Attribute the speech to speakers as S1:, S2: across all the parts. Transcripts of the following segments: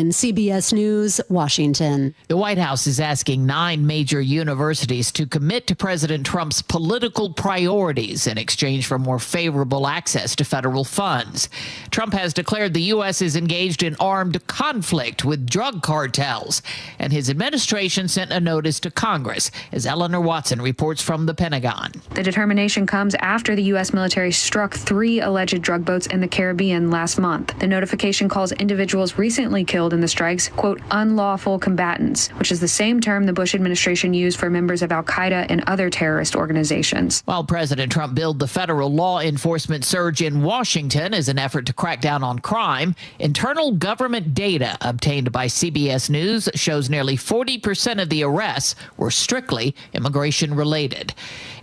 S1: Ryan, CBS News, Washington.
S2: The White House is asking 9 major universities to commit to President Trump's political priorities in exchange for more favorable access to federal funds. Trump has declared the U.S. is engaged in armed conflict with drug cartels, and his administration sent a notice to Congress, as Eleanor Watson reports from the Pentagon.
S3: The determination comes after the U.S. military struck 3 alleged drug boats in the Caribbean last month. The notification calls individuals recently killed in the strikes, quote, unlawful combatants, which is the same term the Bush administration used for members of al-Qaeda and other terrorist organizations.
S2: While President Trump billed the federal law enforcement surge in Washington as an effort to crack down on crime, internal government data obtained by CBS News shows nearly 40% of the arrests were strictly immigration-related.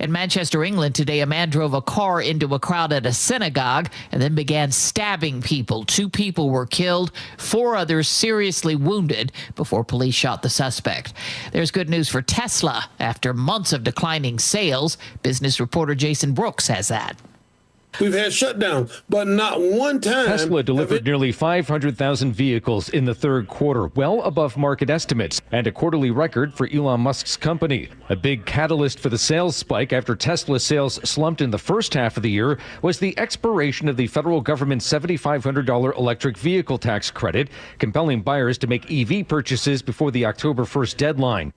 S2: In Manchester, England, today, a man drove a car into a crowd at a synagogue and then began stabbing people. 2 people were killed, 4 others seriously wounded before police shot the suspect. There's good news for Tesla. After months of declining sales, business reporter Jason Brooks has that.
S4: We've had shutdown, but not one time.
S5: Tesla delivered nearly 500,000 vehicles in the third quarter, well above market estimates, and a quarterly record for Elon Musk's company. A big catalyst for the sales spike after Tesla sales slumped in the first half of the year was the expiration of the federal government's $7,500 electric vehicle tax credit, compelling buyers to make EV purchases before the October 1st deadline.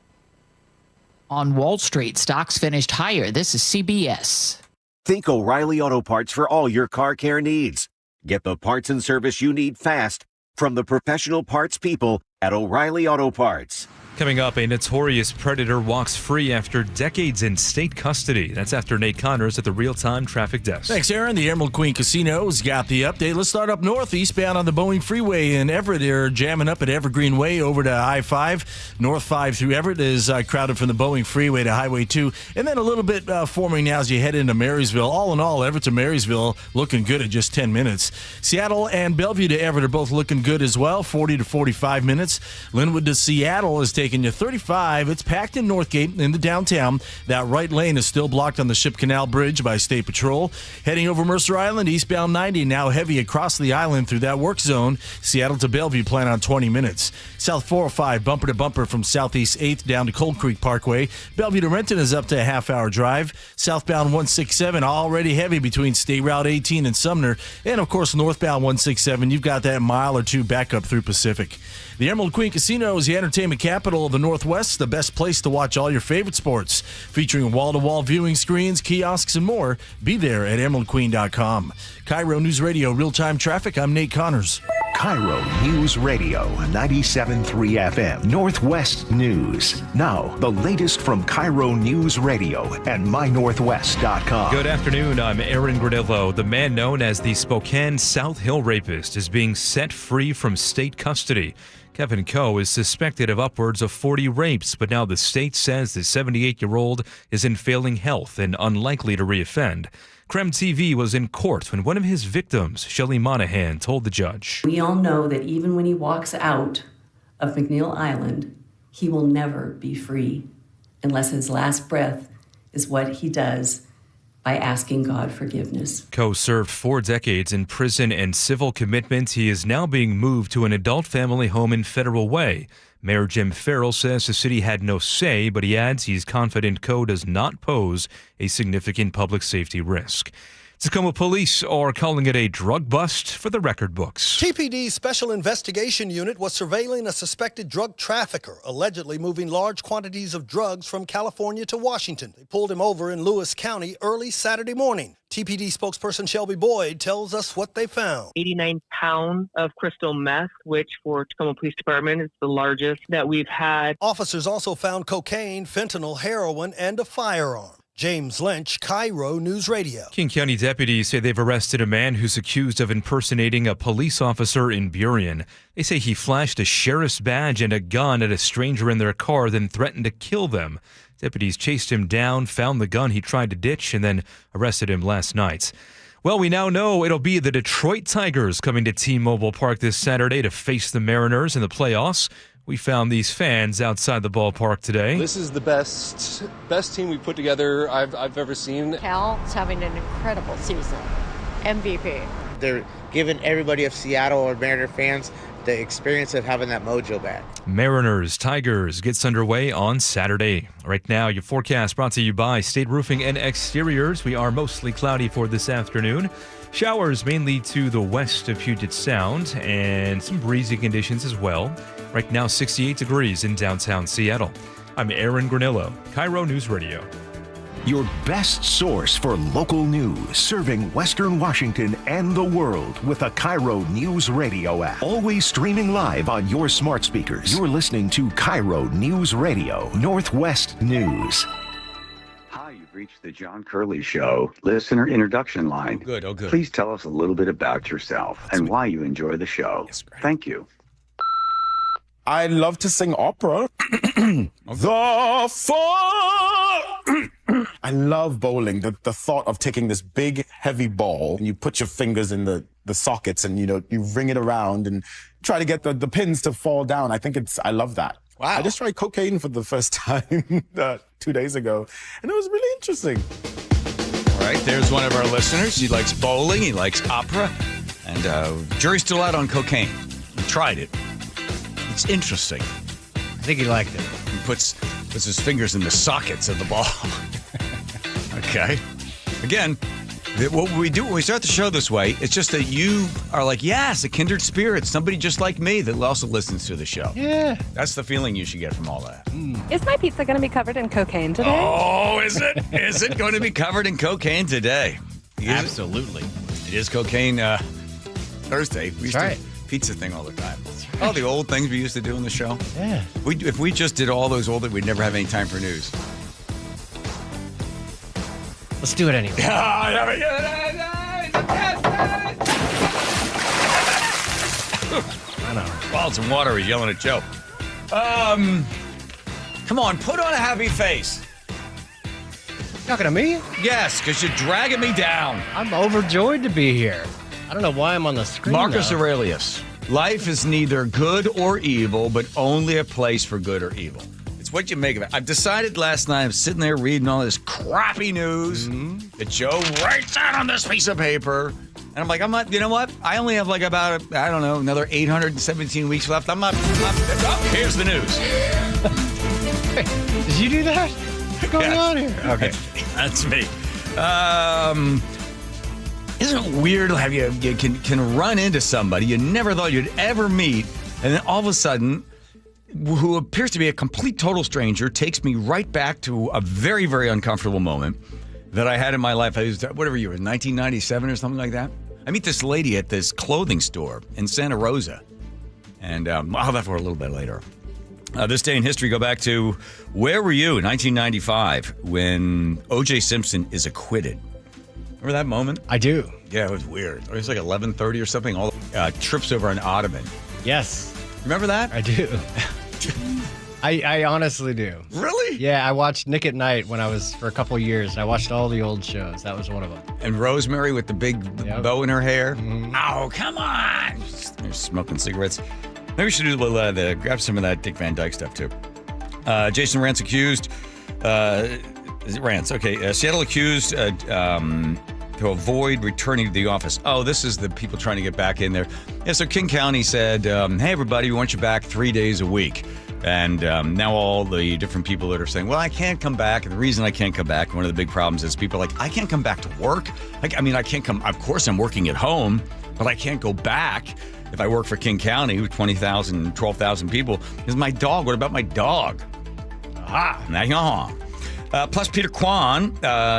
S2: On Wall Street, stocks finished higher. This is CBS.
S6: Think O'Reilly Auto Parts for all your car care needs. Get the parts and service you need fast from the professional parts people at O'Reilly Auto Parts.
S7: Coming up, a notorious predator walks free after decades in state custody. That's after Nate Connors at the real-time traffic desk.
S8: Thanks, Aaron. The Emerald Queen Casino's got the update. Let's start up north, eastbound on the Boeing Freeway in Everett. They're jamming up at Evergreen Way over to I-5. North 5 through Everett is crowded from the Boeing Freeway to Highway 2. And then a little bit forming now as you head into Marysville. All in all, Everett to Marysville looking good at just 10 minutes. Seattle and Bellevue to Everett are both looking good as well, 40 to 45 minutes. Linwood to Seattle is taking you 35. It's packed in Northgate in the downtown. That right lane is still blocked on the Ship Canal Bridge by State Patrol. Heading over Mercer Island, eastbound 90, now heavy across the island through that work zone. Seattle to Bellevue plan on 20 minutes. South 405, bumper to bumper from Southeast 8th down to Cold Creek Parkway. Bellevue to Renton is up to a half-hour drive. Southbound 167, already heavy between State Route 18 and Sumner. And, of course, northbound 167, you've got that mile or two back up through Pacific. The Emerald Queen Casino is the entertainment capital of the Northwest, the best place to watch all your favorite sports. Featuring wall-to-wall viewing screens, kiosks, and more. Be there at emeraldqueen.com. KIRO News Radio real-time traffic. I'm Nate Connors.
S9: KIRO News Radio 97.3 FM Northwest News. Now, the latest from KIRO News Radio and mynorthwest.com.
S7: Good afternoon. I'm Aaron Granillo. The man known as the Spokane South Hill rapist is being set free from state custody. Kevin Coe is suspected of upwards of 40 rapes, but now the state says the 78-year-old is in failing health and unlikely to reoffend. Creme TV was in court when one of his victims, Shelley Monahan, told the judge.
S10: We all know that even when he walks out of McNeil Island, he will never be free unless his last breath is what he does by asking God forgiveness.
S7: Coe served 4 decades in prison and civil commitment. He is now being moved to an adult family home in Federal Way. Mayor Jim Farrell says the city had no say, but he adds he's confident Coe does not pose a significant public safety risk. Tacoma police are calling it a drug bust for the record books.
S11: TPD's Special Investigation Unit was surveilling a suspected drug trafficker, allegedly moving large quantities of drugs from California to Washington. They pulled him over in Lewis County early Saturday morning. TPD spokesperson Shelby Boyd tells us what they found.
S12: 89 pounds of crystal meth, which for Tacoma Police Department is the largest that we've had.
S11: Officers also found cocaine, fentanyl, heroin, and a firearm. James Lynch, KIRO News Radio.
S7: King County deputies say they've arrested a man who's accused of impersonating a police officer in Burien. They say he flashed a sheriff's badge and a gun at a stranger in their car, then threatened to kill them. Deputies chased him down, found the gun he tried to ditch, and then arrested him last night. Well, we now know it'll be the Detroit Tigers coming to T-Mobile Park this Saturday to face the Mariners in the playoffs. We found these fans outside the ballpark today.
S13: This is the best team we've put together I've ever seen.
S14: Cal's having an incredible season. MVP.
S15: They're giving everybody of Seattle or Mariner fans
S14: the experience of having that mojo back.
S7: Mariners Tigers gets underway on Saturday. Right now, your forecast brought to you by State Roofing and Exteriors. We are mostly cloudy for this afternoon. Showers mainly to the west of Puget Sound and some breezy conditions as well. Right now, 68 degrees in downtown Seattle. I'm Aaron Granillo, KIRO News Radio.
S9: Your best source for local news, serving Western Washington and the world with a KIRO News Radio app. Always streaming live on your smart speakers. You're listening to KIRO News Radio, Northwest News.
S15: Hi, you've reached the John Curley Show listener introduction line.
S8: Oh, good.
S15: Please tell us a little bit about yourself and why you enjoy the show. Thank you.
S16: I love to sing opera. The fall. I love bowling. The thought of taking this big, heavy ball and you put your fingers in the sockets and, you ring it around and try to get the pins to fall down. I love that.
S8: Wow.
S16: I just tried cocaine for the first time 2 days ago, and it was really interesting.
S8: All right, there's one of our listeners. He likes bowling. He likes opera. And jury's still out on cocaine. He tried it. It's interesting.
S17: I think he liked it.
S8: He puts his fingers in the sockets of the ball. Okay. Again, what we do when we start the show this way, it's just that you are like, yes, a kindred spirit, somebody just like me that also listens to the show.
S17: Yeah.
S8: That's the feeling you should get from all that.
S18: Is my pizza going to be covered in cocaine today?
S8: Oh, is it? Is it going to be covered in cocaine today?
S17: Absolutely.
S8: It is cocaine Thursday. We used to pizza thing all the time. All the old things we used to do on the show.
S17: Yeah.
S8: If we just did all those old, we'd never have any time for news.
S17: Let's do it anyway.
S8: I know. Swallowed some water. He's yelling at Joe. Come on, put on a happy face.
S17: Talking to me?
S8: Yes, because you're dragging me down.
S17: I'm overjoyed to be here. I don't know why I'm on the screen.
S8: Marcus Aurelius. Life is neither good or evil, but only a place for good or evil. It's what you make of it. I've decided last night, I'm sitting there reading all this crappy news that Joe writes out on this piece of paper. And I'm like, you know what? I only have about, another 817 weeks left. Oh, here's the news.
S17: Did you do that? What's going on here? Okay.
S8: That's me. Isn't it weird how you can run into somebody you never thought you'd ever meet, and then all of a sudden, who appears to be a complete total stranger, takes me right back to a very, very uncomfortable moment that I had in my life. I was, whatever year, 1997 or something like that. I meet this lady at this clothing store in Santa Rosa, and I'll have that for a little bit later. This day in history, go back to, where were you in 1995 when O.J. Simpson is acquitted? Remember that moment?
S17: I do.
S8: Yeah, it was weird. It was like 11:30 or something. All trips over an ottoman.
S17: Yes.
S8: Remember that?
S17: I do. I honestly do.
S8: Really?
S17: Yeah, I watched Nick at Night when I was for a couple years. I watched all the old shows. That was one of them.
S8: And Rosemary with the big bow in her hair.
S17: Mm-hmm.
S8: Oh, come on! They're smoking cigarettes. Maybe we should do grab some of that Dick Van Dyke stuff too. Jason Rance accused. Is it Rance? Okay. Seattle accused to avoid returning to the office. Oh, this is the people trying to get back in there. Yeah, so King County said, hey, everybody, we want you back 3 days a week. And now all the different people that are saying, well, I can't come back. And the reason I can't come back, one of the big problems is people are like, I can't come back to work. I can't come. Of course, I'm working at home, but I can't go back if I work for King County with 20,000, 12,000 people. Is my dog. What about my dog? Plus, Peter Kwan,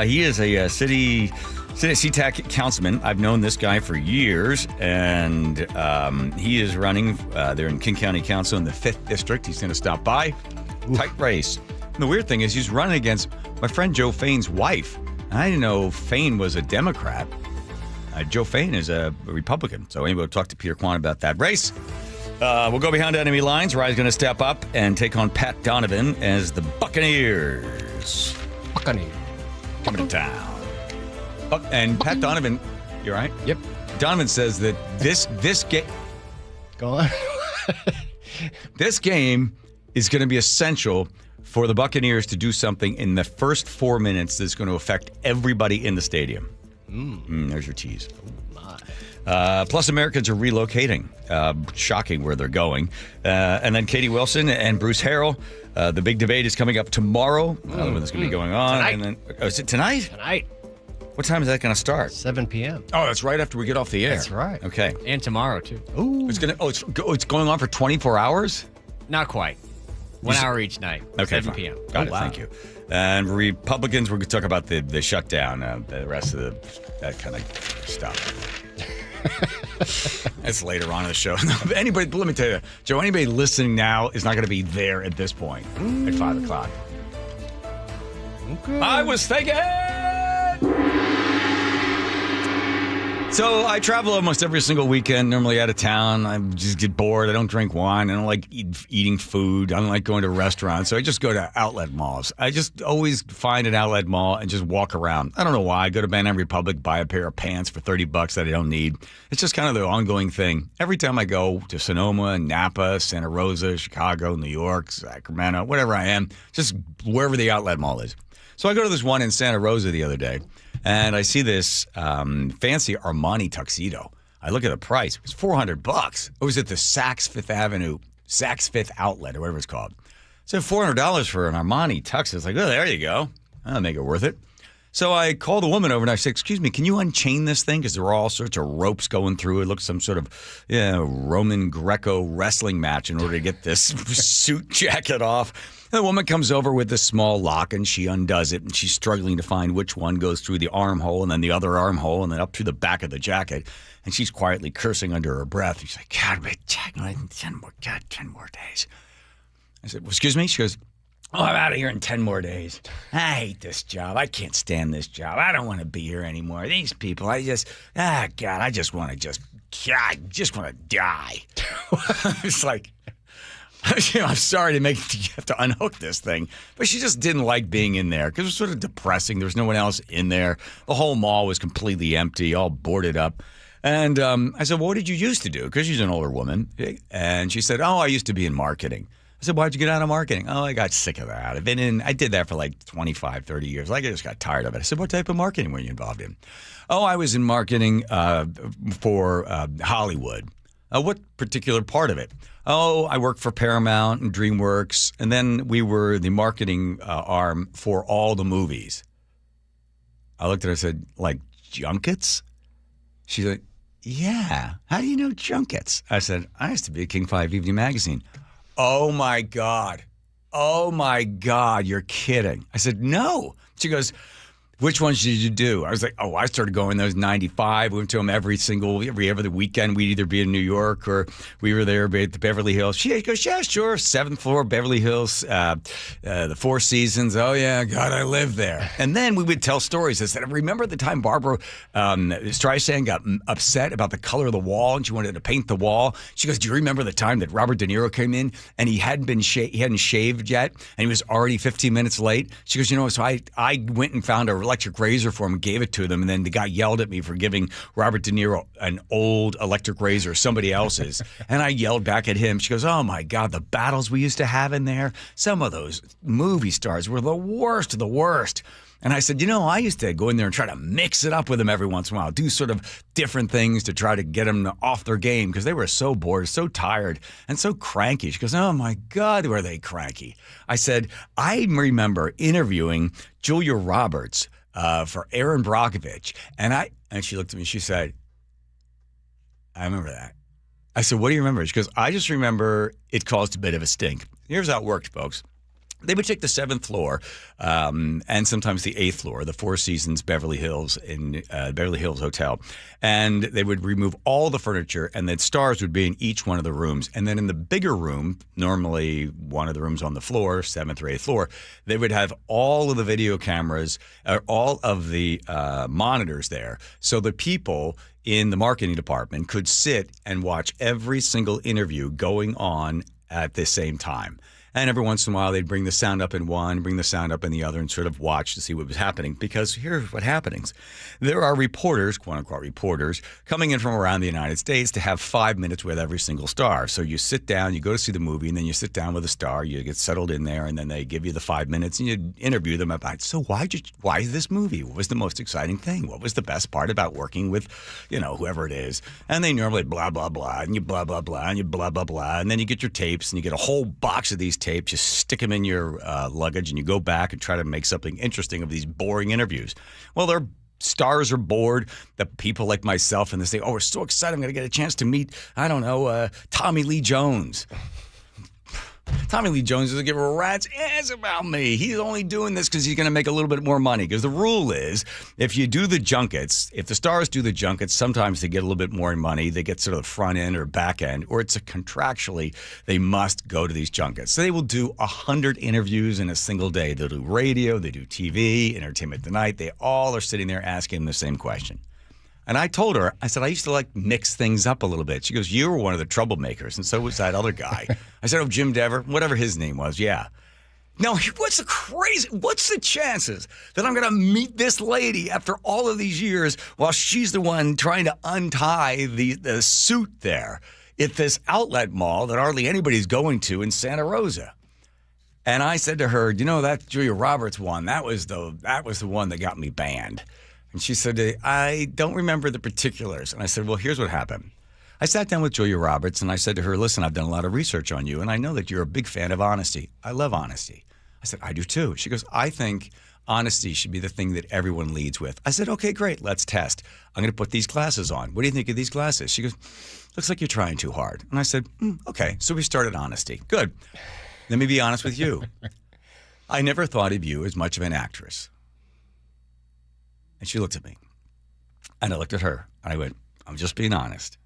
S8: he is a city CTAC councilman. I've known this guy for years, and he is running there in King County Council in the 5th District. He's going to stop by. Tight race. And the weird thing is he's running against my friend Joe Fain's wife. I didn't know Fain was a Democrat. Joe Fain is a Republican. So anyway, we'll talk to Peter Kwan about that race. We'll go behind enemy lines. Rye's going to step up and take on Pat Donovan as the Buccaneers.
S17: Buccaneers.
S8: Coming to town. And Pat Donovan, you all right?
S17: Yep.
S8: Donovan says that this game...
S17: Go on.
S8: This game is going to be essential for the Buccaneers to do something in the first 4 minutes that's going to affect everybody in the stadium. There's your tease.
S19: Plus, Americans are relocating. Shocking where they're going. And then Katie Wilson and Bruce Harrell. The big debate is coming up tomorrow. Another one that's going to be going on.
S17: Tonight.
S19: And then, is it tonight?
S17: Tonight.
S19: What time is that going to start?
S17: 7 p.m.
S19: Oh, that's right after we get off the air.
S17: That's right.
S19: Okay.
S17: And tomorrow, too.
S19: Ooh. It's going on for 24 hours?
S17: Not quite. 1 hour each night.
S19: Okay,
S17: 7 p.m.
S19: Got it. Wow. Thank you. And Republicans, we're going to talk about the shutdown, the rest of that kind of stuff. That's later on in the show. Anybody, let me tell you, Joe, anybody listening now is not going to be there at this point at 5 o'clock. Okay. I was thinking. So I travel almost every single weekend, normally out of town. I just get bored. I don't drink wine. I don't like eating food. I don't like going to restaurants. So I just go to outlet malls. I just always find an outlet mall and just walk around. I don't know why. I go to Banana Republic, buy a pair of pants for $30 that I don't need. It's just kind of the ongoing thing. Every time I go to Sonoma, Napa, Santa Rosa, Chicago, New York, Sacramento, whatever I am, just wherever the outlet mall is. So I go to this one in Santa Rosa the other day. And I see this fancy Armani tuxedo. I look at the price. It was $400. It was at the Saks Fifth Outlet, or whatever it's called. So $400 for an Armani tux. It's like, oh, there you go. That'll make it worth it. So I called a woman over and I said, excuse me, can you unchain this thing? Because there were all sorts of ropes going through. It looks some sort of Roman Greco wrestling match in order to get this suit jacket off. The woman comes over with this small lock and she undoes it and she's struggling to find which one goes through the armhole and then the other armhole and then up through the back of the jacket. And she's quietly cursing under her breath. She's like, God, 10 more days. I said, well, excuse me? She goes, oh, I'm out of here in 10 more days. I hate this job. I can't stand this job. I don't want to be here anymore. These people, I just want to die. It's like, I'm sorry to make you have to unhook this thing, but she just didn't like being in there because it was sort of depressing. There was no one else in there. The whole mall was completely empty, all boarded up. And I said, well, what did you used to do? Because she's an older woman. And she said, oh, I used to be in marketing. I said, why'd you get out of marketing? Oh, I got sick of that. I did that for like 25, 30 years. I just got tired of it. I said, what type of marketing were you involved in? Oh, I was in marketing for Hollywood. What particular part of it? Oh, I worked for Paramount and DreamWorks, and then we were the marketing arm for all the movies. I looked at her and said, like junkets? She's like, yeah. How do you know junkets? I said, I used to be at King 5 Evening Magazine. Oh, my God. Oh, my God. You're kidding. I said, no. She goes, which ones did you do? I was like, oh, I started going those 95. We went to them every other weekend. We'd either be in New York or we were there at the Beverly Hills. She goes, yeah, sure. 7th floor, Beverly Hills, the Four Seasons. Oh, yeah, God, I lived there. And then we would tell stories. I said, remember the time Barbara Streisand got upset about the color of the wall and she wanted to paint the wall? She goes, do you remember the time that Robert De Niro came in and he hadn't shaved yet and he was already 15 minutes late? She goes, so I went and found a electric razor for him and gave it to them, and then the guy yelled at me for giving Robert De Niro an old electric razor, somebody else's, and I yelled back at him. She goes, oh my God, the battles we used to have in there, some of those movie stars were the worst of the worst. And I said, I used to go in there and try to mix it up with them every once in a while, do sort of different things to try to get them off their game because they were so bored, so tired, and so cranky. She goes, oh, my God, were they cranky. I said, I remember interviewing Julia Roberts for Aaron Brockovich. And she looked at me, she said, I remember that. I said, what do you remember? She goes, I just remember it caused a bit of a stink. Here's how it worked, folks. They would take the 7th floor and sometimes the 8th floor, the Four Seasons Beverly Hills in Beverly Hills Hotel. And they would remove all the furniture and then stars would be in each one of the rooms. And then in the bigger room, normally one of the rooms on the floor, 7th or 8th floor, they would have all of the video cameras, all of the monitors there. So the people in the marketing department could sit and watch every single interview going on at the same time. And every once in a while, they'd bring the sound up in one, bring the sound up in the other, and sort of watch to see what was happening. Because here's what happens. There are reporters, quote-unquote reporters, coming in from around the United States to have 5 minutes with every single star. So you sit down, you go to see the movie, and then you sit down with a star, you get settled in there, and then they give you the 5 minutes, and you interview them about, so why this movie? What was the most exciting thing? What was the best part about working with, whoever it is? And they normally blah, blah, blah, and you blah, blah, blah, and you blah, blah, blah. And then you get your tapes, and you get a whole box of these tapes, you stick them in your luggage, and you go back and try to make something interesting of these boring interviews. Well, their stars are bored. The people like myself, and they say, oh, we're so excited, I'm going to get a chance to meet, Tommy Lee Jones. Tommy Lee Jones doesn't give a rat's ass about me. He's only doing this because he's going to make a little bit more money. Because the rule is, if you do the junkets, if the stars do the junkets, sometimes they get a little bit more money. They get sort of the front end or back end, or it's contractually they must go to these junkets. So they will do 100 interviews in a single day. They'll do radio, they do TV, Entertainment Tonight. They all are sitting there asking the same question. And I told her, I said, I used to mix things up a little bit. She goes, you were one of the troublemakers, and so was that other guy. I said, oh, Jim Dever, whatever his name was, yeah. Now, what's the chances that I'm going to meet this lady after all of these years while she's the one trying to untie the suit there at this outlet mall that hardly anybody's going to in Santa Rosa? And I said to her, that Julia Roberts one, that was the one that got me banned. And she said, I don't remember the particulars. And I said, well, here's what happened. I sat down with Julia Roberts, and I said to her, listen, I've done a lot of research on you, and I know that you're a big fan of honesty. I love honesty. I said, I do too. She goes, I think honesty should be the thing that everyone leads with. I said, okay, great, let's test. I'm going to put these glasses on. What do you think of these glasses? She goes, looks like you're trying too hard. And I said, okay. So we started honesty. Good. Let me be honest with you. I never thought of you as much of an actress. And she looked at me, and I looked at her, and I went, I'm just being honest.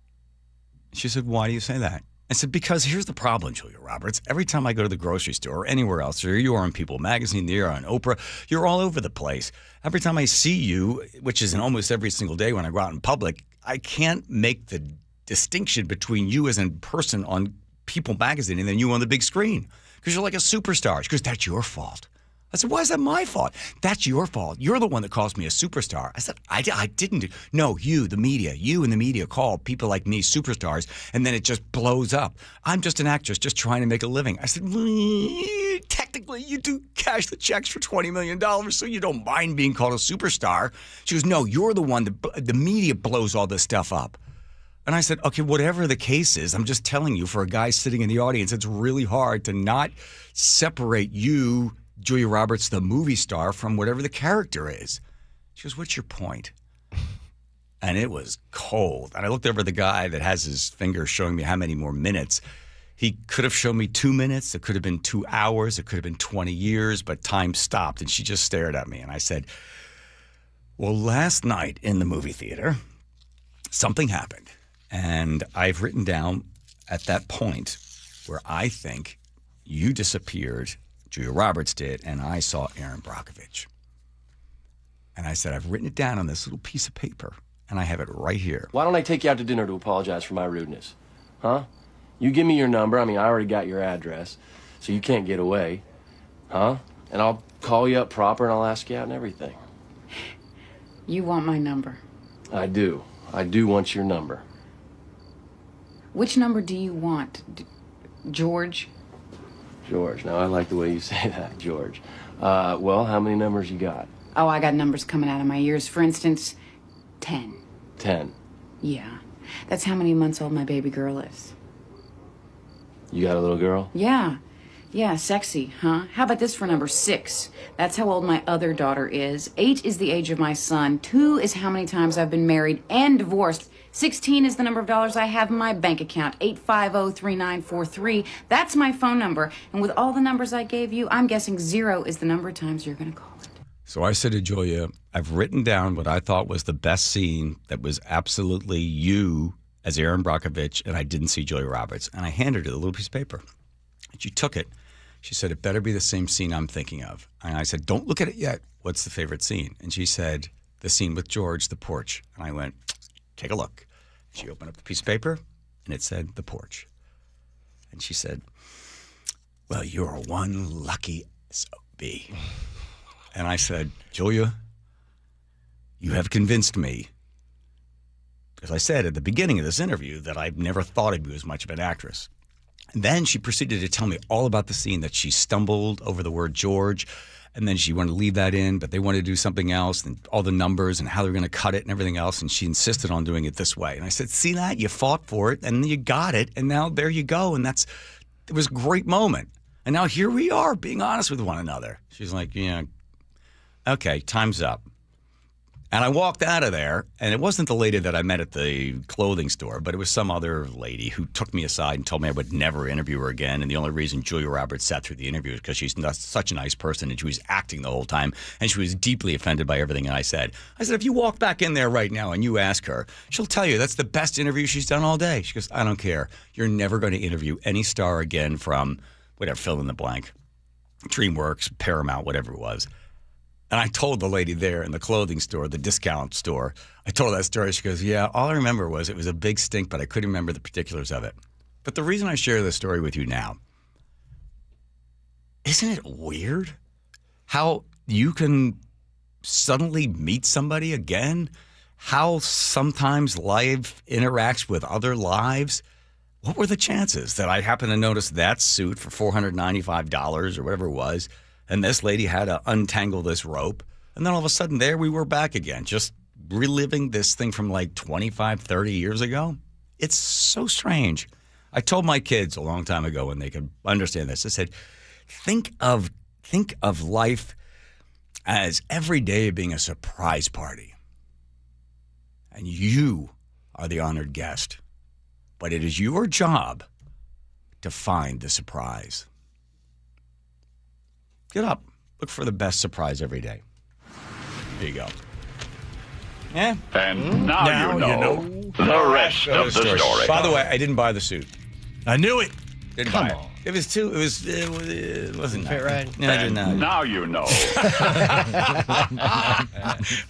S19: She said, why do you say that? I said, because here's the problem, Julia Roberts. Every time I go to the grocery store or anywhere else, or you are on People Magazine, you're on Oprah, you're all over the place. Every time I see you, which is in almost every single day when I go out in public, I can't make the distinction between you as a person on People Magazine and then you on the big screen, because you're like a superstar. She goes, that's your fault. I said, why is that my fault? That's your fault. You're the one that calls me a superstar. I said, I didn't. No, you and the media call people like me superstars, and then it just blows up. I'm just an actress just trying to make a living. I said, technically, you do cash the checks for $20 million, so you don't mind being called a superstar. She goes, no, you're the one that the media blows all this stuff up. And I said, okay, whatever the case is, I'm just telling you, for a guy sitting in the audience, it's really hard to not separate you, Julia Roberts, the movie star, from whatever the character is. She goes, what's your point? And it was cold. And I looked over at the guy that has his finger showing me how many more minutes. He could have shown me 2 minutes. It could have been 2 hours. It could have been 20 years, but time stopped. And she just stared at me. And I said, well, last night in the movie theater, something happened. And I've written down at that point where I think you disappeared, Julia Roberts did, and I saw Aaron Brockovich. And I said, I've written it down on this little piece of paper, and I have it right here.
S20: Why don't I take you out to dinner to apologize for my rudeness? Huh? You give me your number. I mean, I already got your address, so you can't get away. Huh? And I'll call you up proper, and I'll ask you out and everything.
S21: You want my number?
S20: I do. I do want your number.
S21: Which number do you want? George?
S20: George. Now, I like the way you say that, George. Well, how many numbers you got?
S21: Oh, I got numbers coming out of my ears. For instance, 10.
S20: 10?
S21: Yeah. That's how many months old my baby girl is.
S20: You got a little girl?
S21: Yeah. Yeah, sexy, huh? How about this for number 6? That's how old my other daughter is. 8 is the age of my son. 2 is how many times I've been married and divorced. 16 is the number of dollars I have in my bank account. 850-3943. That's my phone number. And with all the numbers I gave you, I'm guessing 0 is the number of times you're going to call it.
S19: So I said to Julia, I've written down what I thought was the best scene that was absolutely you as Aaron Brockovich, and I didn't see Julia Roberts. And I handed her the little piece of paper. And she took it. She said, it better be the same scene I'm thinking of. And I said, don't look at it yet. What's the favorite scene? And she said, the scene with George, the porch. And I went, take a look. She opened up the piece of paper, and it said, the porch. And she said, well, you're one lucky SOB. And I said, Julia, you have convinced me. Because I said at the beginning of this interview that I've never thought of you as much of an actress. And then she proceeded to tell me all about the scene that she stumbled over the word George, and then she wanted to leave that in, but they wanted to do something else, and all the numbers and how they were going to cut it and everything else, and she insisted on doing it this way. And I said, see that? You fought for it, and you got it, and now there you go. And it was a great moment. And now here we are being honest with one another. She's like, yeah, okay, time's up. And I walked out of there, and it wasn't the lady that I met at the clothing store, but it was some other lady who took me aside and told me I would never interview her again. And the only reason Julia Roberts sat through the interview is because she's such a nice person, and she was acting the whole time, and she was deeply offended by everything I said. I said, if you walk back in there right now and you ask her, she'll tell you that's the best interview she's done all day. She goes, I don't care. You're never going to interview any star again from whatever, fill in the blank, DreamWorks, Paramount, whatever it was. And I told the lady there in the clothing store, the discount store, I told her that story. She goes, yeah, all I remember was it was a big stink, but I couldn't remember the particulars of it. But the reason I share this story with you now, isn't it weird how you can suddenly meet somebody again? How sometimes life interacts with other lives? What were the chances that I happened to notice that suit for $495 or whatever it was, and this lady had to untangle this rope, and then all of a sudden there we were back again, just reliving this thing from like 25, 30 years ago? It's so strange. I told my kids a long time ago when they could understand this, I said, think of life as every day being a surprise party. And you are the honored guest. But it is your job to find the surprise. Get up. Look for the best surprise every day. There you go. Yeah.
S1: And now you know the rest of the story.
S19: By the way, I didn't buy the suit.
S8: I knew it.
S19: Didn't buy it. It wasn't
S17: Fit right.
S19: No, I didn't know.
S1: Now you know.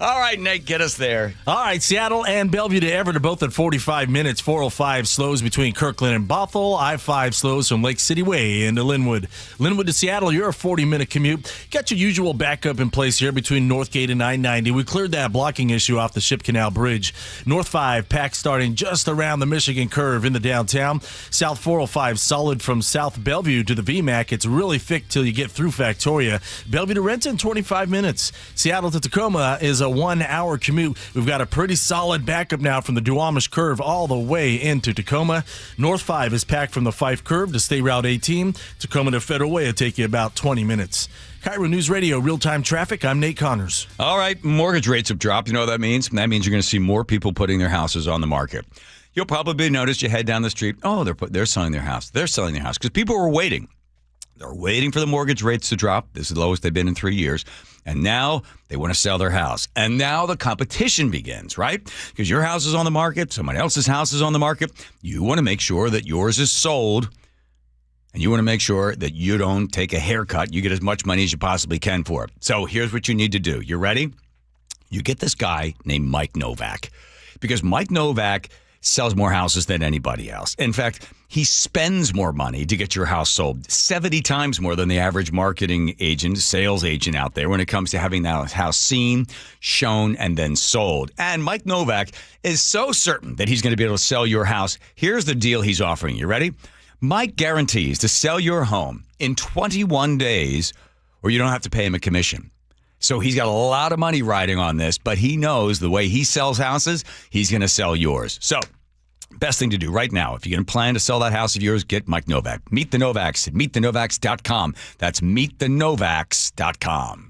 S19: All right, Nate, get us there.
S8: All right, Seattle and Bellevue to Everett are both at 45 minutes. 405 slows between Kirkland and Bothell. I-5 slows from Lake City Way into Linwood. Linwood to Seattle, you're a 40-minute commute. Got your usual backup in place here between Northgate and I-90. We cleared that blocking issue off the Ship Canal Bridge. North 5 packed starting just around the Michigan curve in the downtown. South 405 solid from South Bellevue to the VMAC. It's really thick till you get through Factoria. Bellevue to Renton, 25 minutes. Seattle to Tacoma is a 1-hour commute. We've got a pretty solid backup now from the Duwamish curve all the way into Tacoma. North 5 is packed from the Fife curve to State Route 18. Tacoma to Federal Way will take you about 20 minutes. KIRO News Radio, real-time traffic. I'm Nate Connors.
S19: All right, mortgage rates have dropped. You know what that means? That means you're going to see more people putting their houses on the market. You'll probably notice you head down the street. Oh, they're selling their house. They're selling their house because people were waiting. They're waiting for the mortgage rates to drop. This is the lowest they've been in 3 years. And now they want to sell their house. And now the competition begins, right? Because your house is on the market. Someone else's house is on the market. You want to make sure that yours is sold. And you want to make sure that you don't take a haircut. You get as much money as you possibly can for it. So here's what you need to do. You ready? You get this guy named Mike Novak. Because Mike Novak sells more houses than anybody else. In fact, he spends more money to get your house sold, 70 times more than the average marketing agent, sales agent out there when it comes to having that house seen, shown, and then sold. And Mike Novak is so certain that he's going to be able to sell your house. Here's the deal he's offering. You ready? Mike guarantees to sell your home in 21 days, or you don't have to pay him a commission. So he's got a lot of money riding on this, but he knows the way he sells houses, he's going to sell yours. So best thing to do right now, if you're going to plan to sell that house of yours, get Mike Novak. Meet the Novaks at meetthenovaks.com. That's meetthenovaks.com.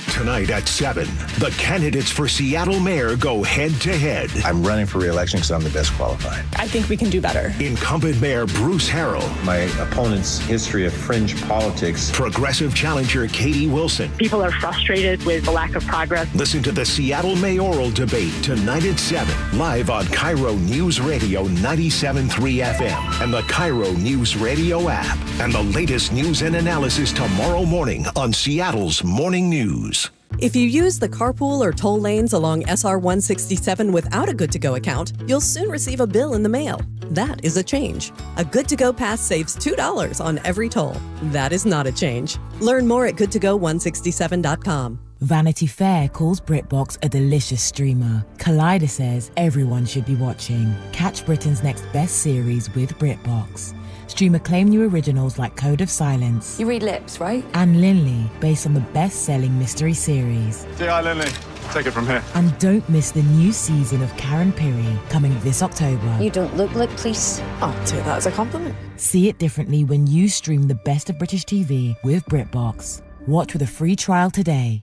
S9: Tonight at 7, the candidates for Seattle mayor go head-to-head.
S14: I'm running for re-election because I'm the best qualified.
S18: I think we can do better.
S9: Incumbent Mayor Bruce Harrell.
S14: My opponent's history of fringe politics.
S9: Progressive challenger Katie Wilson.
S18: People are frustrated with the lack of progress.
S9: Listen to the Seattle mayoral debate tonight at 7, live on KIRO News Radio 97.3 FM and the KIRO News Radio app. And the latest news and analysis tomorrow morning on Seattle's Morning News.
S22: If you use the carpool or toll lanes along SR 167 without a good-to-go account, you'll soon receive a bill in the mail. That is a change. A Good-to-Go pass saves $2 on every toll. That is not a change. Learn more at goodtogo167.com.
S3: Vanity Fair calls BritBox a delicious streamer. Collider says everyone should be watching. Catch Britain's next best series with BritBox. Stream acclaimed new originals like Code of Silence.
S4: You read lips, right?
S3: And Linley, based on the best-selling mystery series.
S23: Say hi, Linley. Take it from here.
S3: And don't miss the new season of Karen Piri, coming this October.
S4: You don't look like police.
S22: I'll take that as a compliment.
S3: See it differently when you stream the best of British TV with BritBox. Watch with a free trial today.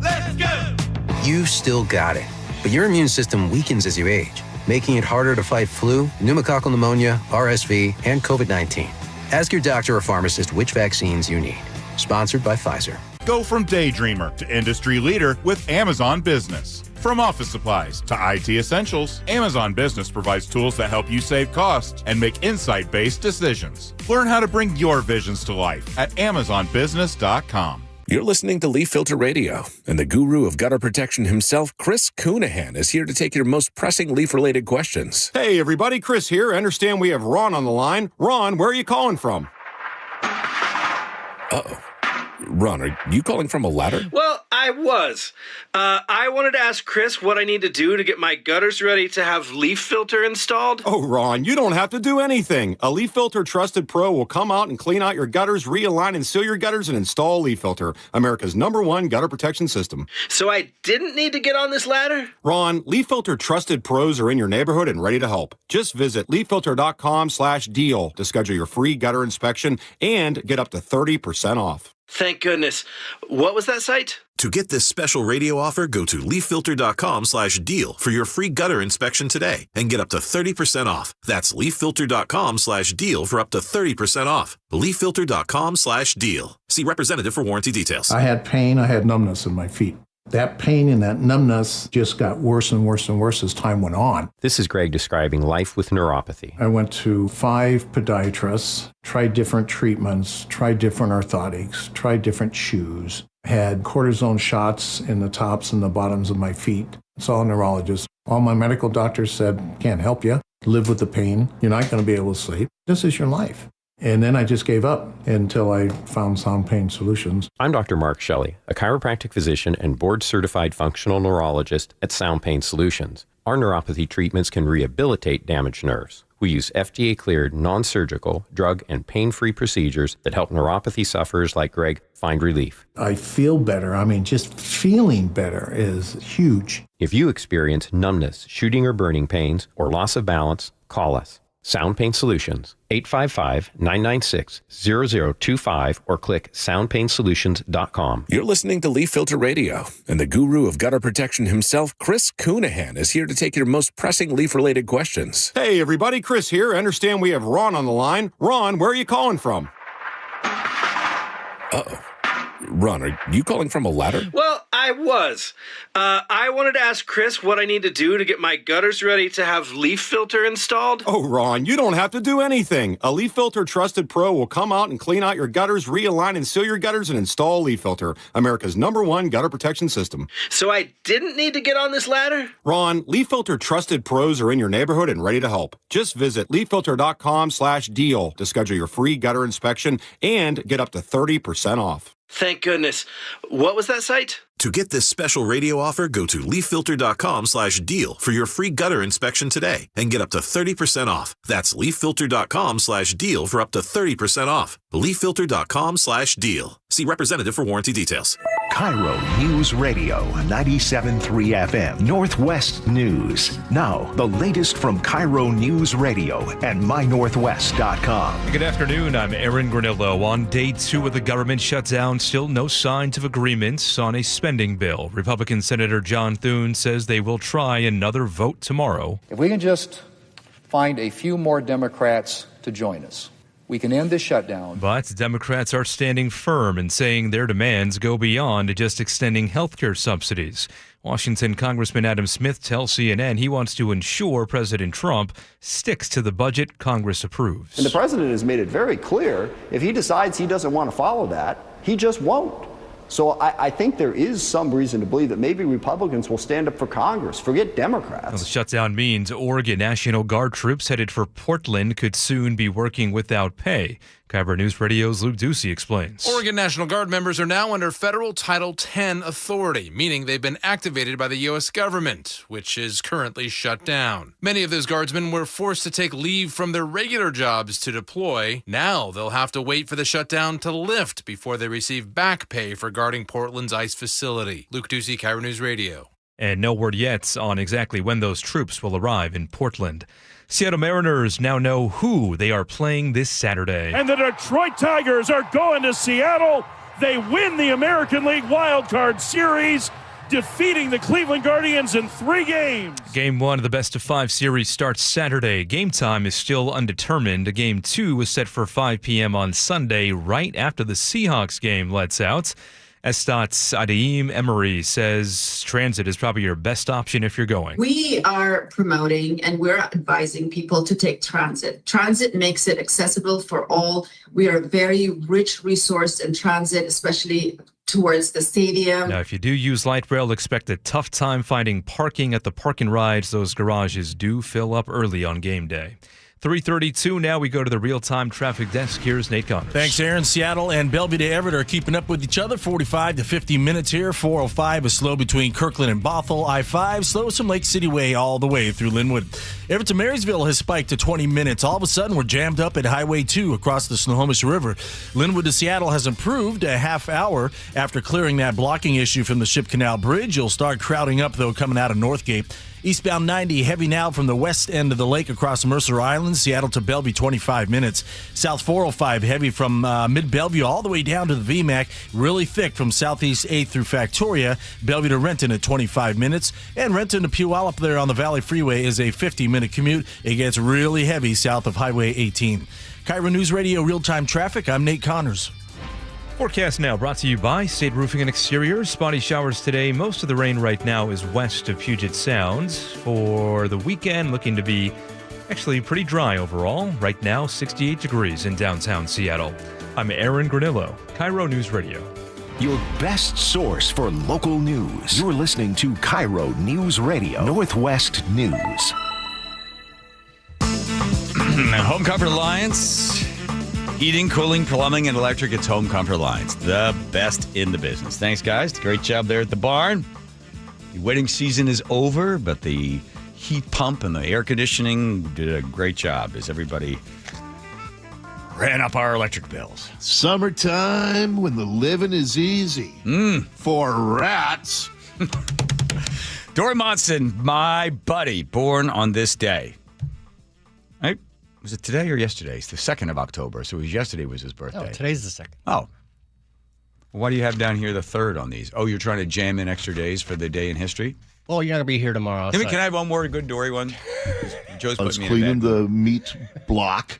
S24: Let's go! You still got it, but your immune system weakens as you age, making it harder to fight flu, pneumococcal pneumonia, RSV, and COVID-19. Ask your doctor or pharmacist which vaccines you need. Sponsored by Pfizer.
S25: Go from daydreamer to industry leader with Amazon Business. From office supplies to IT essentials, Amazon Business provides tools that help you save costs and make insight-based decisions. Learn how to bring your visions to life at AmazonBusiness.com.
S26: You're listening to Leaf Filter Radio, and the guru of gutter protection himself, Chris Coonahan, is here to take your most pressing leaf-related questions.
S27: Hey, everybody, Chris here. I understand we have Ron on the line. Ron, where are you calling from?
S26: Uh-oh. Ron, are you calling from a ladder?
S28: Well, I was. I wanted to ask Chris what I need to do to get my gutters ready to have leaf filter installed.
S27: Oh, Ron, you don't have to do anything. A Leaf Filter Trusted Pro will come out and clean out your gutters, realign and seal your gutters, and install Leaf Filter, America's #1 gutter protection system.
S28: So I didn't need to get on this ladder?
S27: Ron, Leaf Filter Trusted Pros are in your neighborhood and ready to help. Just visit leaffilter.com/deal to schedule your free gutter inspection and get up to 30% off.
S28: Thank goodness. What was that site?
S26: To get this special radio offer, go to leaffilter.com/deal for your free gutter inspection today and get up to 30% off. That's leaffilter.com/deal for up to 30% off. leaffilter.com/deal. See representative for warranty details.
S29: I had pain. I had numbness in my feet. That pain and that numbness just got worse and worse and worse as time went on.
S30: This is Greg describing life with neuropathy.
S29: I went to 5 podiatrists, tried different treatments, tried different orthotics, tried different shoes, had cortisone shots in the tops and the bottoms of my feet. Saw a neurologist. All my medical doctors said, can't help you. Live with the pain. You're not going to be able to sleep. This is your life. And then I just gave up until I found Sound Pain Solutions.
S30: I'm Dr. Mark Shelley, a chiropractic physician and board-certified functional neurologist at Sound Pain Solutions. Our neuropathy treatments can rehabilitate damaged nerves. We use FDA-cleared, non-surgical, drug and pain-free procedures that help neuropathy sufferers like Greg find relief.
S29: I feel better. I mean, just feeling better is huge.
S30: If you experience numbness, shooting or burning pains, or loss of balance, call us. Sound Pain Solutions, 855-996-0025 or click soundpainsolutions.com.
S26: You're listening to Leaf Filter Radio, and the guru of gutter protection himself, Chris Coonahan, is here to take your most pressing leaf-related questions.
S27: Hey, everybody, Chris here. I understand we have Ron on the line. Ron, where are you calling from?
S26: Uh-oh. Ron, are you calling from a ladder?
S28: Well, I was. I wanted to ask Chris what I need to do to get my gutters ready to have leaf filter installed.
S27: Oh, Ron, you don't have to do anything. A Leaf Filter Trusted Pro will come out and clean out your gutters, realign and seal your gutters, and install Leaf Filter, America's #1 gutter protection system.
S28: So I didn't need to get on this ladder?
S27: Ron, Leaf Filter Trusted Pros are in your neighborhood and ready to help. Just visit leaffilter.com/deal to schedule your free gutter inspection and get up to 30% off.
S28: Thank goodness. What was that site?
S26: To get this special radio offer, go to leaffilter.com/deal for your free gutter inspection today and get up to 30% off. That's leaffilter.com/deal for up to 30% off. leaffilter.com/deal. See representative for warranty details.
S9: KIRO News Radio 97.3 FM Northwest News. Now, the latest from KIRO News Radio and mynorthwest.com.
S7: Good afternoon. I'm Aaron Granillo. On day 2 of the government shutdown, still no signs of agreements on a spending bill. Republican Senator John Thune says they will try another vote tomorrow.
S31: If we can just find a few more Democrats to join us, we can end this shutdown.
S7: But Democrats are standing firm and saying their demands go beyond just extending health care subsidies. Washington Congressman Adam Smith tells CNN he wants to ensure President Trump sticks to the budget Congress approves.
S32: And the president has made it very clear, if he decides he doesn't want to follow that, he just won't.
S2: So I think there is some reason to believe that maybe Republicans will stand up for Congress. Forget Democrats.
S7: Well, the shutdown means Oregon National Guard troops headed for Portland could soon be working without pay. KIRO News Radio's Luke Ducey explains.
S5: Oregon National Guard members are now under federal Title X authority, meaning they've been activated by the U.S. government, which is currently shut down. Many of those guardsmen were forced to take leave from their regular jobs to deploy. Now they'll have to wait for the shutdown to lift before they receive back pay for guarding Portland's ICE facility. Luke Ducey, KIRO News Radio.
S7: And no word yet on exactly when those troops will arrive in Portland. Seattle Mariners now know who they are playing this Saturday.
S6: And the Detroit Tigers are going to Seattle. They win the American League Wild Card Series, defeating the Cleveland Guardians in 3 games.
S7: Game 1 of the best-of-5 series starts Saturday. Game time is still undetermined. Game 2 is set for 5 p.m. on Sunday, right after the Seahawks game lets out. SDOT's Adeem Emery says transit is probably your best option if you're going.
S10: We are promoting and we're advising people to take transit. Transit makes it accessible for all. We are a very rich resource in transit, especially towards the stadium.
S7: Now, if you do use light rail, expect a tough time finding parking at the park and rides. Those garages do fill up early on game day. 3:32 now. We go to the real-time traffic desk. Here's Nate Connors.
S8: Thanks, Aaron. Seattle and Bellevue to Everett are keeping up with each other. 45 to 50 minutes here. 405 is slow between Kirkland and Bothell. I-5 slows from Lake City Way all the way through Linwood. Everett to Marysville has spiked to 20 minutes. All of a sudden, we're jammed up at Highway 2 across the Snohomish River. Linwood to Seattle has improved a half hour after clearing that blocking issue from the Ship Canal Bridge. You'll start crowding up, though, coming out of Northgate. Eastbound 90, heavy now from the west end of the lake across Mercer Island, Seattle to Bellevue, 25 minutes. South 405, heavy from mid-Bellevue all the way down to the VMAC, really thick from Southeast 8th through Factoria. Bellevue to Renton at 25 minutes. And Renton to Puyallup there on the Valley Freeway is a 50-minute commute. It gets really heavy south of Highway 18. KIRO News Radio real-time traffic. I'm Nate Connors.
S7: Forecast now brought to you by State Roofing and Exteriors. Spotty showers today. Most of the rain right now is west of Puget Sound. For the weekend, looking to be actually pretty dry overall. Right now, 68 degrees in downtown Seattle. I'm Aaron Granillo, KIRO News Radio.
S9: Your best source for local news. You're listening to KIRO News Radio, Northwest News.
S19: Home Comfort Alliance. Heating, cooling, plumbing, and electric. It's Home Comfort Alliance. The best in the business. Thanks, guys. Great job there at the barn. The wedding season is over, but the heat pump and the air conditioning did a great job as everybody ran up our electric bills.
S11: Summertime when the living is easy. For rats.
S19: Dory Monson, my buddy, born on this day. Right? Was it today or yesterday? It's the 2nd of October, so yesterday was his birthday.
S17: No, today's the 2nd.
S19: Oh. Why do you have down here the 3rd on these? Oh, you're trying to jam in extra days for the day in history?
S17: Well, you're not going to be here tomorrow.
S19: Can I have one more good Dory one? Joe's
S11: I was
S19: putting me in
S11: cleaning
S19: bed.
S11: the meat block.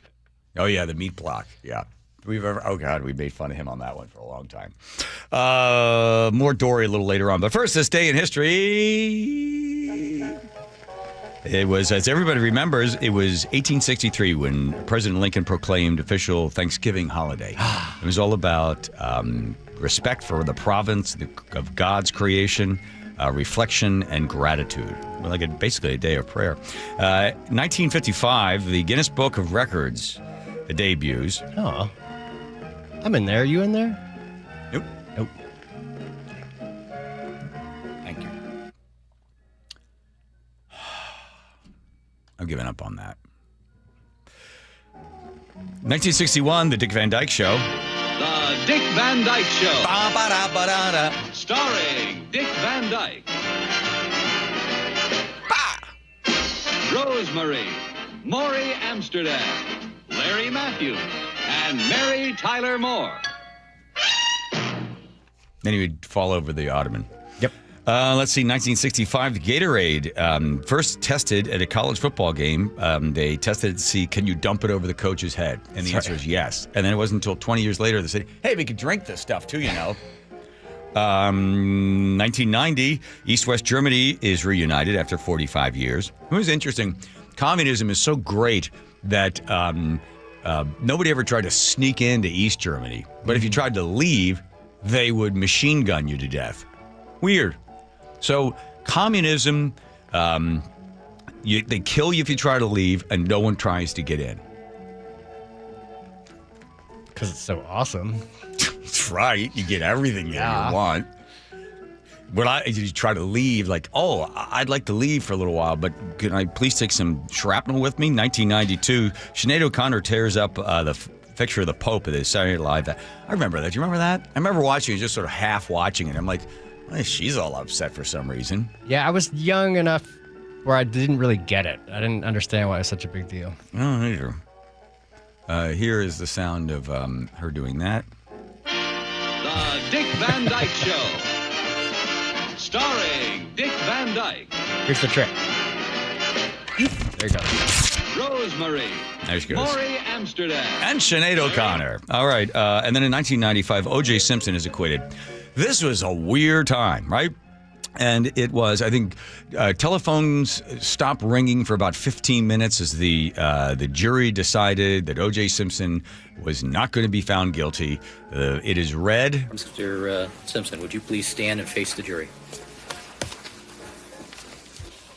S19: Oh, yeah, the meat block. Yeah. We made fun of him on that one for a long time. More Dory a little later on. But first, this day in history. It was, as everybody remembers, it was 1863 when President Lincoln proclaimed official Thanksgiving holiday. It was all about respect for the province of God's creation, reflection, and gratitude. Like basically a day of prayer. 1955, the Guinness Book of Records debuts.
S17: Oh, I'm in there. Are you in there?
S19: Nope.
S17: Nope.
S19: Thank you. I'm giving up on that. 1961, The Dick Van Dyke Show.
S12: The Dick Van Dyke Show. Ba-ba-da-ba-da-da. Starring Dick Van Dyke. Rosemary, Maury Amsterdam, Larry Matthews, and Mary Tyler Moore.
S19: Then he would fall over the ottoman.
S17: Yep.
S19: Let's see, 1965, the Gatorade first tested at a college football game. They tested to see, can you dump it over the coach's head? And the answer is yes. And then it wasn't until 20 years later they said, hey, we could drink this stuff too, you know. 1990, East-West Germany is reunited after 45 years. It was interesting. Communism is so great that nobody ever tried to sneak into East Germany. But if you tried to leave, they would machine gun you to death. Weird. So communism, they kill you if you try to leave, and no one tries to get in.
S17: Because it's so awesome.
S19: That's right. You get everything you want. But you try to leave, like, I'd like to leave for a little while, but can I please take some shrapnel with me? 1992, Sinead O'Connor tears up the picture of the Pope at the Saturday Night Live. I remember that. Do you remember that? I remember watching it, just sort of half watching it. I'm like, she's all upset for some reason.
S17: Yeah, I was young enough where I didn't really get it. I didn't understand why it was such a big deal.
S19: No, neither. Here is the sound of her doing that.
S12: The Dick Van Dyke Show. Starring Dick Van Dyke.
S17: Here's the trick. There you go.
S12: Rosemary.
S19: There she goes.
S12: Maury Amsterdam.
S19: And Sinead O'Connor. All right. And then in 1995, O.J. Simpson is acquitted. This was a weird time, right? And it was, I think, telephones stopped ringing for about 15 minutes as the jury decided that O.J. Simpson was not going to be found guilty. It is read.
S1: Mr. Simpson, would you please stand and face the jury?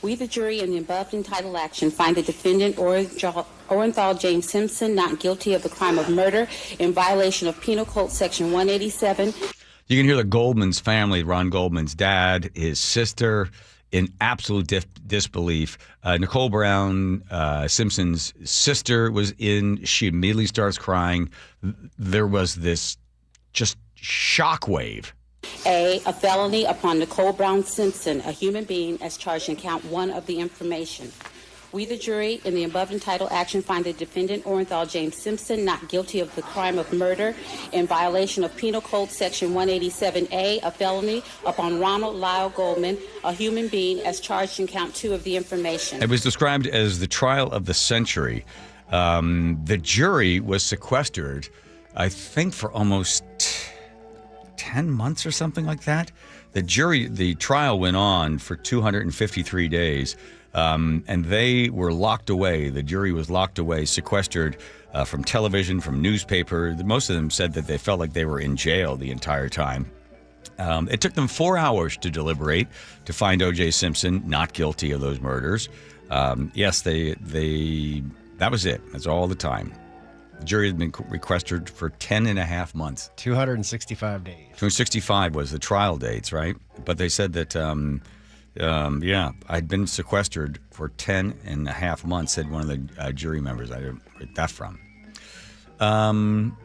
S4: We, the jury, in the above entitled action, find the defendant, Orenthal James Simpson, not guilty of the crime of murder in violation of Penal Code Section 187.
S19: You can hear the Goldman's family, Ron Goldman's dad, his sister, in absolute disbelief. Nicole Brown, Simpson's sister, was in. She immediately starts crying. There was this just shockwave.
S4: A felony upon Nicole Brown Simpson, a human being, as charged in count 1 of the information. We, the jury, in the above entitled action, find the defendant, Orenthal James Simpson, not guilty of the crime of murder in violation of Penal Code Section 187A, a felony upon Ronald Lyle Goldman, a human being, as charged in count 2 of the information.
S19: It was described as the trial of the century. The jury was sequestered, I think, for almost 10 months or something like that. The trial went on for 253 days. And they were locked away. The jury was locked away, sequestered from television, from newspaper. Most of them said that they felt like they were in jail the entire time. It took them 4 hours to deliberate to find O.J. Simpson not guilty of those murders. Yes, that was it. That's all the time. The jury had been sequestered for 10 and a half months.
S17: 265 days.
S19: 265 was the trial dates, right? But they said that... I'd been sequestered for 10 and a half months, said one of the jury members. I didn't get that from.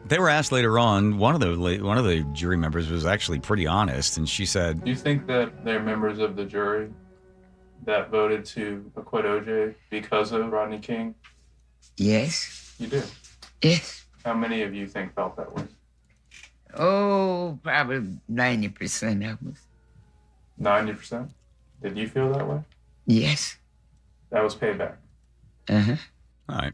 S19: They were asked later on, one of the jury members was actually pretty honest, and she said...
S13: Do you think that they're members of the jury that voted to acquit O.J. because of Rodney King?
S14: Yes.
S13: You do?
S14: Yes.
S13: How many of you felt that way?
S14: Oh, probably 90% of us.
S13: 90%? Did you feel that way?
S14: Yes.
S13: That was payback.
S14: Uh-huh.
S19: All right.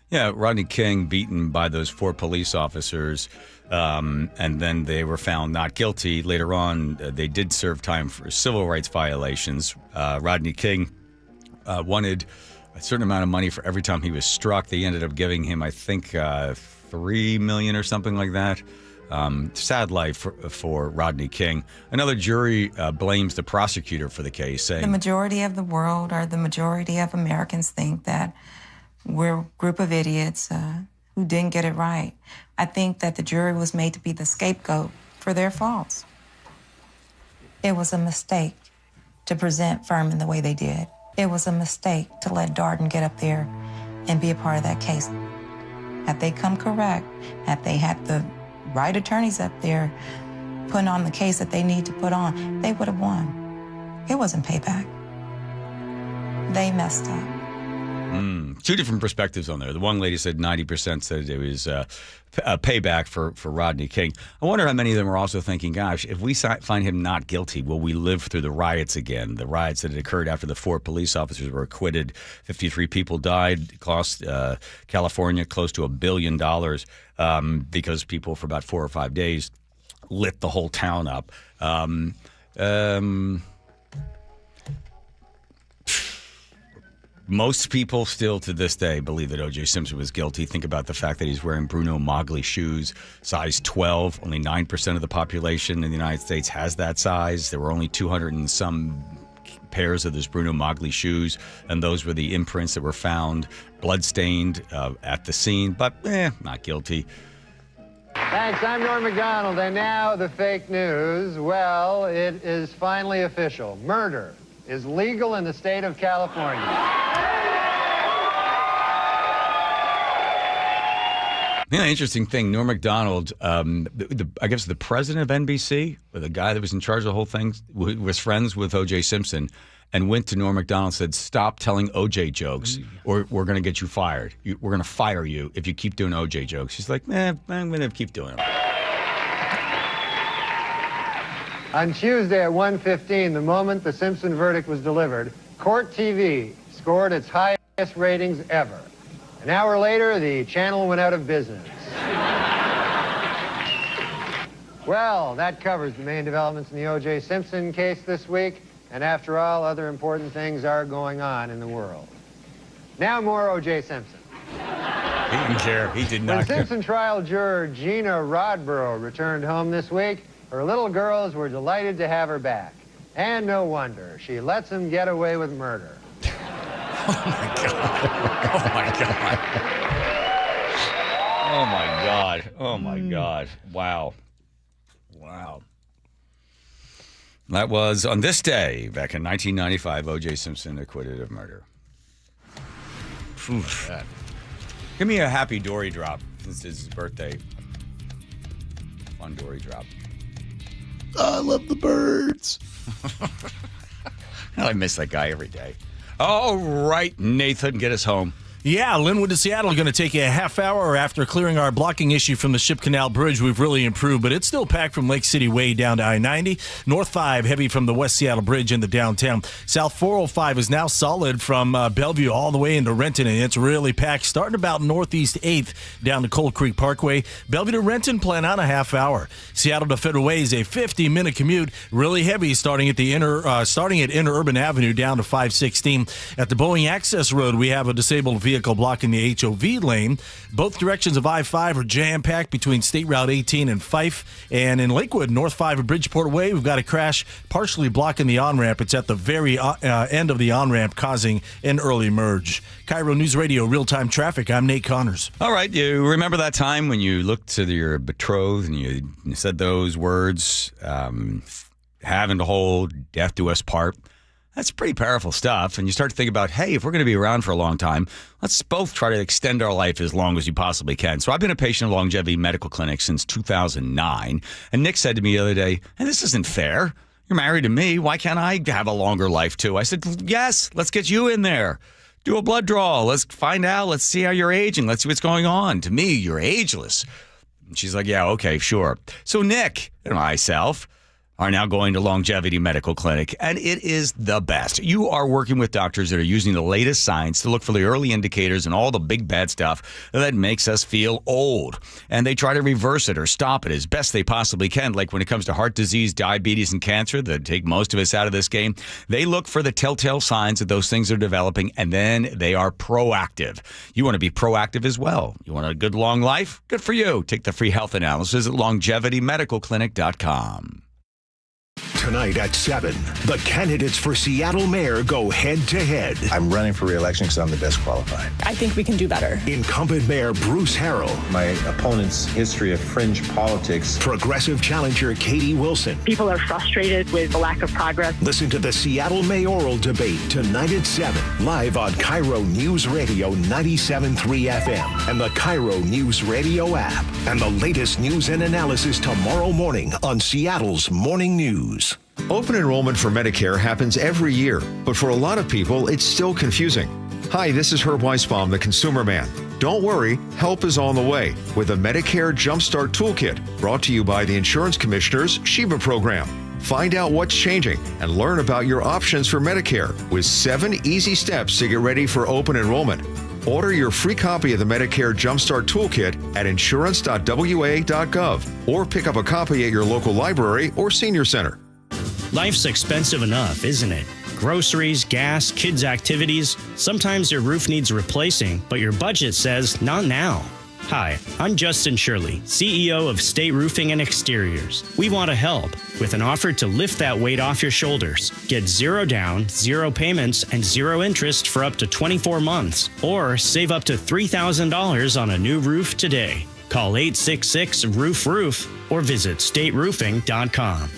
S19: Yeah, Rodney King beaten by those 4 police officers, and then they were found not guilty. Later on, they did serve time for civil rights violations. Rodney King wanted a certain amount of money for every time he was struck. They ended up giving him, I think, $3 million or something like that. Sad life for Rodney King. Another jury blames the prosecutor for the case, saying...
S15: The majority of the world, or the majority of Americans, think that we're a group of idiots who didn't get it right. I think that the jury was made to be the scapegoat for their faults. It was a mistake to present Furman the way they did. It was a mistake to let Darden get up there and be a part of that case. Had they come correct, had they had the right attorneys up there putting on the case that they need to put on, they would have won. It wasn't payback. They messed up.
S19: Two different perspectives on there. The one lady said 90% said it was a payback for Rodney King. I wonder how many of them are also thinking, gosh, if we find him not guilty, will we live through the riots again? The riots that had occurred after the 4 police officers were acquitted. 53 people died, cost California close to $1 billion because people for about 4 or 5 days lit the whole town up. Most people still to this day believe that O.J. Simpson was guilty. Think about the fact that he's wearing Bruno Magli shoes, size 12. Only 9% of the population in the United States has that size. There were only 200 and some pairs of those Bruno Magli shoes, and those were the imprints that were found bloodstained at the scene, but not guilty.
S3: Thanks, I'm Norm MacDonald, and now the fake news. Well, it is finally official. Murder is legal in the state of California.
S19: Yeah, interesting thing. Norm MacDonald, I guess the president of NBC, or the guy that was in charge of the whole thing, was friends with O.J. Simpson and went to Norm MacDonald and said, stop telling O.J. jokes or we're going to get you fired. We're going to fire you if you keep doing O.J. jokes. He's like, I'm going to keep doing them.
S3: On Tuesday at 1:15, the moment the Simpson verdict was delivered, Court TV scored its highest ratings ever. An hour later, the channel went out of business. Well, that covers the main developments in the O.J. Simpson case this week. And after all, other important things are going on in the world. Now more O.J. Simpson.
S19: He didn't care. He did not
S3: When
S19: care.
S3: Simpson trial juror Gina Rodborough returned home this week, her little girls were delighted to have her back. And no wonder. She lets him get away with murder.
S19: Oh, my God. Oh, my God. Oh, my God. Wow. Wow. That was on this day, back in 1995, O.J. Simpson acquitted of murder. Give me a happy Dory drop. This is his birthday. Fun Dory drop.
S11: I love the birds.
S19: I miss that guy every day. All right, Nathan, get us home.
S8: Yeah, Linwood to Seattle going to take a half hour after clearing our blocking issue from the Ship Canal Bridge. We've really improved, but it's still packed from Lake City Way down to I-90. North 5 heavy from the West Seattle Bridge into downtown. South 405 is now solid from Bellevue all the way into Renton, and it's really packed starting about Northeast 8th down to Cold Creek Parkway. Bellevue to Renton, plan on a half hour. Seattle to Federal Way is a 50-minute commute, really heavy starting at Interurban Avenue down to 516. At the Boeing Access Road, we have a disabled vehicle blocking the HOV lane. Both directions of I-5 are jam-packed between State Route 18 and Fife. And in Lakewood, North 5 of Bridgeport Way, we've got a crash partially blocking the on-ramp. It's at the very end of the on-ramp, causing an early merge. KIRO News Radio, real-time traffic. I'm Nate Connors.
S19: All right, you remember that time when you looked to your betrothed and you said those words, having to hold, death do us part? That's pretty powerful stuff. And you start to think about, hey, if we're going to be around for a long time, let's both try to extend our life as long as we possibly can. So I've been a patient of Longevity Medical Clinic since 2009. And Nick said to me the other day, hey, this isn't fair. You're married to me. Why can't I have a longer life too? I said, yes, let's get you in there. Do a blood draw. Let's find out. Let's see how you're aging. Let's see what's going on. To me, you're ageless. And she's like, yeah, okay, sure. So Nick and myself are now going to Longevity Medical Clinic, and it is the best. You are working with doctors that are using the latest science to look for the early indicators and all the big bad stuff that makes us feel old. And they try to reverse it or stop it as best they possibly can. Like when it comes to heart disease, diabetes, and cancer that take most of us out of this game, they look for the telltale signs that those things are developing, and then they are proactive. You want to be proactive as well. You want a good long life? Good for you. Take the free health analysis at longevitymedicalclinic.com.
S9: Tonight at 7, the candidates for Seattle mayor go head-to-head.
S16: I'm running for re-election because I'm the best qualified.
S18: I think we can do better.
S9: Incumbent Mayor Bruce Harrell.
S16: My opponent's history of fringe politics.
S9: Progressive challenger Katie Wilson.
S18: People are frustrated with the lack of progress.
S9: Listen to the Seattle mayoral debate tonight at 7, live on KIRO News Radio 97.3 FM and the KIRO News Radio app. And the latest news and analysis tomorrow morning on Seattle's Morning News.
S20: Open enrollment for Medicare happens every year, but for a lot of people, it's still confusing. Hi, this is Herb Weisbaum, the Consumer Man. Don't worry, help is on the way with a Medicare Jumpstart Toolkit brought to you by the Insurance Commissioner's Sheba program. Find out what's changing and learn about your options for Medicare with 7 easy steps to get ready for open enrollment. Order your free copy of the Medicare Jumpstart Toolkit at insurance.wa.gov or pick up a copy at your local library or senior center.
S21: Life's expensive enough, isn't it? groceries, gas, kids' activities. Sometimes your roof needs replacing, but your budget says not now. Hi, I'm Justin Shirley, CEO of State Roofing and Exteriors. We want to help with an offer to lift that weight off your shoulders. Get 0 down, 0 payments, and 0 interest for up to 24 months. Or save up to $3,000 on a new roof today. Call 866-ROOF-ROOF or visit stateroofing.com.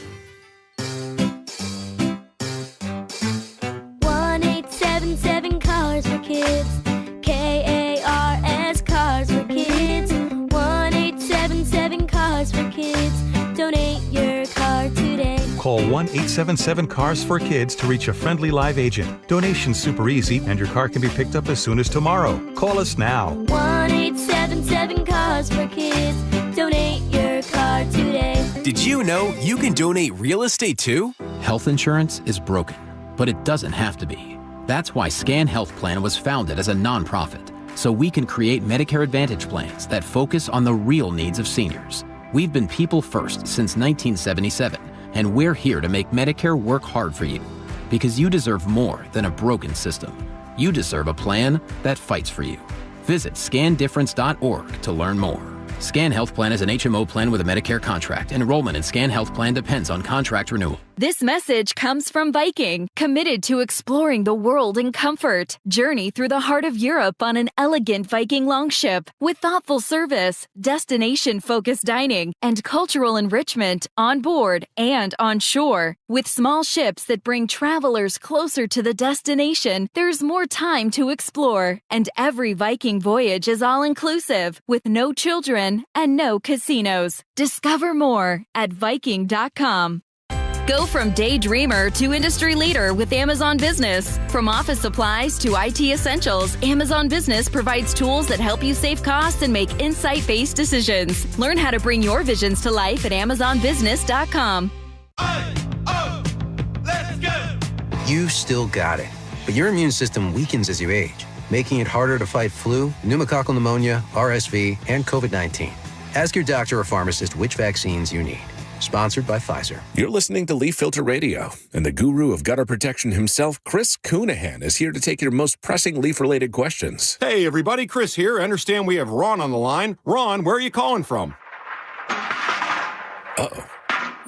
S22: 1-877 Cars for Kids. KARS Cars for Kids. 1-877 Cars for Kids. Donate your car today.
S23: Call 1-877-CARS for Kids to reach a friendly live agent. Donation's super easy, and your car can be picked up as soon as tomorrow. Call us now.
S22: 1-877 Cars for Kids. Donate your car today.
S24: Did you know you can donate real estate too?
S25: Health insurance is broken, but it doesn't have to be. That's why Scan Health Plan was founded as a nonprofit, so we can create Medicare Advantage plans that focus on the real needs of seniors. We've been people first since 1977, and we're here to make Medicare work hard for you, because you deserve more than a broken system. You deserve a plan that fights for you. Visit scandifference.org to learn more. Scan Health Plan is an HMO plan with a Medicare contract. Enrollment in Scan Health Plan depends on contract renewal.
S26: This message comes from Viking, committed to exploring the world in comfort. Journey through the heart of Europe on an elegant Viking longship with thoughtful service, destination-focused dining, and cultural enrichment on board and on shore. With small ships that bring travelers closer to the destination, there's more time to explore. And every Viking voyage is all-inclusive, with no children and no casinos. Discover more at Viking.com. Go from daydreamer to industry leader with Amazon Business. From office supplies to IT essentials, Amazon Business provides tools that help you save costs and make insight-based decisions. Learn how to bring your visions to life at AmazonBusiness.com.
S27: Let's go! You still got it, but your immune system weakens as you age, making it harder to fight flu, pneumococcal pneumonia, RSV, and COVID-19. Ask your doctor or pharmacist which vaccines you need. Sponsored by Pfizer.
S28: You're listening to Leaf Filter Radio, and the guru of gutter protection himself, Chris Coonahan, is here to take your most pressing leaf-related questions.
S29: Hey, everybody, Chris here. I understand we have Ron on the line. Ron, where are you calling from?
S28: Uh-oh.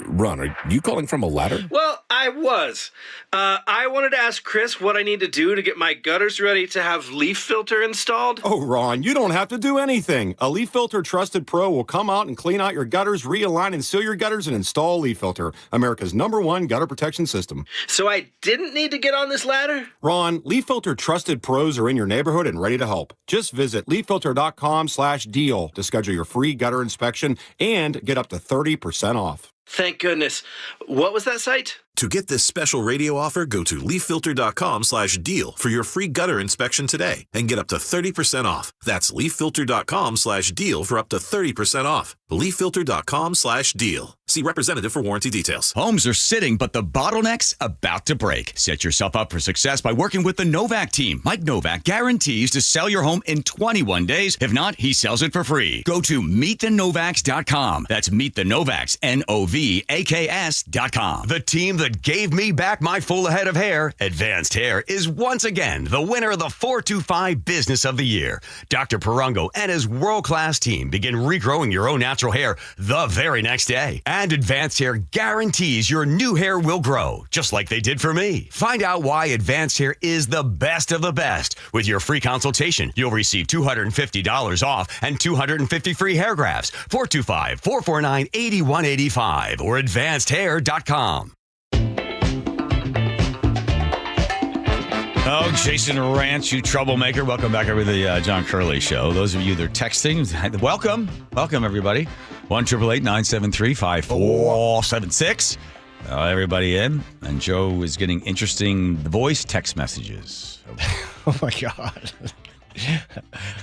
S28: Ron, are you calling from a ladder?
S30: Well, I was. I wanted to ask Chris what I need to do to get my gutters ready to have Leaf Filter installed.
S29: Oh, Ron, you don't have to do anything. A Leaf Filter Trusted Pro will come out and clean out your gutters, realign and seal your gutters, and install Leaf Filter, America's #1 gutter protection system.
S30: So I didn't need to get on this ladder?
S29: Ron, Leaf Filter Trusted Pros are in your neighborhood and ready to help. Just visit leaffilter.com/deal to schedule your free gutter inspection and get up to 30% off.
S30: Thank goodness. What was that site?
S31: To get this special radio offer, go to leaffilter.com/deal for your free gutter inspection today and get up to 30% off. That's leaffilter.com/deal for up to 30% off. leaffilter.com/deal. See representative for warranty details.
S19: Homes are sitting, but the bottleneck's about to break. Set yourself up for success by working with the Novak team. Mike Novak guarantees to sell your home in 21 days. If not, he sells it for free. Go to meetthenovaks.com. That's meetthenovaks, NOVAKS.com. The team that gave me back my full head of hair, Advanced Hair, is once again the winner of the 425 Business of the Year. Dr. Parango and his world-class team begin regrowing your own natural hair the very next day. And Advanced Hair guarantees your new hair will grow, just like they did for me. Find out why Advanced Hair is the best of the best. With your free consultation, you'll receive $250 off and 250 free hair grafts. 425-449-8185 or advancedhair.com. Oh, Jason Ranch, you troublemaker. Welcome back over the John Curley Show. Those of you that are texting, welcome. Welcome, everybody. 1-888-973-5476. Everybody in. And Joe is getting interesting voice text messages.
S17: Oh, my God.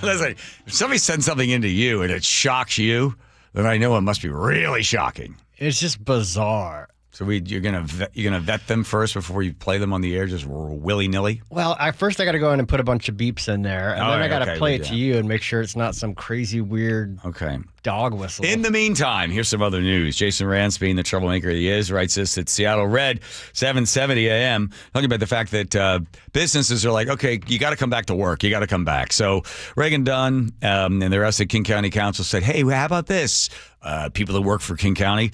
S19: Listen, if somebody sends something into you and it shocks you, then I know it must be really shocking.
S17: It's just bizarre.
S19: So you're gonna vet them first before you play them on the air, just willy nilly.
S17: Well, first I got to go in and put a bunch of beeps in there, and then I got to play it to you and make sure it's not some crazy weird dog whistle.
S19: In the meantime, here's some other news. Jason Ransby, the troublemaker he is, writes this at Seattle Red, 7:70 a.m. talking about the fact that businesses are like, okay, you got to come back to work. You got to come back. So Reagan Dunn and the rest of King County Council said, hey, how about this? People that work for King County,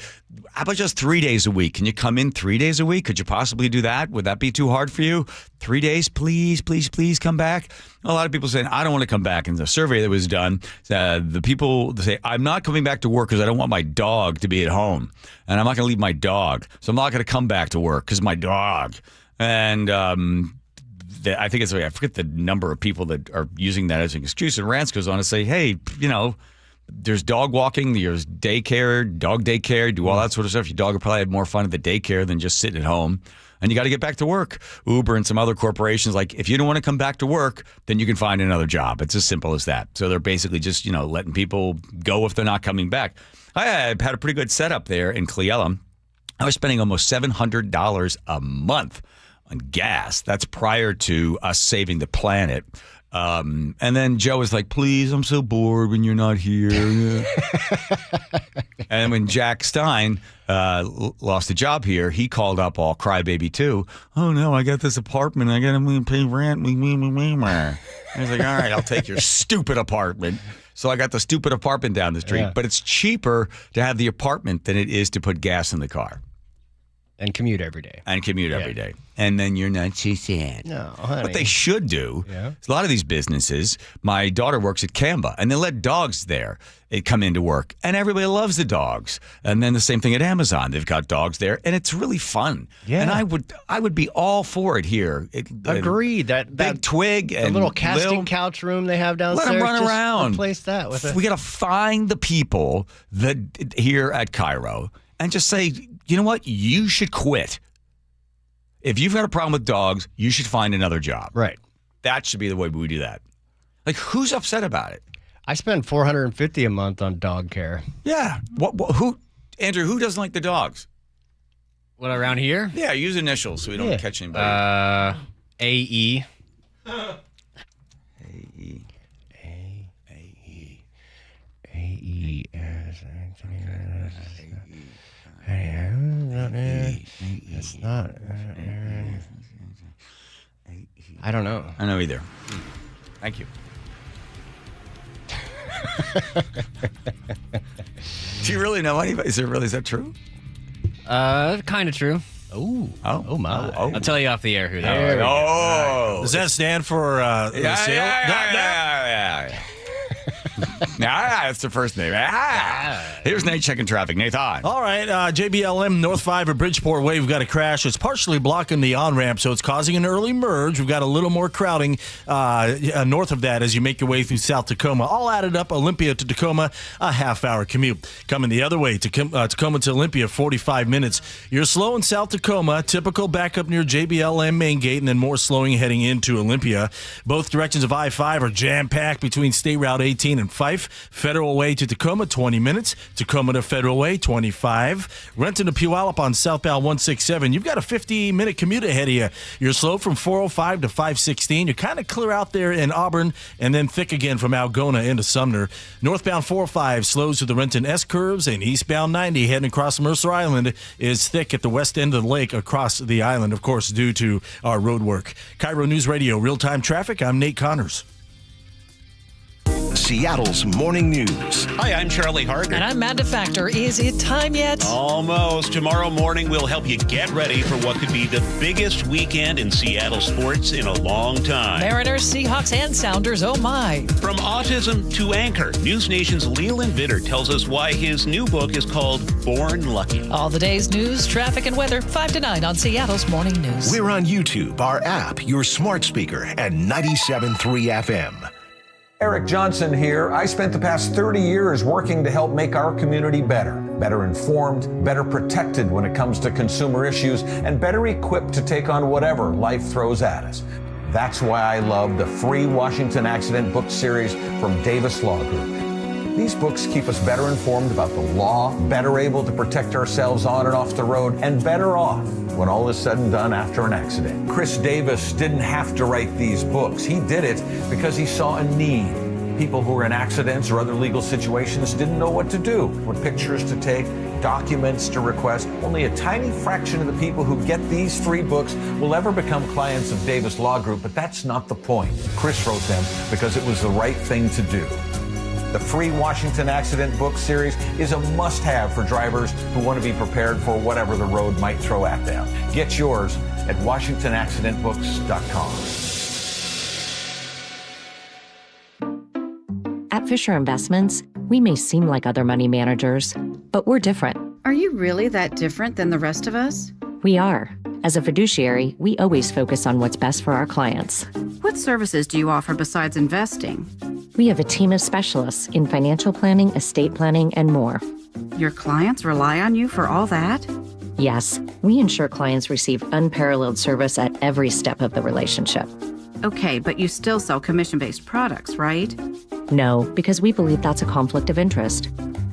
S19: how about just 3 days a week? Can you come in 3 days a week? Could you possibly do that? Would that be too hard for you? 3 days, please, please, please come back. A lot of people saying, I don't want to come back. And the survey that was done, the people say, I'm not coming back to work because I don't want my dog to be at home. And I'm not going to leave my dog. So I'm not going to come back to work because my dog. And I think I forget the number of people that are using that as an excuse. And Rance goes on to say, hey, there's dog walking, there's daycare, dog daycare, do all that sort of stuff. Your dog will probably have more fun at the daycare than just sitting at home. And you got to get back to work. Uber and some other corporations, like, if you don't want to come back to work, then you can find another job. It's as simple as that. So they're basically just, letting people go if they're not coming back. I had a pretty good setup there in Cleella. I was spending almost $700 a month on gas. That's prior to us saving the planet. And then Joe was like, please, I'm so bored when you're not here. And when Jack Stein lost a job here, he called up all crybaby too. Oh, no, I got this apartment. I got to pay rent. I was like, all right, I'll take your stupid apartment. So I got the stupid apartment down the street. Yeah. But it's cheaper to have the apartment than it is to put gas in the car.
S17: And commute every day.
S19: Every day. And then you're not too sad.
S17: No, honey.
S19: What they should do, is a lot of these businesses, my daughter works at Canva, and they let dogs there come into work. And everybody loves the dogs. And then the same thing at Amazon. They've got dogs there, and it's really fun. Yeah. And I would be all for it here.
S17: Agreed. That
S19: Big Twig and
S17: the little casting couch room they have downstairs.
S19: Let them run around.
S17: Replace that with
S19: We got to find the people that here at KIRO and just say, you know what? You should quit. If you've got a problem with dogs, you should find another job.
S17: Right.
S19: That should be the way we do that. Like, who's upset about it?
S17: I spend $450 a month on dog care.
S19: Yeah. Andrew, who doesn't like the dogs?
S17: What, around here?
S19: Yeah, use initials so we don't catch anybody.
S17: AE. It's not. I don't know.
S19: I know either. Thank you. Do you really know anybody? Is that true?
S17: Kind of true.
S19: Oh my!
S17: I'll tell you off the air who that is.
S8: Does that stand for the sale?
S19: Yeah. That's the first name. Here's Nate checking traffic. Nathan.
S8: All right, JBLM North 5 at Bridgeport Way. We've got a crash. It's partially blocking the on-ramp, so it's causing an early merge. We've got a little more crowding north of that as you make your way through South Tacoma. All added up, Olympia to Tacoma, a half-hour commute. Coming the other way, Tacoma to Olympia, 45 minutes. You're slow in South Tacoma, typical backup near JBLM main gate, and then more slowing heading into Olympia. Both directions of I-5 are jam-packed between State Route 18 and Fife. Federal Way to Tacoma, 20 minutes. Tacoma to Federal Way, 25. Renton to Puyallup on southbound 167. You've got a 50-minute commute ahead of you. You're slow from 405 to 516. You're kind of clear out there in Auburn and then thick again from Algona into Sumner. Northbound 405 slows to the Renton S-curves, and eastbound 90 heading across Mercer Island is thick at the west end of the lake across the island, of course, due to our road work. KIRO News Radio, real-time traffic. I'm Nate Connors.
S9: Seattle's morning news.
S1: Hi, I'm Charlie Harder.
S2: And I'm Amanda Factor. Is it time yet?
S1: Almost. Tomorrow morning, we'll help you get ready for what could be the biggest weekend in Seattle sports in a long time.
S2: Mariners, Seahawks, and Sounders, oh my.
S1: From autism to anchor, News Nation's Leland Vitter tells us why his new book is called Born Lucky.
S2: All the day's news, traffic, and weather, 5 to 9 on Seattle's Morning News.
S9: We're on YouTube, our app, your smart speaker, and 97.3 FM.
S4: Eric Johnson here. I spent the past 30 years working to help make our community better informed, better protected when it comes to consumer issues, and better equipped to take on whatever life throws at us. That's why I love the free Washington Accident book series from Davis Law Group. These books keep us better informed about the law, better able to protect ourselves on and off the road, and better off when all is said and done after an accident. Chris Davis didn't have to write these books. He did it because he saw a need. People who were in accidents or other legal situations didn't know what to do, what pictures to take, documents to request. Only a tiny fraction of the people who get these 3 books will ever become clients of Davis Law Group, but that's not the point. Chris wrote them because it was the right thing to do. The free Washington Accident Book Series is a must-have for drivers who want to be prepared for whatever the road might throw at them. Get yours at WashingtonAccidentBooks.com.
S3: At Fisher Investments, we may seem like other money managers, but we're different.
S5: Are you really that different than the rest of us?
S3: We are. As a fiduciary, we always focus on what's best for our clients.
S5: What services do you offer besides investing?
S3: We have a team of specialists in financial planning, estate planning, and more.
S5: Your clients rely on you for all that?
S3: Yes, we ensure clients receive unparalleled service at every step of the relationship.
S5: Okay, but you still sell commission-based products, right?
S3: No, because we believe that's a conflict of interest.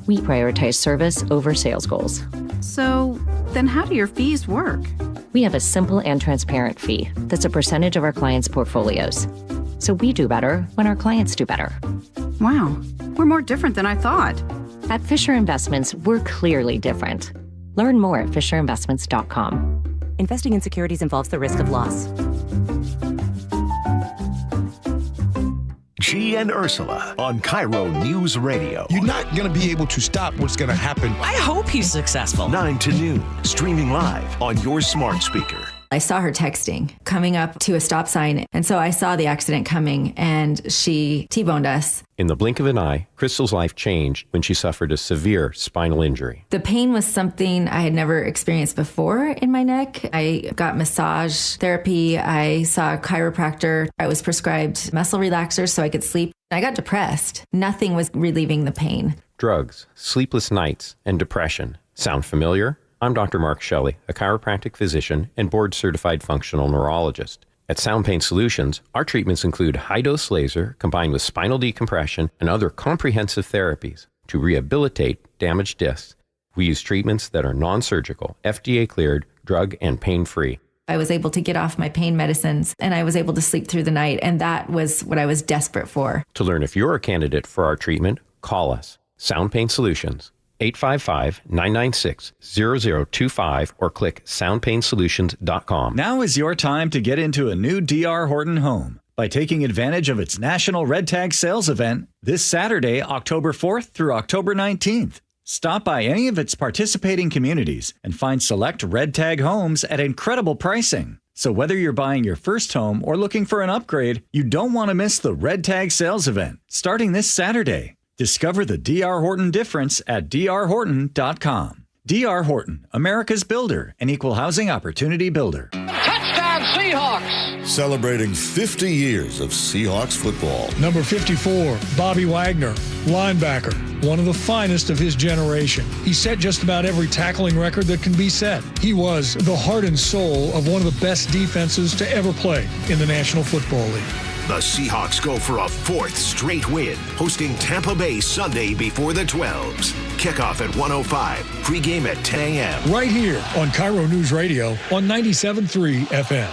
S3: We prioritize service over sales goals.
S5: So, then how do your fees work?
S3: We have a simple and transparent fee that's a percentage of our clients' portfolios. So we do better when our clients do better.
S5: Wow, we're more different than I thought.
S3: At Fisher Investments, we're clearly different. Learn more at FisherInvestments.com.
S6: Investing in securities involves the risk of loss.
S9: G and Ursula on KIRO News Radio.
S7: You're not going to be able to stop what's going to happen.
S2: I hope he's successful.
S9: 9 to noon, streaming live on your smart speaker.
S10: I saw her texting, coming up to a stop sign, and so I saw the accident coming, and she T-boned us.
S11: In the blink of an eye, Crystal's life changed when she suffered a severe spinal injury.
S10: The pain was something I had never experienced before in my neck. I got massage therapy. I saw a chiropractor. I was prescribed muscle relaxers so I could sleep. I got depressed. Nothing was relieving the pain.
S11: Drugs, sleepless nights, and depression. Sound familiar? I'm Dr. Mark Shelley, a chiropractic physician and board-certified functional neurologist. At Sound Pain Solutions, our treatments include high-dose laser combined with spinal decompression and other comprehensive therapies to rehabilitate damaged discs. We use treatments that are non-surgical, FDA-cleared, drug and pain-free.
S10: I was able to get off my pain medicines, and I was able to sleep through the night, and that was what I was desperate for.
S11: To learn if you're a candidate for our treatment, call us. Sound Pain Solutions, 855-996-0025 or click soundpainsolutions.com.
S12: Now is your time to get into a new D.R. Horton home by taking advantage of its National Red Tag Sales event this Saturday, October 4th through October 19th. Stop by any of its participating communities and find select Red Tag homes at incredible pricing. So whether you're buying your first home or looking for an upgrade, you don't want to miss the Red Tag Sales event starting this Saturday. Discover the D.R. Horton difference at drhorton.com. D.R. Horton, America's builder and equal housing opportunity builder.
S13: Touchdown Seahawks! Celebrating 50 years of Seahawks football.
S14: Number 54, Bobby Wagner, linebacker, one of the finest of his generation. He set just about every tackling record that can be set. He was the heart and soul of one of the best defenses to ever play in the National Football League.
S9: The Seahawks go for a 4th straight win, hosting Tampa Bay Sunday before the 12s. Kickoff at 1:05, pregame at 10 a.m.
S14: Right here on KIRO News Radio on 97.3 FM.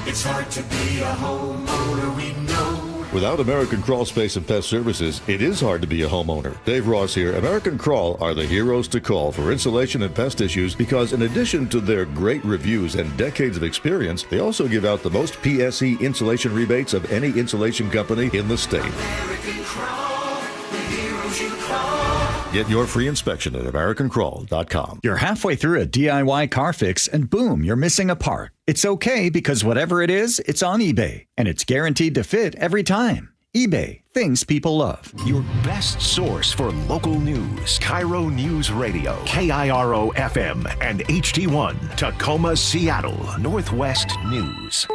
S13: It's hard to be a homeowner, we know. Without American Crawl Space and Pest Services, it is hard to be a homeowner. Dave Ross here. American Crawl are the heroes to call for insulation and pest issues because in addition to their great reviews and decades of experience, they also give out the most PSE insulation rebates of any insulation company in the state. American Crawl, the heroes you call. Get your free inspection at AmericanCrawl.com.
S12: You're halfway through a DIY car fix and boom, you're missing a part. It's okay because whatever it is, it's on eBay and it's guaranteed to fit every time. eBay, things people love.
S9: Your best source for local news. KIRO News Radio, KIRO FM and HD1, Tacoma, Seattle, Northwest News.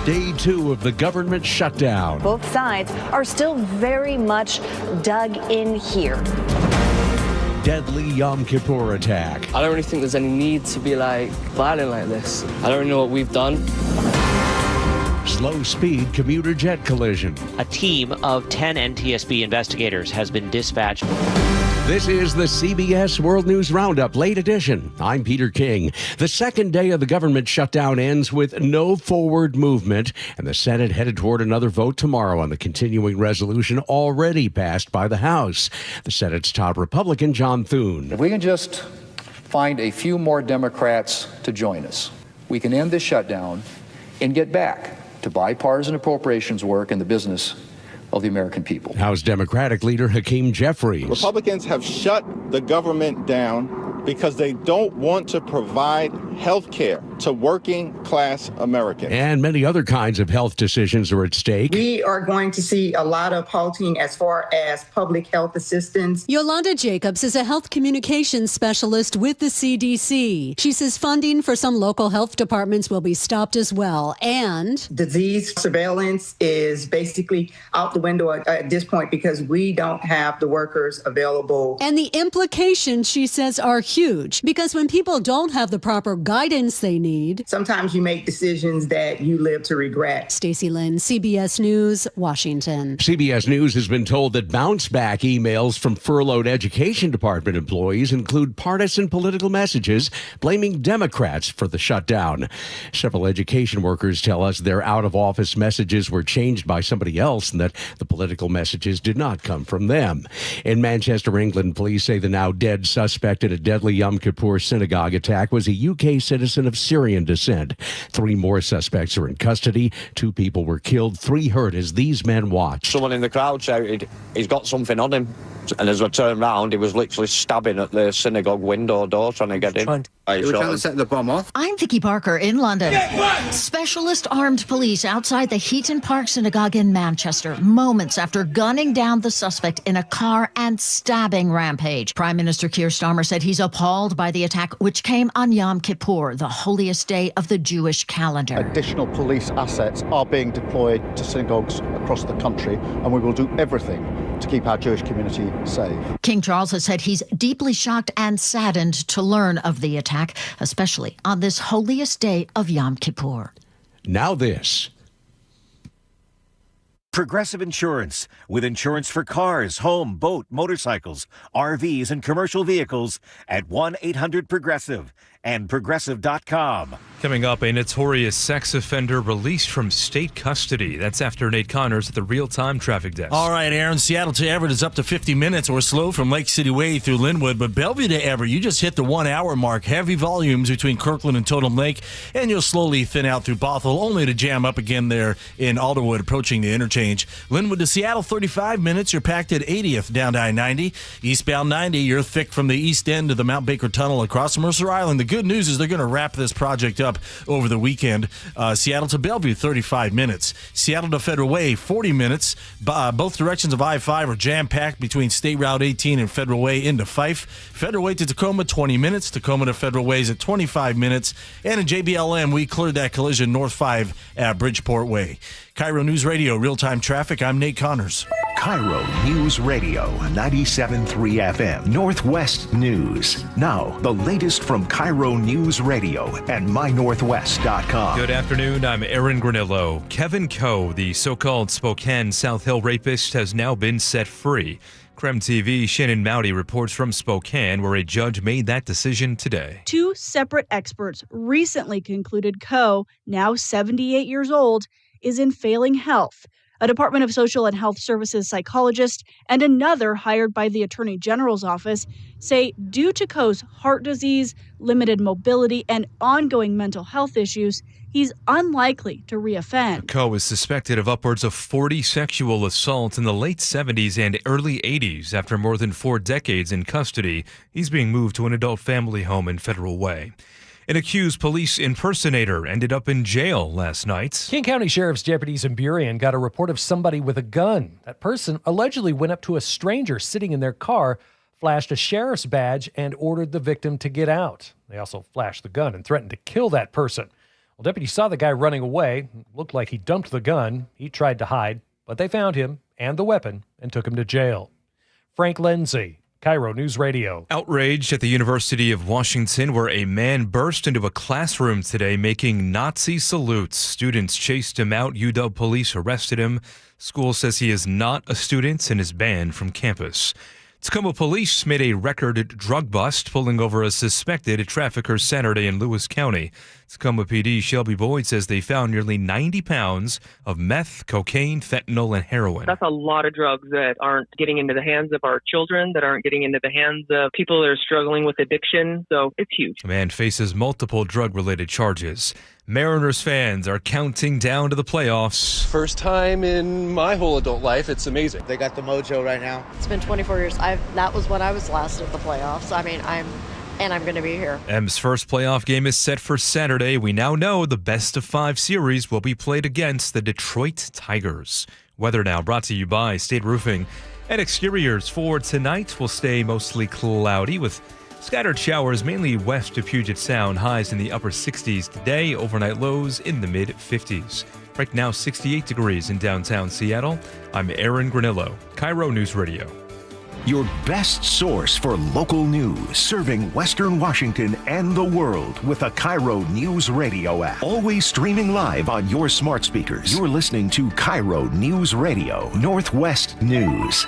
S15: Day 2 of the government shutdown.
S16: Both sides are still very much dug in here.
S15: deadly Yom Kippur attack.
S16: I don't really think there's any need to be violent like this. I don't really know what we've done.
S15: Slow-speed commuter jet collision.
S18: A team of 10 NTSB investigators has been dispatched.
S15: This is the CBS World News Roundup, late edition. I'm Peter King. The second day of the government shutdown ends with no forward movement, and the Senate headed toward another vote tomorrow on the continuing resolution already passed by the House. The Senate's top Republican, John Thune.
S20: If we can just find a few more Democrats to join us, we can end this shutdown and get back to bipartisan appropriations work in the business of the American people.
S15: House Democratic leader Hakeem Jeffries.
S21: Republicans have shut the government down because they don't want to provide health care to working class Americans.
S15: And many other kinds of health decisions are at stake.
S22: We are going to see a lot of halting as far as public health assistance.
S23: Yolanda Jacobs is a health communications specialist with the CDC. She says funding for some local health departments will be stopped as well. And
S22: disease surveillance is basically out the window at this point because we don't have the workers available.
S23: And the implications, she says, are huge because when people don't have the proper guidance they need,
S22: sometimes you make decisions that you live to regret.
S23: Stacey Lynn, CBS News, Washington.
S15: CBS News has been told that bounce back emails from furloughed education department employees include partisan political messages blaming Democrats for the shutdown. Several education workers tell us their out of office messages were changed by somebody else and that the political messages did not come from them. In Manchester, England, police say the now dead suspect in a deadly Yom Kippur synagogue attack was a UK citizen of Syrian descent. 3 more suspects are in custody. 2 people were killed, 3 hurt as these men watched.
S24: Someone in the crowd shouted, "He's got something on him." And as I turned round, he was literally stabbing at the synagogue window door trying to get in.
S25: They were trying to set the bomb off.
S26: I'm Vicky Barker in London. Specialist armed police outside the Heaton Park Synagogue in Manchester, moments after gunning down the suspect in a car and stabbing rampage. Prime Minister Keir Starmer said he's appalled by the attack, which came on Yom Kippur, the holiest day of the Jewish calendar.
S27: Additional police assets are being deployed to synagogues across the country, and we will do everything to keep our Jewish community safe.
S26: King Charles has said he's deeply shocked and saddened to learn of the attack, especially on this holiest day of Yom Kippur.
S15: Now this.
S28: Progressive Insurance, with insurance for cars, home, boat, motorcycles, RVs, and commercial vehicles at 1-800-PROGRESSIVE and Progressive.com.
S32: Coming up, a notorious sex offender released from state custody. That's after Nate Connors at the real-time traffic desk.
S8: All right, Aaron, Seattle to Everett is up to 50 minutes or slow from Lake City Way through Linwood, but Bellevue to Everett, you just hit the 1-hour mark. Heavy volumes between Kirkland and Totem Lake, and you'll slowly thin out through Bothell, only to jam up again there in Alderwood approaching the interchange. Linwood to Seattle, 35 minutes. You're packed at 80th down to I-90. Eastbound 90, you're thick from the east end to the Mount Baker Tunnel across Mercer Island. The good news is they're going to wrap this project up over the weekend. Seattle to Bellevue, 35 minutes. Seattle to Federal Way, 40 minutes. Both directions of I-5 are jam-packed between State Route 18 and Federal Way into Fife. Federal Way to Tacoma, 20 minutes. Tacoma to Federal Way is at 25 minutes. And in JBLM, we cleared that collision North 5 at Bridgeport Way. KIRO News Radio, real-time traffic. I'm Nate Connors.
S9: KIRO News Radio, 97.3 FM, Northwest News. Now, the latest from KIRO News Radio and mynorthwest.com.
S32: Good afternoon, I'm Aaron Granillo. Kevin Coe, the so-called Spokane South Hill rapist, has now been set free. Creme TV Shannon Mowdy reports from Spokane, where a judge made that decision today.
S33: 2 separate experts recently concluded Coe, now 78 years old, is in failing health. A Department of Social and Health Services psychologist and another hired by the Attorney General's office say due to Coe's heart disease, limited mobility, and ongoing mental health issues, he's unlikely to reoffend.
S32: Coe is suspected of upwards of 40 sexual assaults in the late 70s and early 80s. After more than 4 decades in custody, he's being moved to an adult family home in Federal Way. An accused police impersonator ended up in jail last night.
S34: King County Sheriff's deputies in Burien got a report of somebody with a gun. That person allegedly went up to a stranger sitting in their car, flashed a sheriff's badge, and ordered the victim to get out. They also flashed the gun and threatened to kill that person. Well, deputies saw the guy running away. It looked like he dumped the gun. He tried to hide, but they found him and the weapon and took him to jail. Frank Lindsay, KIRO News Radio.
S32: Outraged at the University of Washington, where a man burst into a classroom today making Nazi salutes. Students chased him out. UW police arrested him. School says he is not a student and is banned from campus. Tacoma police made a record drug bust, pulling over a suspected trafficker Saturday in Lewis County. Tacoma PD Shelby Boyd says they found nearly 90 pounds of meth, cocaine, fentanyl, and heroin.
S1: That's a lot of drugs that aren't getting into the hands of our children, that aren't getting into the hands of people that are struggling with addiction. So it's huge.
S32: The man faces multiple drug-related charges. Mariners fans are counting down to the playoffs.
S2: First time in my whole adult life. It's amazing.
S3: They got the mojo right now.
S4: It's been 24 years. That was when I was last at the playoffs. I mean, I'm going to be here.
S32: M's first playoff game is set for Saturday. We now know the best-of-5 series will be played against the Detroit Tigers. Weather now brought to you by State Roofing. And exteriors for tonight will stay mostly cloudy with scattered showers, mainly west of Puget Sound. Highs in the upper 60s today, overnight lows in the mid-50s. Right now, 68 degrees in downtown Seattle. I'm Aaron Granillo, KIRO News Radio.
S9: Your best source for local news, serving Western Washington and the world with a KIRO News Radio app. Always streaming live on your smart speakers. You're listening to KIRO News Radio, Northwest News.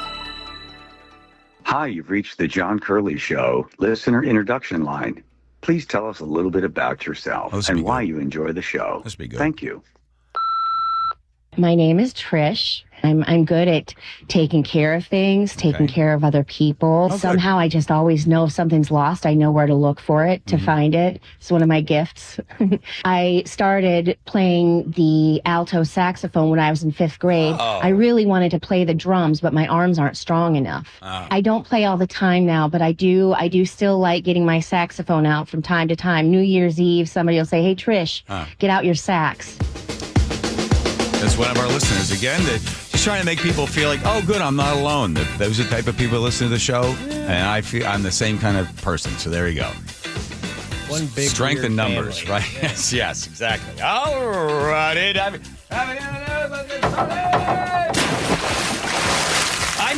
S5: Hi, you've reached the John Curley Show listener introduction line. Please tell us a little bit about yourself and why you enjoy the show.
S6: This be good.
S5: Thank you.
S7: My name is Trish. I'm good at taking care of things, taking care of other people. Somehow I just always know if something's lost, I know where to look for it, to find it. It's one of my gifts. I started playing the alto saxophone when I was in 5th grade. I really wanted to play the drums, but my arms aren't strong enough. I don't play all the time now, but I do still like getting my saxophone out from time to time. New Year's Eve, somebody will say, "Hey, Trish, get out your sax."
S6: That's one of our listeners. Again, just trying to make people feel like, oh, good, I'm not alone. Those are the type of people that listen to the show, and I feel I'm the same kind of person. So there you go.
S34: One big
S6: strength in numbers,
S34: family.
S6: right? Yes, exactly. All righty. I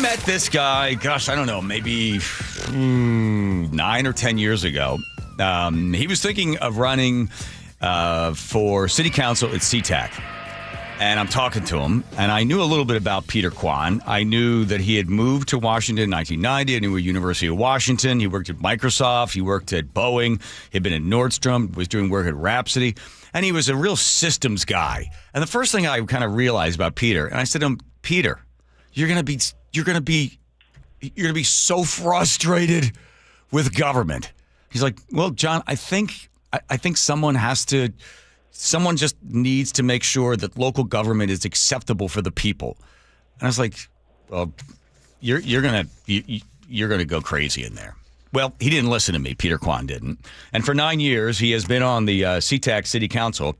S6: met this guy, gosh, I don't know, maybe 9 or 10 years ago. He was thinking of running for city council at SeaTac. And I'm talking to him, and I knew a little bit about Peter Kwan. I knew that he had moved to Washington in 1990. I knew at University of Washington. He worked at Microsoft. He worked at Boeing. He'd been at Nordstrom, was doing work at Rhapsody. And he was a real systems guy. And the first thing I kind of realized about Peter, and I said to him, Peter, you're going to be so frustrated with government. He's like, well, John, I think someone just needs to make sure that local government is acceptable for the people. And I was like, well, you're gonna go crazy in there. Well, he didn't listen to me. Peter Kwan didn't. And for 9 years, he has been on the SeaTac City Council.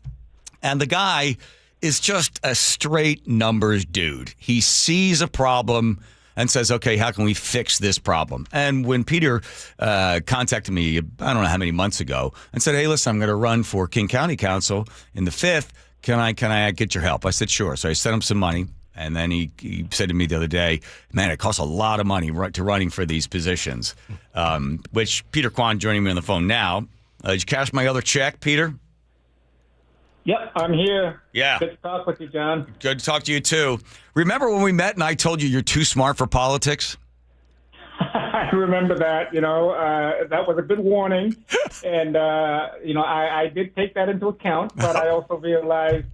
S6: And the guy is just a straight numbers dude. He sees a problem and says, okay, how can we fix this problem? And when Peter contacted me, I don't know how many months ago, and said, hey, listen, I'm going to run for King County Council in the 5th. Can I get your help? I said, sure. So I sent him some money. And then he said to me the other day, man, it costs a lot of money to running for these positions, which Peter Kwan joining me on the phone now. Did you cash my other check, Peter?
S10: Yep, I'm here.
S6: Yeah.
S10: Good to talk with you, John.
S6: Good to talk to you, too. Remember when we met and I told you you're too smart for politics?
S10: I remember that. That was a good warning. And, I did take that into account, but I also realized,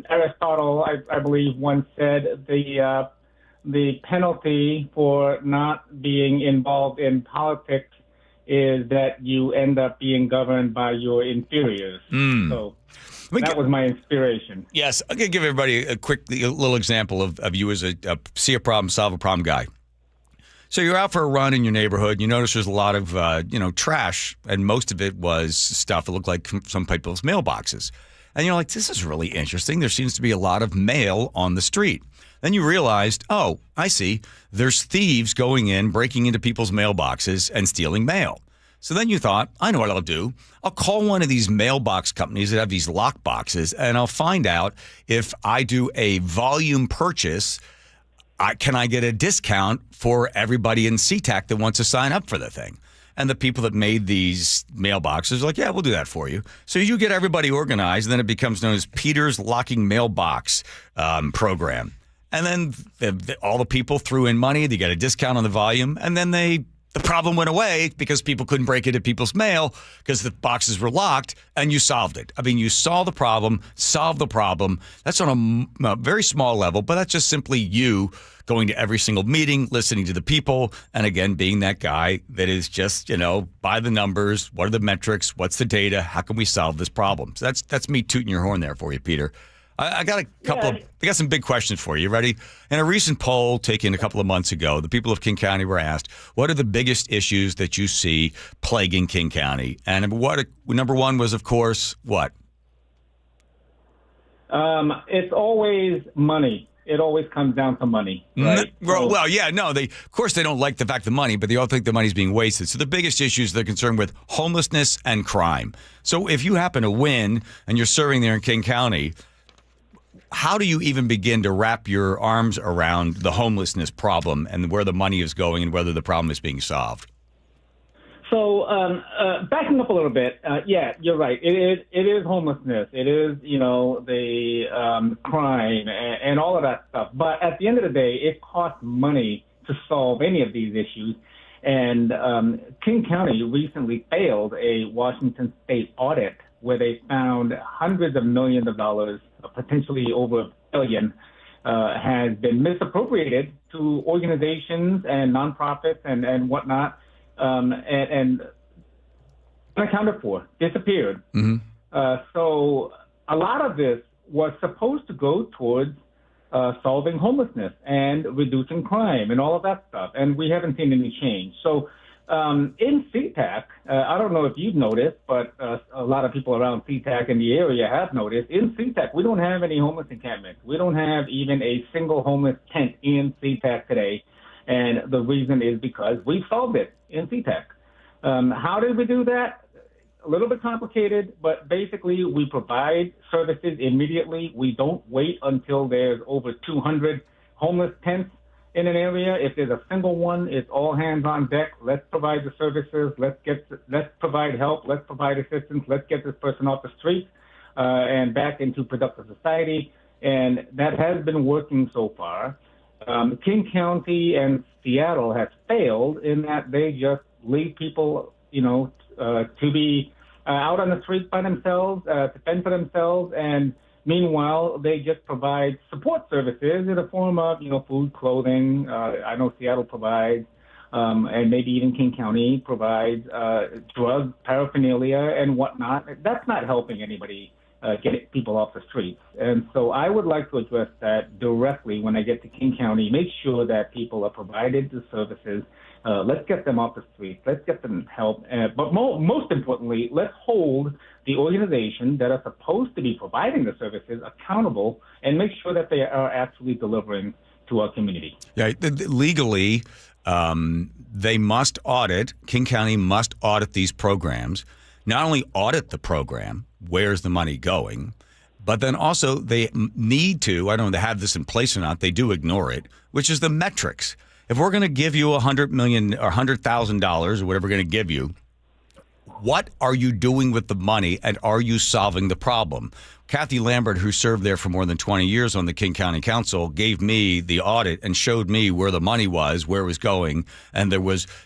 S10: Aristotle, I believe, once said the penalty for not being involved in politics is that you end up being governed by your inferiors. So that was my inspiration.
S6: Yes. I'm going to give everybody a little example of you as a see a problem, solve a problem guy. So you're out for a run in your neighborhood. You notice there's a lot of, trash, and most of it was stuff that looked like some people's mailboxes. And you're like, this is really interesting. There seems to be a lot of mail on the street. Then you realized, oh, I see. There's thieves going in, breaking into people's mailboxes and stealing mail. So then you thought, I know what I'll do. I'll call one of these mailbox companies that have these lock boxes, and I'll find out if I do a volume purchase can I get a discount for everybody in SeaTac that wants to sign up for the thing? And the people that made these mailboxes are like, yeah, we'll do that for you. So you get everybody organized, and then it becomes known as Peter's Locking Mailbox program. And then all the people threw in money. They got a discount on the volume. And then the problem went away because people couldn't break into people's mail because the boxes were locked, and you solved it. I mean, you saw the problem, solved the problem. That's on a very small level, but that's just simply you going to every single meeting, listening to the people, and again, being that guy that is just, by the numbers, what are the metrics, what's the data, how can we solve this problem? So that's me tooting your horn there for you, Peter. I got I got some big questions for you. You ready? In a recent poll taken a couple of months ago, the people of King County were asked, what are the biggest issues that you see plaguing King County? And number one was, of course, what?
S10: It's always money. It always comes down to money, right?
S6: Well, yeah, no. Of course, they don't like the fact of money, but they all think the money's being wasted. So the biggest issues they're concerned with homelessness and crime. So if you happen to win and you're serving there in King County, how do you even begin to wrap your arms around the homelessness problem and where the money is going and whether the problem is being solved?
S10: So backing up a little bit, yeah, you're right. It is homelessness. It is, the crime and all of that stuff. But at the end of the day, it costs money to solve any of these issues. And King County recently failed a Washington state audit where they found hundreds of millions of dollars, potentially over $1 billion, has been misappropriated to organizations and nonprofits and whatnot. And unaccounted for, disappeared. Mm-hmm. So a lot of this was supposed to go towards solving homelessness and reducing crime and all of that stuff, and we haven't seen any change. So in SeaTac, I don't know if you've noticed, but a lot of people around SeaTac in the area have noticed, in SeaTac, we don't have any homeless encampments. We don't have even a single homeless tent in SeaTac today. And the reason is because we solved it in SeaTac. How did we do that? A little bit complicated, but basically we provide services immediately. We don't wait until there's over 200 homeless tents in an area. If there's a single one, it's all hands on deck. Let's provide the services. Let's provide help. Let's provide assistance. Let's get this person off the street and back into productive society. And that has been working so far. King County and Seattle has failed in that they just leave people, to be out on the streets by themselves, to fend for themselves, and meanwhile, they just provide support services in the form of, food, clothing. I know Seattle provides, and maybe even King County provides drug paraphernalia and whatnot. That's not helping anybody get people off the streets. And so I would like to address that directly when I get to King County, make sure that people are provided the services. Let's get them off the streets. Let's get them help. But most importantly, let's hold the organizations that are supposed to be providing the services accountable and make sure that they are actually delivering to our community.
S6: Yeah, legally, they must audit, King County must audit these programs. Not only audit the program, where's the money going, but then also they need to, I don't know if they have this in place or not, they do ignore it, which is the metrics. If we're going to give you $100 million or $100,000 or whatever we're going to give you, what are you doing with the money and are you solving the problem? Kathy Lambert, who served there for more than 20 years on the King County Council, gave me the audit and showed me where the money was, where it was going, and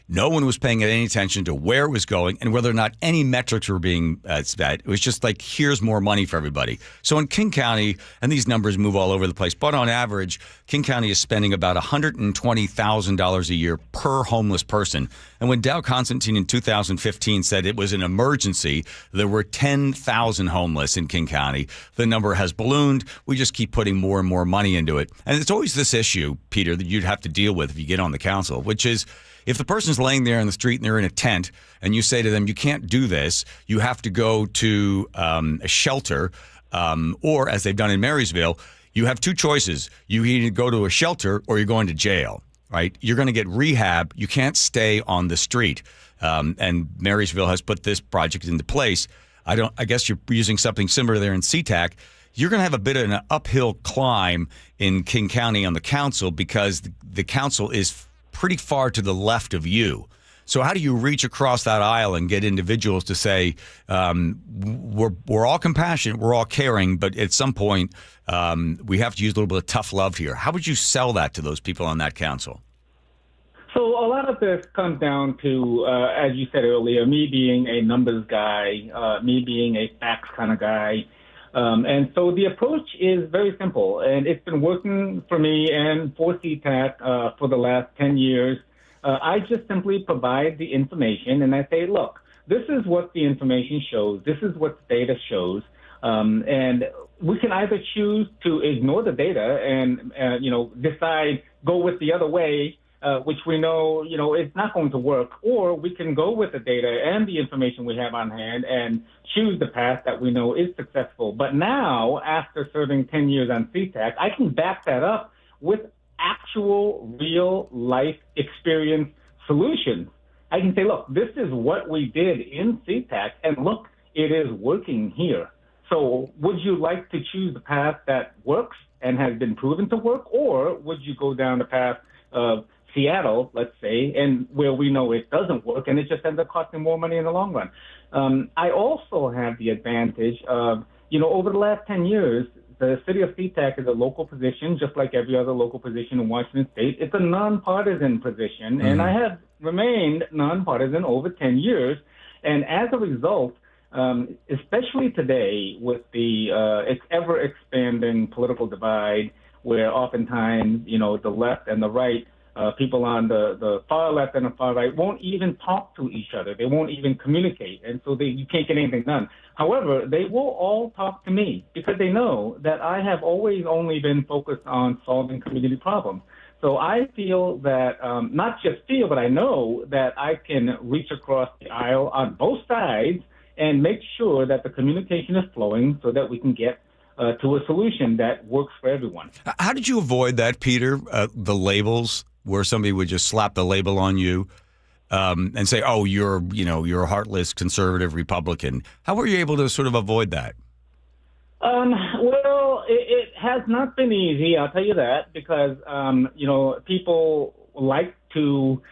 S6: no one was paying any attention to where it was going and whether or not any metrics were being set. It was just like, here's more money for everybody. So in King County, and these numbers move all over the place, but on average, King County is spending about $120,000 a year per homeless person. And when Dow Constantine in 2015 said it was an emergency, there were 10,000 homeless in King County. The number has ballooned. We just keep putting more and more money into it. And it's always this issue, Peter, that you'd have to deal with if you get on the council, which is if the person's laying there in the street and they're in a tent and you say to them, you can't do this, you have to go to a shelter, or as they've done in Marysville, you have two choices. You either go to a shelter or you're going to jail, right? You're going to get rehab. You can't stay on the street. And Marysville has put this project into place. I guess you're using something similar there in SeaTac. you're going to have a bit of an uphill climb in King County on the council because the council is pretty far to the left of you. So how do you reach across that aisle and get individuals to say, we're all compassionate, we're all caring, but at some point we have to use a little bit of tough love here? How would you sell that to those people on that council?
S10: So a lot of this comes down to, as you said earlier, me being a numbers guy, me being a facts kind of guy. And so the approach is very simple, and it's been working for me and for CTAC for the last 10 years. I just simply provide the information, and I say, look, this is what the information shows. This is what the data shows. And we can either choose to ignore the data and, decide, go with the other way, which we know, it's not going to work, or we can go with the data and the information we have on hand and choose the path that we know is successful. But now, after serving 10 years on CTAC, I can back that up with actual real life experience solutions. I can say, look, this is what we did in CTAC, and look, it is working here. So would you like to choose the path that works and has been proven to work, or would you go down the path of Seattle, let's say, and where we know it doesn't work, and it just ends up costing more money in the long run? I also have the advantage of, over the last 10 years, the city of SeaTac is a local position, just like every other local position in Washington State. It's a nonpartisan position, and I have remained nonpartisan over 10 years. And as a result, especially today with the ever-expanding political divide, where oftentimes, the left and the right, people on the far left and the far right won't even talk to each other. They won't even communicate, and so you can't get anything done. However, they will all talk to me because they know that I have always only been focused on solving community problems. So I feel that, not just feel, but I know that I can reach across the aisle on both sides and make sure that the communication is flowing so that we can get to a solution that works for everyone.
S6: How did you avoid that, Peter, the labels, where somebody would just slap the label on you and say, oh, you're a heartless conservative Republican? How were you able to sort of avoid that?
S10: Well, it has not been easy, I'll tell you that, because, people like to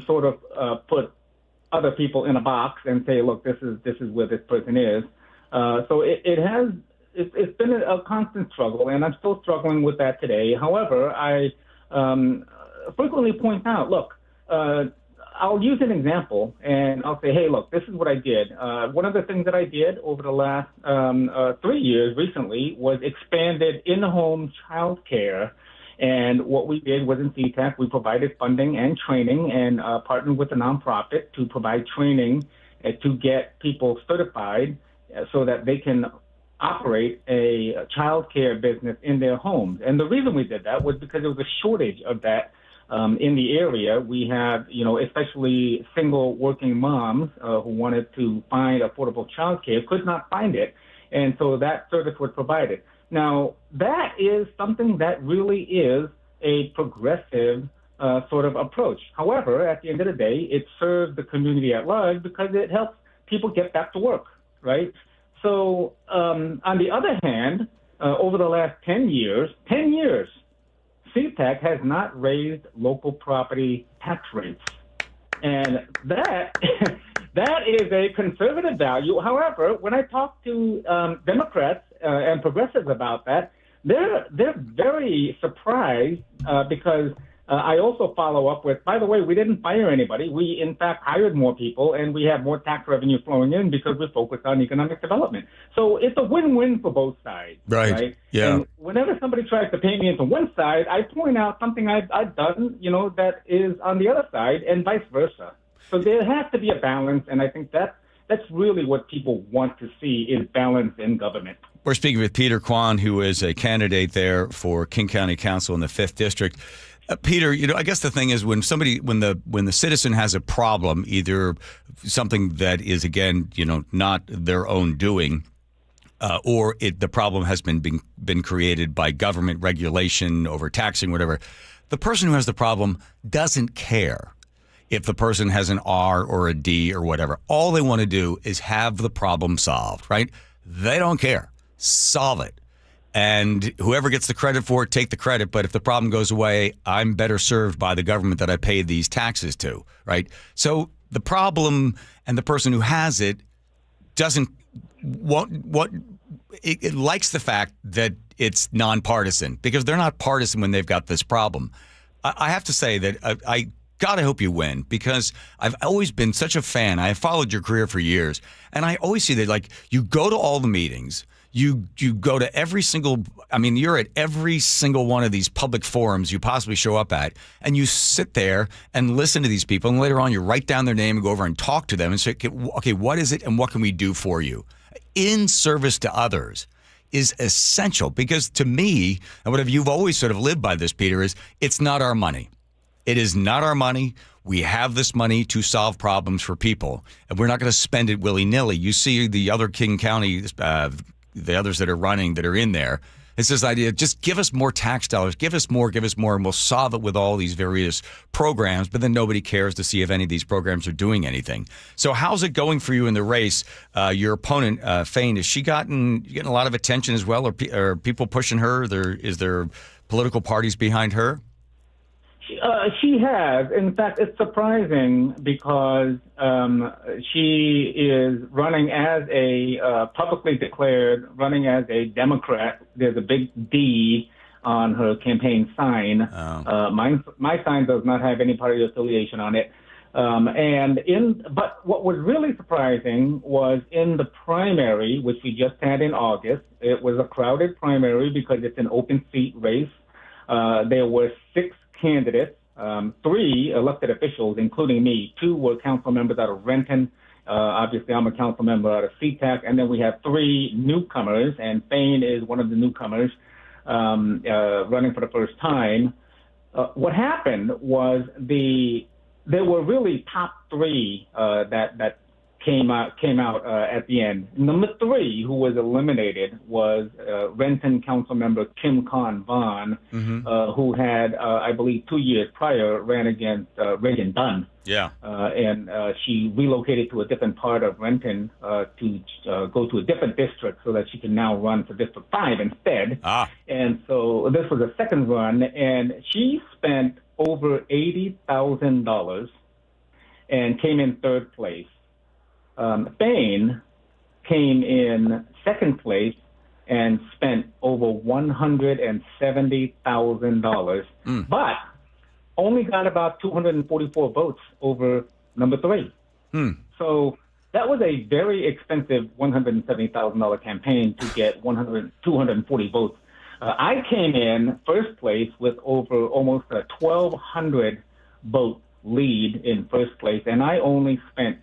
S10: sort of put other people in a box and say, look, this is where this person is. So it's been a constant struggle, and I'm still struggling with that today. However, I frequently point out, look, I'll use an example, and I'll say, hey, look, this is what I did. One of the things that I did over the last 3 years recently was expanded in-home child care. And what we did was in CTAC, we provided funding and training and partnered with a nonprofit to provide training to get people certified so that they can operate a child care business in their homes. And the reason we did that was because there was a shortage of that in the area. We have, especially single working moms who wanted to find affordable child care, could not find it. And so that service was provided. Now, that is something that really is a progressive sort of approach. However, at the end of the day, it serves the community at large because it helps people get back to work, right? So on the other hand, over the last 10 years, CTAC has not raised local property tax rates. And that is a conservative value. However, when I talk to Democrats and progressives about that, they're very surprised because I also follow up with, by the way, we didn't fire anybody. We, in fact, hired more people, and we have more tax revenue flowing in because we're focused on economic development. So it's a win-win for both sides.
S6: Right. Yeah.
S10: And whenever somebody tries to paint me into one side, I point out something I've done, that is on the other side, and vice versa. So there has to be a balance, and I think that's really what people want to see is balance in government.
S6: We're speaking with Peter Kwan, who is a candidate there for King County Council in the 5th District. Peter, I guess the thing is when the citizen has a problem, either something that is, again, not their own doing, or the problem has been created by government regulation, overtaxing, whatever, the person who has the problem doesn't care if the person has an R or a D or whatever. All they want to do is have the problem solved, right? They don't care. solve it. And whoever gets the credit for it, take the credit. But if the problem goes away, I'm better served by the government that I paid these taxes to, right? So the problem and the person who has it doesn't it likes the fact that it's nonpartisan, because they're not partisan when they've got this problem. I have to say that God, I hope you win, because I've always been such a fan. I have followed your career for years, and I always see that, like, you go to all the meetings. You go to every single, you're at every single one of these public forums you possibly show up at, and you sit there and listen to these people, and later on you write down their name and go over and talk to them and say, okay, what is it and what can we do for you? In service to others is essential, because to me, and whatever you've always sort of lived by this, Peter, is it's not our money. It is not our money. We have this money to solve problems for people, and we're not going to spend it willy-nilly. You see the other King County, the others that are running, that are in there. It's this idea, just give us more tax dollars, give us more, and we'll solve it with all these various programs, but then nobody cares to see if any of these programs are doing anything. So how's it going for you in the race? Your opponent, Fain, has she getting a lot of attention as well? Are people pushing her? Is there political parties behind her?
S10: She has. In fact, it's surprising because she is running as a publicly declared, running as a Democrat. There's a big D on her campaign sign. Oh. My sign does not have any party affiliation on it. But what was really surprising was in the primary, which we just had in August. It was a crowded primary because it's an open seat race. There were 6 candidates, 3 elected officials, including me. 2 were council members out of Renton. Obviously, I'm a council member out of SeaTac. And then we have 3 newcomers, and Fain is one of the newcomers running for the first time. What happened was there were really top 3 that came out at the end. Number 3, who was eliminated, was Renton council member Kim Vaughn, who had, I believe, 2 years prior ran against Reagan Dunn.
S6: Yeah.
S10: And she relocated to a different part of Renton to go to a different district so that she can now run for District 5 instead. And so this was a second run, and she spent over $80,000 and came in 3rd place. Fain came in 2nd place and spent over $170,000, but only got about 244 votes over number 3. So that was a very expensive $170,000 campaign to get 240 votes. I came in 1st place with over almost a 1,200 vote lead in 1st place, and I only spent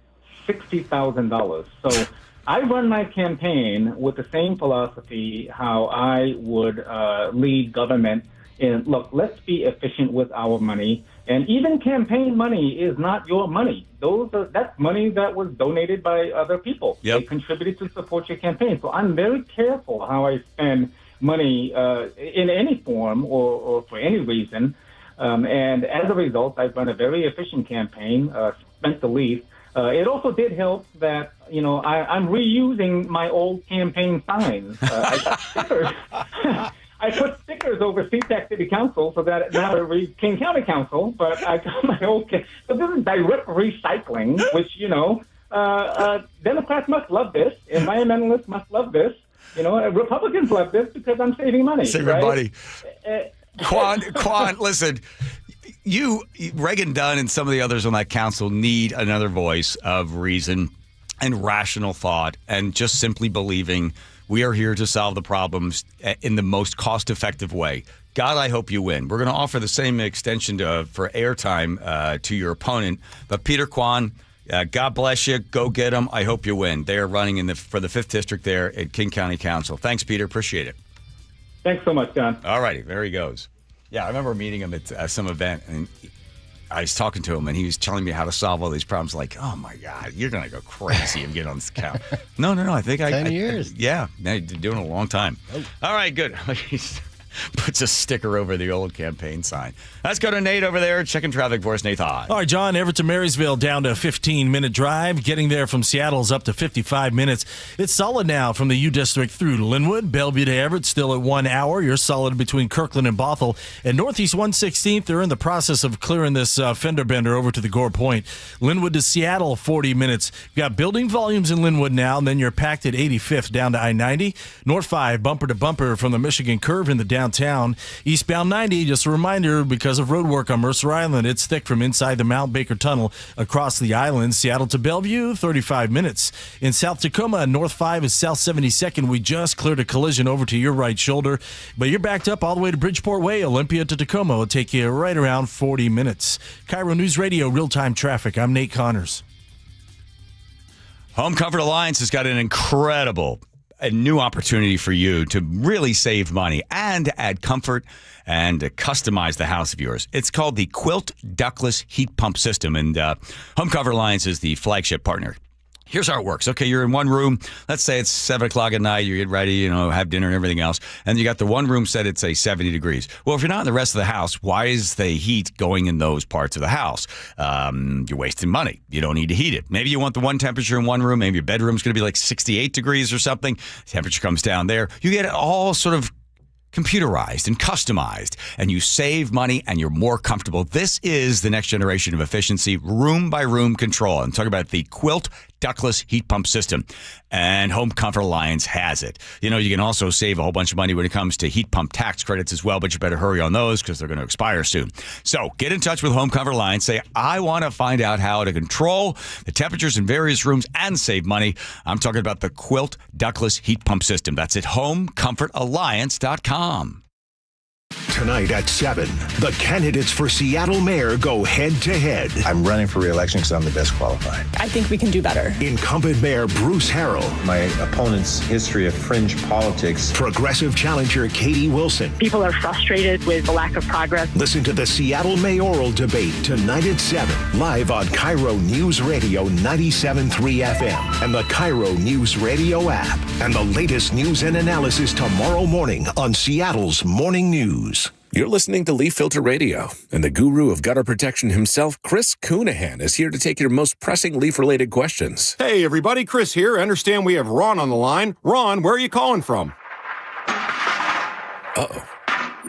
S10: $60,000. So I run my campaign with the same philosophy how I would lead government in, look, let's be efficient with our money. And even campaign money is not your money. That's money that was donated by other people. Yep. They contributed to support your campaign. So I'm very careful how I spend money in any form or for any reason. And as a result, I've run a very efficient campaign, spent the least. It also did help that, I'm reusing my old campaign signs. I got stickers. I put stickers over SeaTac City Council so that now it reads King County Council, but I got my old... So this is direct recycling, which, Democrats must love this. Environmentalists must love this. Republicans love this because I'm saving money.
S6: Saving money. Quan, listen... Reagan Dunn and some of the others on that council need another voice of reason and rational thought and just simply believing we are here to solve the problems in the most cost-effective way. God, I hope you win. We're going to offer the same extension for airtime to your opponent. But Peter Quan, God bless you. Go get them. I hope you win. They are running for the 5th District there at King County Council. Thanks, Peter. Appreciate it.
S10: Thanks so much, John.
S6: All righty. There he goes. Yeah, I remember meeting him at some event, and I was talking to him, and he was telling me how to solve all these problems. Like, oh, my God, you're going to go crazy and get on this couch. No, I think
S3: 10 years.
S6: Yeah, doing it a long time. Oh. All right, good. Puts a sticker over the old campaign sign. Let's go to Nate over there checking traffic for us. Nate, hi.
S8: All right, John, Everett to Marysville down to a 15-minute drive. Getting there from Seattle's up to 55 minutes. It's solid now from the U District through Linwood. Bellevue to Everett still at 1 hour. You're solid between Kirkland and Bothell. And Northeast 116th, they're in the process of clearing this fender bender over to the Gore Point. Linwood to Seattle, 40 minutes. You've got building volumes in Linwood now, and then you're packed at 85th down to I-90. North 5, bumper to bumper from the Michigan Curve in the downtown. Eastbound 90, just a reminder, because of road work on Mercer Island, it's thick from inside the Mount Baker Tunnel across the island. Seattle to Bellevue, 35 minutes. In South Tacoma, North 5 is South 72nd. We just cleared a collision over to your right shoulder, but you're backed up all the way to Bridgeport Way. Olympia to Tacoma will take you right around 40 minutes. KIRO News Radio, real-time traffic. I'm Nate Connors.
S6: Home Comfort Alliance has got an incredible a new opportunity for you to really save money and add comfort and customize the house of yours. It's called the Quilt Ductless Heat Pump System, and Home Comfort Alliance is the flagship partner. Here's how it works. Okay, you're in one room. Let's say it's 7 o'clock at night. You get ready, have dinner and everything else. And you got the one room set at, say, 70 degrees. Well, if you're not in the rest of the house, why is the heat going in those parts of the house? You're wasting money. You don't need to heat it. Maybe you want the one temperature in one room. Maybe your bedroom's going to be like 68 degrees or something. Temperature comes down there. You get it all sort of computerized and customized, and you save money and you're more comfortable. This is the next generation of efficiency, room by room control. I'm talking about the Quilt Ductless Heat Pump System, and Home Comfort Alliance has it. You can also save a whole bunch of money when it comes to heat pump tax credits as well, but you better hurry on those because they're going to expire soon. So get in touch with Home Comfort Alliance. Say, I want to find out how to control the temperatures in various rooms and save money. I'm talking about the Quilt Ductless Heat Pump System. That's at homecomfortalliance.com.
S9: Tonight at 7, the candidates for Seattle Mayor go head-to-head.
S3: I'm running for re-election because I'm the best qualified.
S11: I think we can do better.
S9: Incumbent Mayor Bruce Harrell.
S3: My opponent's history of fringe politics.
S9: Progressive challenger Katie Wilson.
S11: People are frustrated with the lack of progress.
S9: Listen to the Seattle mayoral debate tonight at 7, live on KIRO News Radio 97.3 FM and the KIRO News Radio app. And the latest news and analysis tomorrow morning on Seattle's Morning News.
S12: You're listening to Leaf Filter Radio, and the guru of gutter protection himself, Chris Coonahan, is here to take your most pressing leaf-related questions.
S13: Hey, everybody, Chris here. I understand we have Ron on the line. Ron, where are you calling from?
S12: Uh-oh.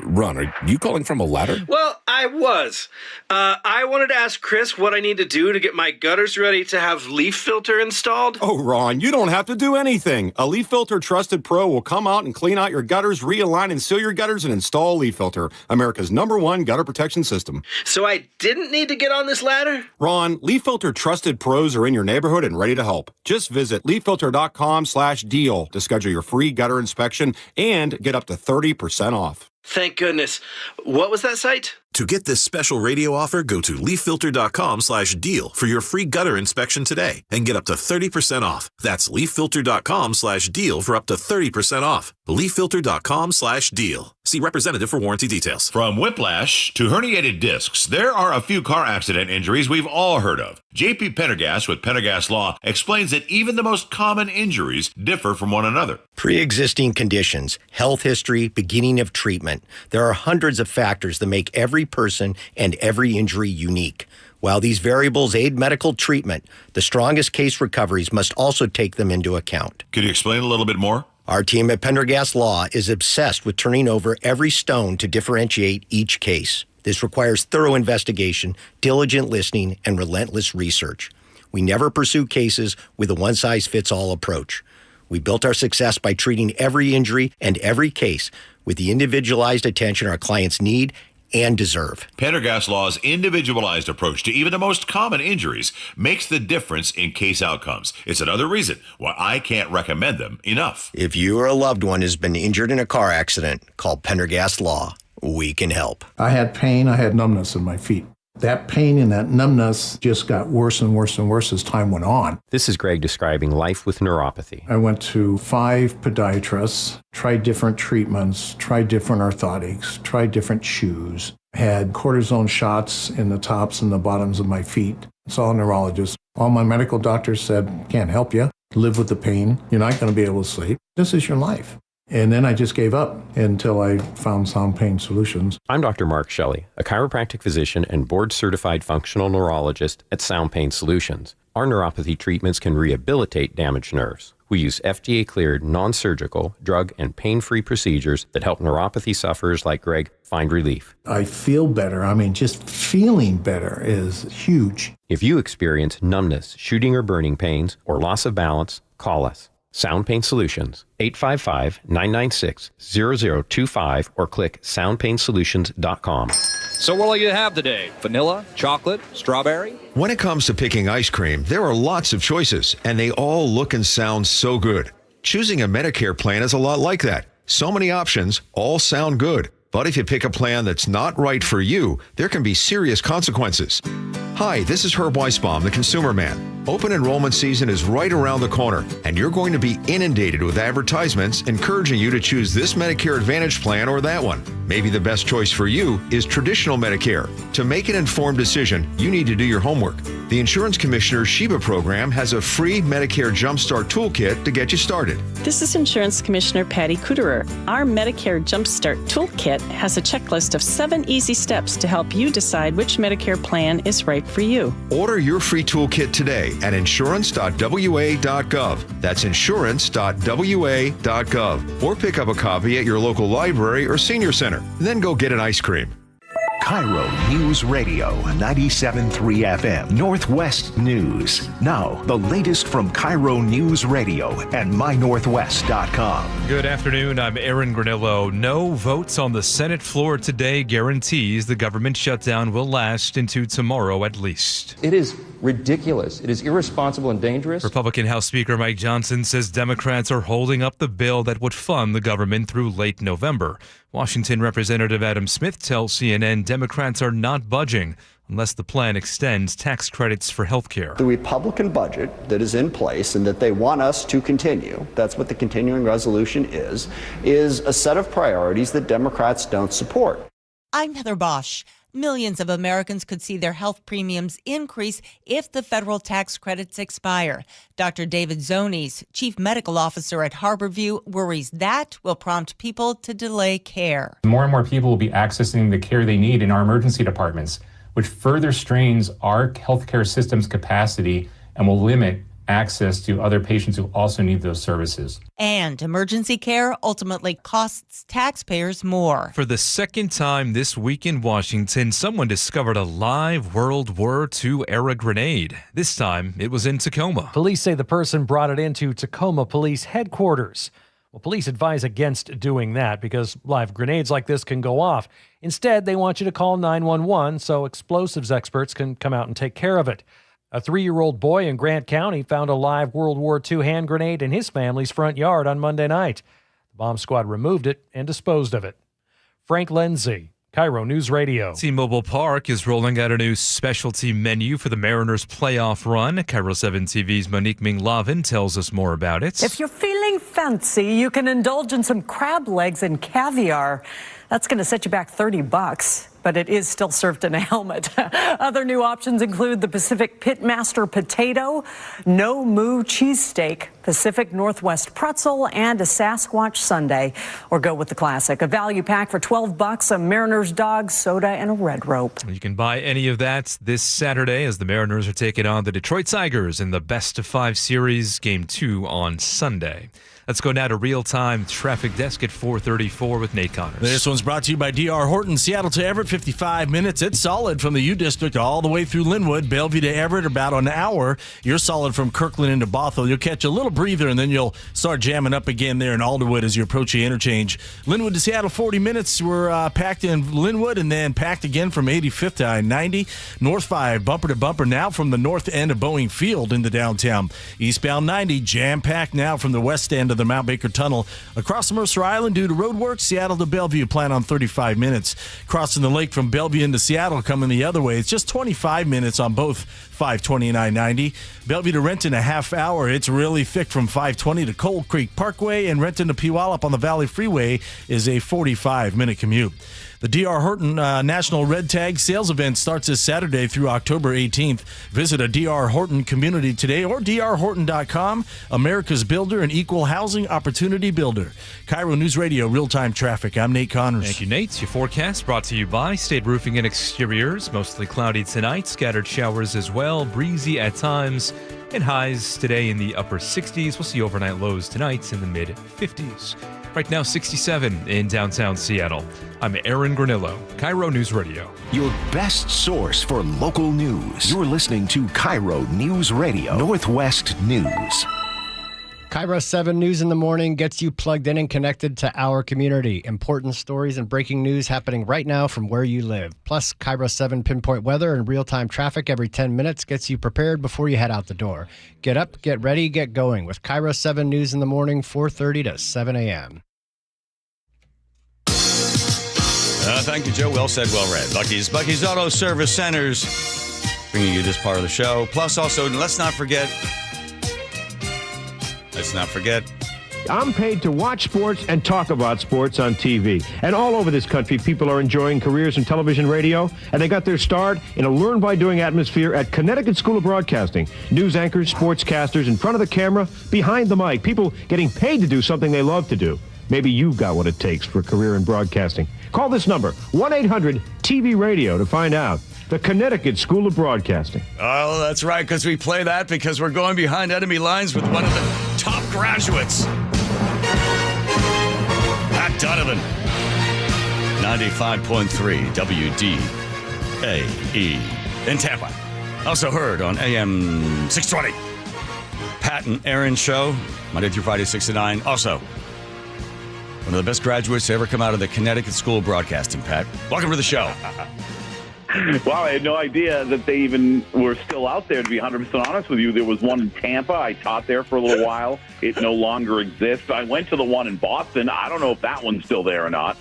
S12: Ron, are you calling from a ladder?
S2: Well, I was. I wanted to ask Chris what I need to do to get my gutters ready to have leaf filter installed.
S13: Oh, Ron, you don't have to do anything. A Leaf Filter Trusted Pro will come out and clean out your gutters, realign and seal your gutters, and install Leaf Filter, America's #1 gutter protection system.
S2: So I didn't need to get on this ladder?
S13: Ron, Leaf Filter Trusted Pros are in your neighborhood and ready to help. Just visit leaffilter.com/deal to schedule your free gutter inspection and get up to 30% off.
S2: Thank goodness. What was that site?
S12: To get this special radio offer, go to leaffilter.com/deal for your free gutter inspection today and get up to 30% off. That's leaffilter.com/deal for up to 30% off. leaffilter.com/deal. See representative for warranty details.
S14: From whiplash to herniated discs, there are a few car accident injuries we've all heard of. JP Pendergast with Pendergast Law explains that even the most common injuries differ from one another.
S16: Pre-existing conditions, health history, beginning of treatment. There are hundreds of factors that make every person and every injury unique. While these variables aid medical treatment, the strongest case recoveries must also take them into account.
S14: Could you explain a little bit more?
S16: Our team at Pendergast Law is obsessed with turning over every stone to differentiate each case. This requires thorough investigation, diligent listening, and relentless research. We never pursue cases with a one-size-fits-all approach. We built our success by treating every injury and every case with the individualized attention our clients need and deserve.
S14: Pendergast Law's individualized approach to even the most common injuries makes the difference in case outcomes. It's another reason why I can't recommend them enough.
S16: If you or a loved one has been injured in a car accident, call Pendergast Law. We can help.
S17: I had pain. I had numbness in my feet. That pain and that numbness just got worse and worse and worse as time went on.
S18: This is Greg describing life with neuropathy.
S17: I went to 5 podiatrists, tried different treatments, tried different orthotics, tried different shoes, had cortisone shots in the tops and the bottoms of my feet. Saw a neurologist. All my medical doctors said, can't help you. Live with the pain. You're not going to be able to sleep. This is your life. And then I just gave up until I found Sound Pain Solutions.
S18: I'm Dr. Mark Shelley, a chiropractic physician and board-certified functional neurologist at Sound Pain Solutions. Our neuropathy treatments can rehabilitate damaged nerves. We use FDA-cleared, non-surgical, drug, and pain-free procedures that help neuropathy sufferers like Greg find relief.
S17: I feel better. I mean, just feeling better is huge.
S18: If you experience numbness, shooting or burning pains, or loss of balance, call us. Sound Pain Solutions, 855-996-0025, or click soundpainsolutions.com.
S15: So what will you have today? Vanilla, chocolate, strawberry?
S19: When it comes to picking ice cream, there are lots of choices, and they all look and sound so good. Choosing a Medicare plan is a lot like that. So many options, all sound good. But if you pick a plan that's not right for you, there can be serious consequences. Hi, this is Herb Weisbaum, the Consumer Man. Open enrollment season is right around the corner, and you're going to be inundated with advertisements encouraging you to choose this Medicare Advantage plan or that one. Maybe the best choice for you is traditional Medicare. To make an informed decision, you need to do your homework. The Insurance Commissioner's Sheba program has a free Medicare Jumpstart Toolkit to get you started.
S20: This is Insurance Commissioner Patty Kuderer. Our Medicare Jumpstart Toolkit has a checklist of 7 easy steps to help you decide which Medicare plan is right for you.
S19: Order your free toolkit today at insurance.wa.gov. That's insurance.wa.gov. Or pick up a copy at your local library or senior center. Then go get an ice cream.
S9: KIRO News Radio 97.3 FM Northwest News. Now, the latest from KIRO News Radio and mynorthwest.com.
S32: Good afternoon. I'm Aaron Granillo. No votes on the Senate floor today guarantees the government shutdown will last into tomorrow at least.
S21: It is ridiculous. It is irresponsible and dangerous.
S32: Republican House Speaker Mike Johnson says Democrats are holding up the bill that would fund the government through late November. Washington Representative Adam Smith tells CNN Democrats are not budging unless the plan extends tax credits for health care.
S22: The Republican budget that is in place and that they want us to continue, that's what the continuing resolution is a set of priorities that Democrats don't support.
S23: I'm Heather Bosch. Millions of Americans could see their health premiums increase if the federal tax credits expire. Dr. David Zonis, chief medical officer at Harborview, worries that will prompt people to delay care.
S24: More and more people will be accessing the care they need in our emergency departments, which further strains our healthcare system's capacity and will limit access to other patients who also need those services.
S23: And emergency care ultimately costs taxpayers more.
S32: For the second time this week in Washington, someone discovered a live World War II era grenade. This time, it was in Tacoma.
S34: Police say the person brought it into Tacoma Police Headquarters. Well, police advise against doing that because live grenades like this can go off. Instead, they want you to call 911 so explosives experts can come out and take care of it. A 3-year-old boy in Grant County found a live World War II hand grenade in his family's front yard on Monday night. The bomb squad removed it and disposed of it. Frank Lindsay, KIRO News Radio.
S32: T-Mobile Park is rolling out a new specialty menu for the Mariners' playoff run. KIRO 7 TV's Monique Ming-Lavin tells us more about it.
S25: If you're feeling fancy, you can indulge in some crab legs and caviar. That's going to set you back $30. But it is still served in a helmet. Other new options include the Pacific Pitmaster Potato, No Moo Cheesesteak, Pacific Northwest Pretzel, and a Sasquatch Sundae. Or go with the classic, a value pack for $12, a Mariners dog, soda, and a red rope.
S32: You can buy any of that this Saturday as the Mariners are taking on the Detroit Tigers in the Best-of-5 series, Game 2 on Sunday. Let's go now to real-time traffic desk at 4:34 with Nate Connors.
S8: This one's brought to you by D.R. Horton. Seattle to Everett, 55 minutes. It's solid from the U-District all the way through Linwood. Bellevue to Everett, about an hour. You're solid from Kirkland into Bothell. You'll catch a little breather, and then you'll start jamming up again there in Alderwood as you approach the interchange. Linwood to Seattle, 40 minutes. We're packed in Linwood and then packed again from 85th to I-90. North 5, bumper to bumper now from the north end of Boeing Field into downtown. Eastbound 90, jam-packed now from the west end of the Mount Baker Tunnel. Across the Mercer Island due to road work, Seattle to Bellevue, plan on 35 minutes. Crossing the lake from Bellevue into Seattle coming the other way, it's just 25 minutes on both 520 and I-90. Bellevue to Renton, a half hour. It's really thick from 520 to Cold Creek Parkway, and Renton to Puyallup on the Valley Freeway is a 45-minute commute. The D.R. Horton National Red Tag Sales Event starts this Saturday through October 18th. Visit a D.R. Horton community today or drhorton.com. America's builder and equal housing housing opportunity builder. KIRO News Radio, real-time traffic. I'm Nate Connors.
S32: Thank you, Nate. Your forecast brought to you by State Roofing and Exteriors. Mostly cloudy tonight, scattered showers as well, breezy at times, and highs today in the upper 60s. We'll see overnight lows tonight in the mid-50s. Right now, 67 in downtown Seattle. I'm Aaron Granillo, KIRO News Radio.
S9: Your best source for local news. You're listening to KIRO News Radio, Northwest News.
S1: KIRO 7 News in the Morning gets you plugged in and connected to our community. Important stories and breaking news happening right now from where you live. Plus, KIRO 7 pinpoint weather and real-time traffic every 10 minutes gets you prepared before you head out the door. Get up, get ready, get going with KIRO 7 News in the Morning, 4:30 to 7 a.m.
S3: Thank you, Joe. Well said, well read. Bucky's Auto Service Centers bringing you this part of the show. Plus, also, let's not forget,
S4: I'm paid to watch sports and talk about sports on TV. And all over this country, people are enjoying careers in television radio, and they got their start in a learn-by-doing atmosphere at Connecticut School of Broadcasting. News anchors, sportscasters, in front of the camera, behind the mic, people getting paid to do something they love to do. Maybe you've got what it takes for a career in broadcasting. Call this number, 1-800-TV-RADIO, to find out. The Connecticut School of Broadcasting.
S3: Oh, that's right, because we play that because we're going behind enemy lines with one of the top graduates. Pat Donovan. 95.3 WDAE in Tampa. Also heard on AM 620. Pat and Aaron Show, Monday through Friday, 6 to 9. Also, one of the best graduates to ever come out of the Connecticut School of Broadcasting, Pat. Welcome to the show.
S5: Wow, I had no idea that they even were still out there, to be 100% honest with you. There was one in Tampa. I taught there for a little while. It no longer exists. I went to the one in Boston. I don't know if that one's still there or not.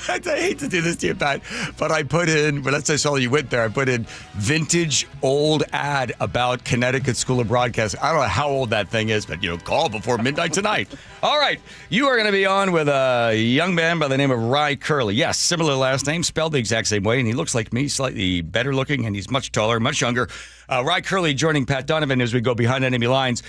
S3: I hate to do this to you, Pat, but I put in, but let's say so you went there, I put in vintage old ad about Connecticut School of Broadcasting. I don't know how old that thing is, but, call before midnight tonight. All right, you are going to be on with a young man by the name of Ry Curley. Yes, similar last name, spelled the exact same way, and he looks like me, slightly better looking, and he's much taller, much younger. Ry Curley joining Pat Donovan as we go behind enemy lines.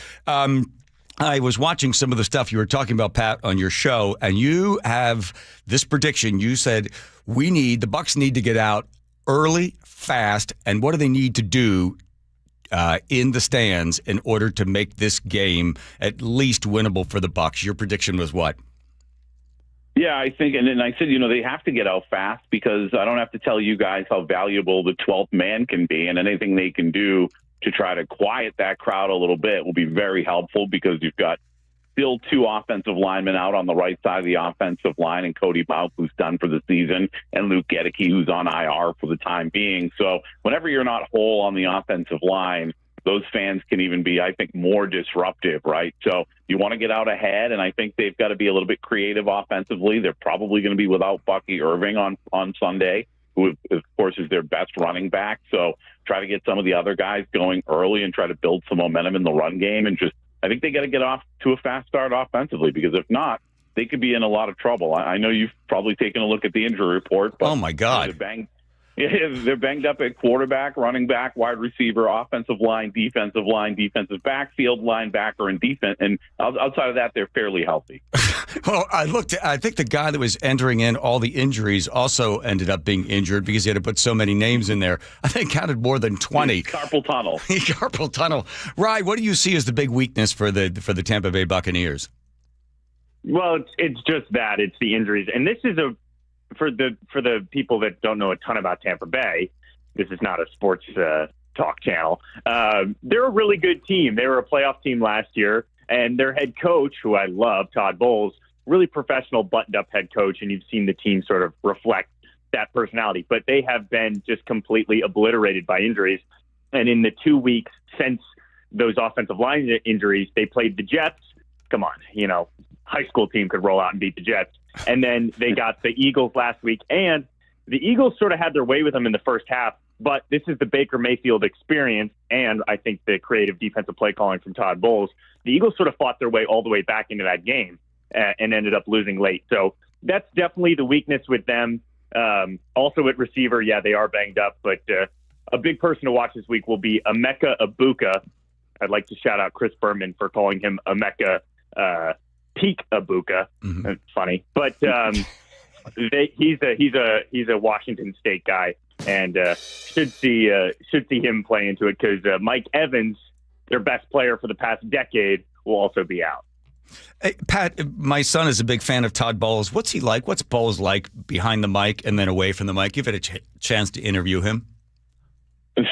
S3: I was watching some of the stuff you were talking about, Pat, on your show, and you have this prediction. You said the Bucks need to get out early, fast, and what do they need to do in the stands in order to make this game at least winnable for the Bucks? Your prediction was what?
S5: Yeah, I think, and then I said, they have to get out fast because I don't have to tell you guys how valuable the 12th man can be, and anything they can do to try to quiet that crowd a little bit will be very helpful because you've got still two offensive linemen out on the right side of the offensive line, and Cody Mauch, who's done for the season, and Luke Gedeke, who's on IR for the time being. So whenever you're not whole on the offensive line, those fans can even be, I think, more disruptive, right? So you want to get out ahead, and I think they've got to be a little bit creative offensively. They're probably going to be without Bucky Irving on Sunday, who, of course, is their best running back. So try to get some of the other guys going early and try to build some momentum in the run game. And I think they got to get off to a fast start offensively, because if not, they could be in a lot of trouble. I know you've probably taken a look at the injury report. But
S3: oh, my God.
S5: They're banged up at quarterback, running back, wide receiver, offensive line, defensive backfield, linebacker, and defense. And outside of that, they're fairly healthy.
S3: Well, I think the guy that was entering in all the injuries also ended up being injured because he had to put so many names in there. I think counted more than 20.
S5: Carpal tunnel.
S3: Carpal tunnel. Ry, what do you see as the big weakness for the Tampa Bay Buccaneers?
S6: Well, it's just that. It's the injuries. And this is for the people that don't know a ton about Tampa Bay, this is not a sports talk channel. They're a really good team. They were a playoff team last year, and their head coach, who I love, Todd Bowles, really professional, buttoned-up head coach, and you've seen the team sort of reflect that personality. But they have been just completely obliterated by injuries. And in the 2 weeks since those offensive line injuries, they played the Jets. Come on, high school team could roll out and beat the Jets. And then they got the Eagles last week, and the Eagles sort of had their way with them in the first half, but this is the Baker Mayfield experience, and I think the creative defensive play calling from Todd Bowles. The Eagles sort of fought their way all the way back into that game and ended up losing late. So that's definitely the weakness with them. Also at receiver, yeah, they are banged up, but a big person to watch this week will be Emeka Egbuka. I'd like to shout out Chris Berman for calling him Emeka peak Ibuka. That's funny, but he's a Washington State guy, and should see him play into it because Mike Evans, their best player for the past decade, will also be out.
S3: Hey, Pat, my son is a big fan of Todd Bowles. What's he like? What's Bowles like behind the mic and then away from the mic? You've had a chance to interview him.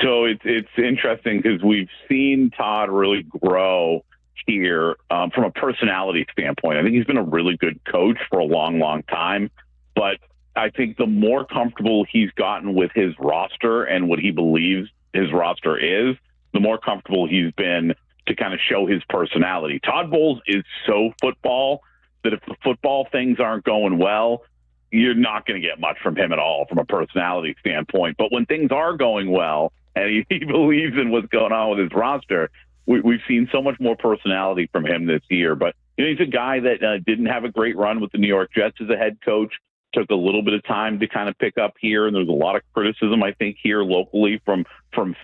S5: So it's interesting because we've seen Todd really grow here from a personality standpoint. I think he's been a really good coach for a long, long time. But I think the more comfortable he's gotten with his roster and what he believes his roster is, the more comfortable he's been to kind of show his personality. Todd Bowles is so football that if the football things aren't going well, you're not going to get much from him at all from a personality standpoint. But when things are going well and he believes in what's going on with his roster, we've seen so much more personality from him this year. But he's a guy that didn't have a great run with the New York Jets as a head coach. Took a little bit of time to kind of pick up here, and there's a lot of criticism, I think, here locally from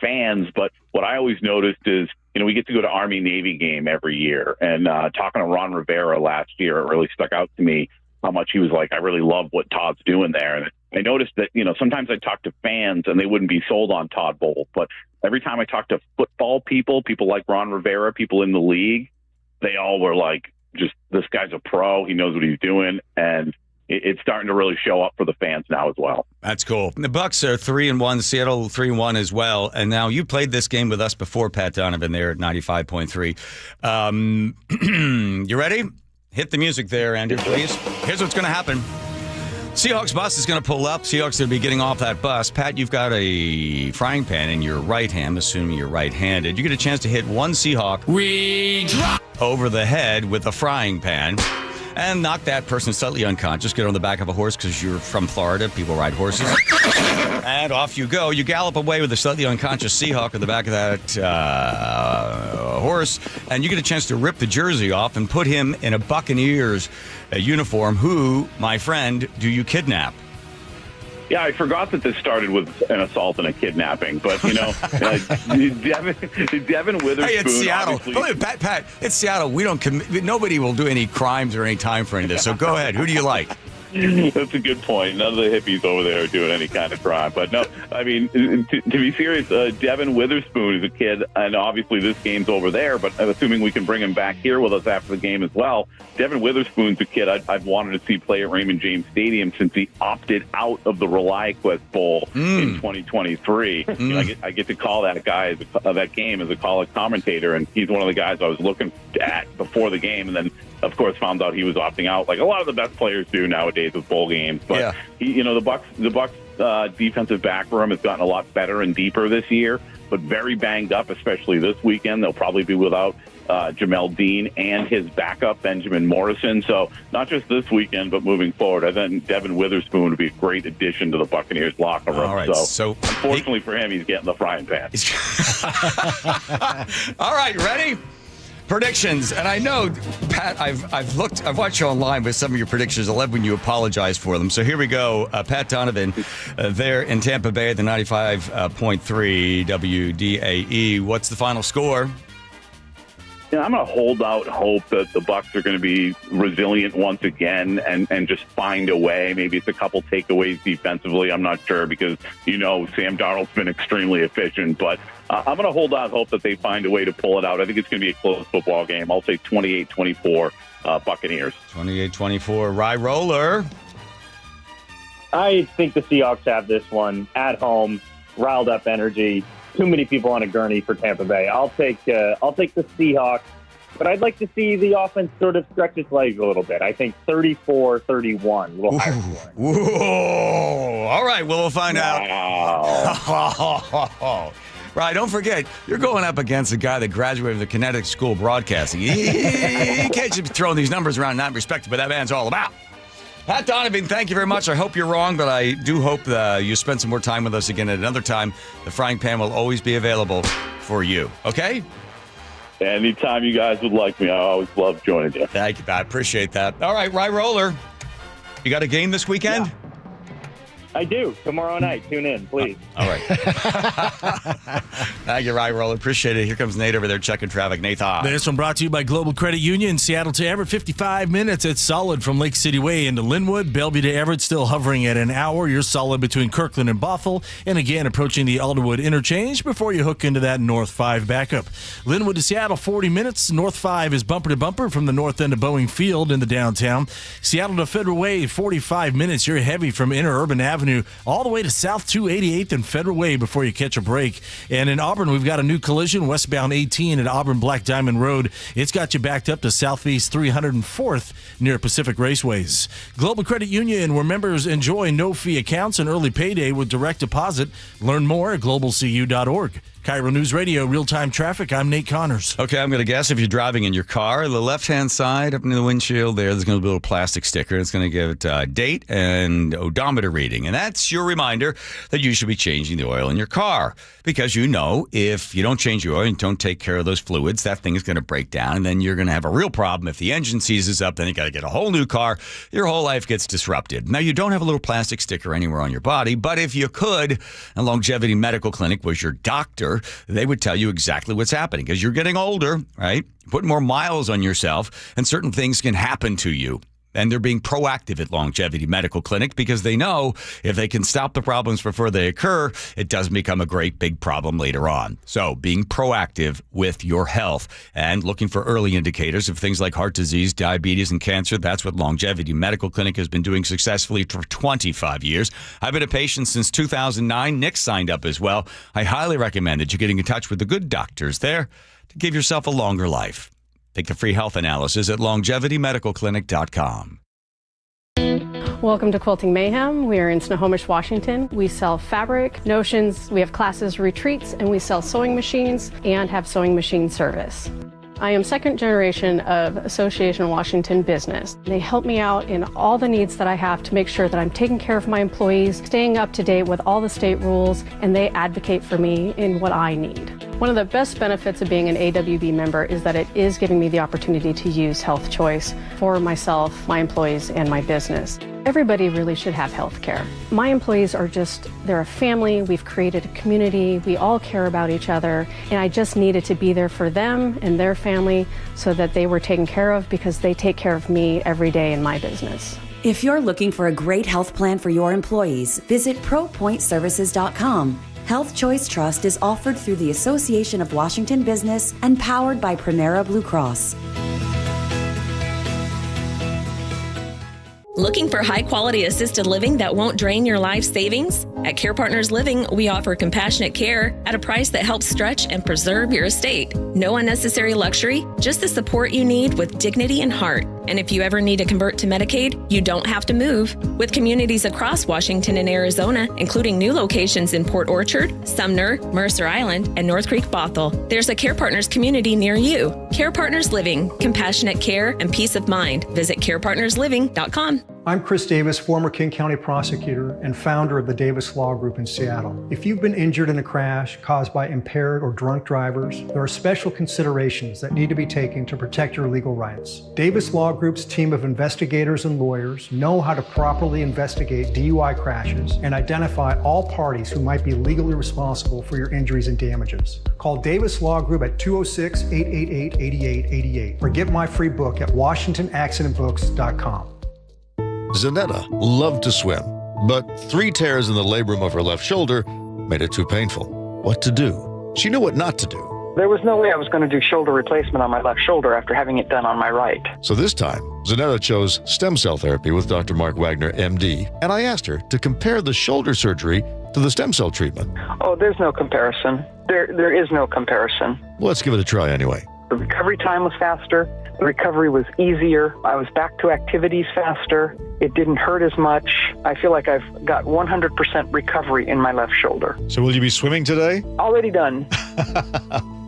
S5: fans. But what I always noticed is, we get to go to Army-Navy game every year, and talking to Ron Rivera last year, it really stuck out to me how much he was like, I really love what Todd's doing there. And I noticed that, sometimes I talk to fans and they wouldn't be sold on Todd Bowles, but every time I talk to football people like Ron Rivera, people in the league, they all were like, just, this guy's a pro, he knows what he's doing, and it's starting to really show up for the fans now as well.
S3: That's cool. The Bucs are 3-1, Seattle 3-1 as well. And now you played this game with us before, Pat Donovan, there at 95.3. You ready? Hit the music there, Andrew, please. Here's what's going to happen. Seahawks bus is going to pull up. Seahawks are going to be getting off that bus. Pat, you've got a frying pan in your right hand, assuming you're right-handed. You get a chance to hit one Seahawk over the head with a frying pan. And knock that person slightly unconscious. Get on the back of a horse because you're from Florida. People ride horses. And off you go. You gallop away with a slightly unconscious Seahawk on the back of that horse. And you get a chance to rip the jersey off and put him in a Buccaneers uniform. Who, my friend, do you kidnap?
S5: Yeah, I forgot that this started with an assault and a kidnapping, but Devin Witherspoon.
S3: Hey, it's Seattle. Pat, it's Seattle. We don't nobody will do any crimes or any time for any of this. So go ahead. Who do you like?
S5: That's a good point. None of the hippies over there are doing any kind of crime. But no, I mean, to be serious, Devin Witherspoon is a kid, and obviously this game's over there, but I'm assuming we can bring him back here with us after the game as well. Devin Witherspoon's a kid I've wanted to see play at Raymond James Stadium since he opted out of the ReliaQuest Bowl in 2023. I get to call that guy, that game, as a college commentator, and he's one of the guys I was looking at before the game, and then of course, found out he was opting out, like a lot of the best players do nowadays with bowl games. But the Bucs defensive back room has gotten a lot better and deeper this year, but very banged up, especially this weekend. They'll probably be without Jamel Dean and his backup Benjamin Morrison. So not just this weekend, but moving forward, I think Devin Witherspoon would be a great addition to the Buccaneers locker room.
S3: All right, so
S5: unfortunately for him, he's getting the frying pan.
S3: All right, ready? Predictions, and I know, Pat, I've watched you online with some of your predictions. I love when you apologize for them. So here we go. Pat Donovan, there in Tampa Bay at the 95.3 WDAE. What's the final score?
S5: I'm going to hold out hope that the Bucs are going to be resilient once again and just find a way. Maybe it's a couple takeaways defensively. I'm not sure because, Sam Darnold's been extremely efficient. But I'm going to hold out hope that they find a way to pull it out. I think it's going to be a close football game. I'll say 28-24 Buccaneers.
S3: 28-24. Rye Roller.
S6: I think the Seahawks have this one at home. Riled up energy. Too many people on a gurney for Tampa Bay. I'll take the Seahawks, but I'd like to see the offense sort of stretch its legs a little bit. I think 34-31, a little higher scoring.
S3: Whoa! All right, we'll find out. Right, don't forget, you're going up against a guy that graduated from the Connecticut School of Broadcasting. He can't just be throwing these numbers around, not respected, but that man's all about. Pat Donovan, thank you very much. I hope you're wrong, but I do hope you spend some more time with us again at another time. The frying pan will always be available for you, okay?
S5: Anytime you guys would like me, I always love joining you.
S3: Thank you, Pat. Appreciate that. All right, Rye Roller, you got a game this weekend?
S6: I do. Tomorrow night. Tune in, please.
S3: All right. Thank you, Rye Roll. Appreciate it. Here comes Nate over there checking traffic. Nathan.
S8: This one brought to you by Global Credit Union. Seattle to Everett, 55 minutes. It's solid from Lake City Way into Linwood. Bellevue to Everett, still hovering at an hour. You're solid between Kirkland and Bothell. And again, approaching the Alderwood interchange before you hook into that North 5 backup. Linwood to Seattle, 40 minutes. North 5 is bumper to bumper from the north end of Boeing Field in the downtown. Seattle to Federal Way, 45 minutes. You're heavy from Interurban Avenue all the way to South 288th and Federal Way before you catch a break. And in Auburn, we've got a new collision, westbound 18 at Auburn Black Diamond Road. It's got you backed up to Southeast 304th near Pacific Raceways. Global Credit Union, where members enjoy no-fee accounts and early payday with direct deposit. Learn more at globalcu.org. KIRO News Radio, real-time traffic. I'm Nate Connors.
S3: Okay, I'm going to guess if you're driving in your car, the left-hand side up near the windshield there's going to be a little plastic sticker. It's going to give it date and odometer reading. And that's your reminder that you should be changing the oil in your car. Because you know, if you don't change your oil and don't take care of those fluids, that thing is going to break down. And then you're going to have a real problem. If the engine seizes up, then you got to get a whole new car. Your whole life gets disrupted. Now, you don't have a little plastic sticker anywhere on your body, but if you could, a Longevity Medical Clinic was your doctor, they would tell you exactly what's happening because you're getting older, right? You put more miles on yourself, and certain things can happen to you. And they're being proactive at Longevity Medical Clinic because they know if they can stop the problems before they occur, it doesn't become a great big problem later on. So being proactive with your health and looking for early indicators of things like heart disease, diabetes, and cancer, that's what Longevity Medical Clinic has been doing successfully for 25 years. I've been a patient since 2009. Nick signed up as well. I highly recommend that you're getting in touch with the good doctors there to give yourself a longer life. Take the free health analysis at longevitymedicalclinic.com.
S2: Welcome to Quilting Mayhem. We are in Snohomish, Washington. We sell fabric, notions, we have classes, retreats, and we sell sewing machines and have sewing machine service. I am second generation of Association Washington business. They help me out in all the needs that I have to make sure that I'm taking care of my employees, staying up to date with all the state rules, and they advocate for me in what I need. One of the best benefits of being an AWB member is that it is giving me the opportunity to use Health Choice for myself, my employees, and my business. Everybody really should have health care. My employees are they're a family. We've created a community. We all care about each other. And I just needed to be there for them and their family so that they were taken care of because they take care of me every day in my business.
S7: If you're looking for a great health plan for your employees, visit ProPointServices.com. Health Choice Trust is offered through the Association of Washington Business and powered by Primera Blue Cross.
S10: Looking for high-quality assisted living that won't drain your life savings? At Care Partners Living, we offer compassionate care at a price that helps stretch and preserve your estate. No unnecessary luxury, just the support you need with dignity and heart. And if you ever need to convert to Medicaid, you don't have to move. With communities across Washington and Arizona, including new locations in Port Orchard, Sumner, Mercer Island, and North Creek Bothell, there's a Care Partners community near you. Care Partners Living, compassionate care and peace of mind. Visit carepartnersliving.com.
S11: I'm Chris Davis, former King County prosecutor and founder of the Davis Law Group in Seattle. If you've been injured in a crash caused by impaired or drunk drivers, there are special considerations that need to be taken to protect your legal rights. Davis Law Group's team of investigators and lawyers know how to properly investigate DUI crashes and identify all parties who might be legally responsible for your injuries and damages. Call Davis Law Group at 206-888-8888 or get my free book at WashingtonAccidentBooks.com.
S12: Zanetta loved to swim, but 3 tears in the labrum of her left shoulder made it too painful. What to do? She knew what not to do.
S13: There was no way I was going to do shoulder replacement on my left shoulder after having it done on my right.
S12: So this time, Zanetta chose stem cell therapy with Dr. Mark Wagner, MD, and I asked her to compare the shoulder surgery to the stem cell treatment.
S13: Oh, there's no comparison. There is no comparison.
S12: Let's give it a try anyway.
S13: The recovery time was faster. The recovery was easier. I was back to activities faster. It didn't hurt as much. I feel like I've got 100% recovery in my left shoulder.
S12: So will you be swimming today?
S13: Already done.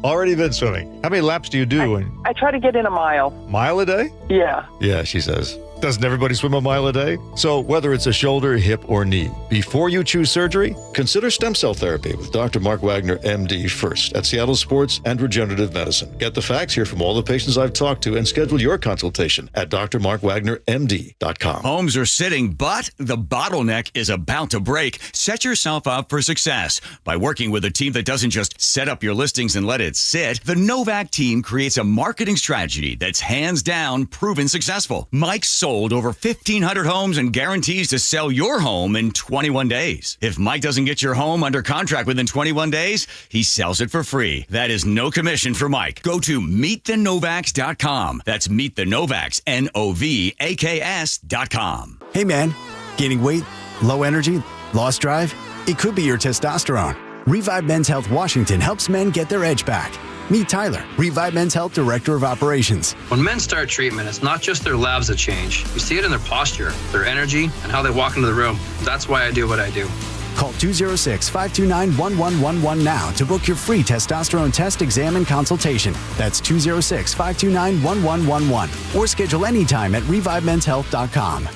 S12: Already been swimming. How many laps do you do?
S13: I try to get in a mile.
S12: Mile a day?
S13: Yeah.
S12: Yeah, she says. Doesn't everybody swim a mile a day? So whether it's a shoulder, hip, or knee, before you choose surgery, consider stem cell therapy with Dr. Mark Wagner, MD, first at Seattle Sports and Regenerative Medicine. Get the facts here from all the patients I've talked to and schedule your consultation at drmarkwagnermd.com.
S14: Homes are sitting, but the bottleneck is about to break. Set yourself up for success by working with a team that doesn't just set up your listings and let it sit. The Novak team creates a marketing strategy that's hands down proven successful. Mike sold over 1,500 homes and guarantees to sell your home in 21 days. If Mike doesn't get your home under contract within 21 days, he sells it for free. That is no commission for Mike. Go to meetthenovaks.com. That's meetthenovaks, NOVAKS.com.
S15: Hey man, gaining weight, low energy, lost drive? It could be your testosterone. Revive Men's Health Washington helps men get their edge back. Meet Tyler, Revive Men's Health Director of Operations.
S16: When men start treatment, it's not just their labs that change. You see it in their posture, their energy, and how they walk into the room. That's why I do what I do.
S15: Call 206-529-1111 now to book your free testosterone test, exam, and consultation. That's 206-529-1111. Or schedule anytime at revivemenshealth.com.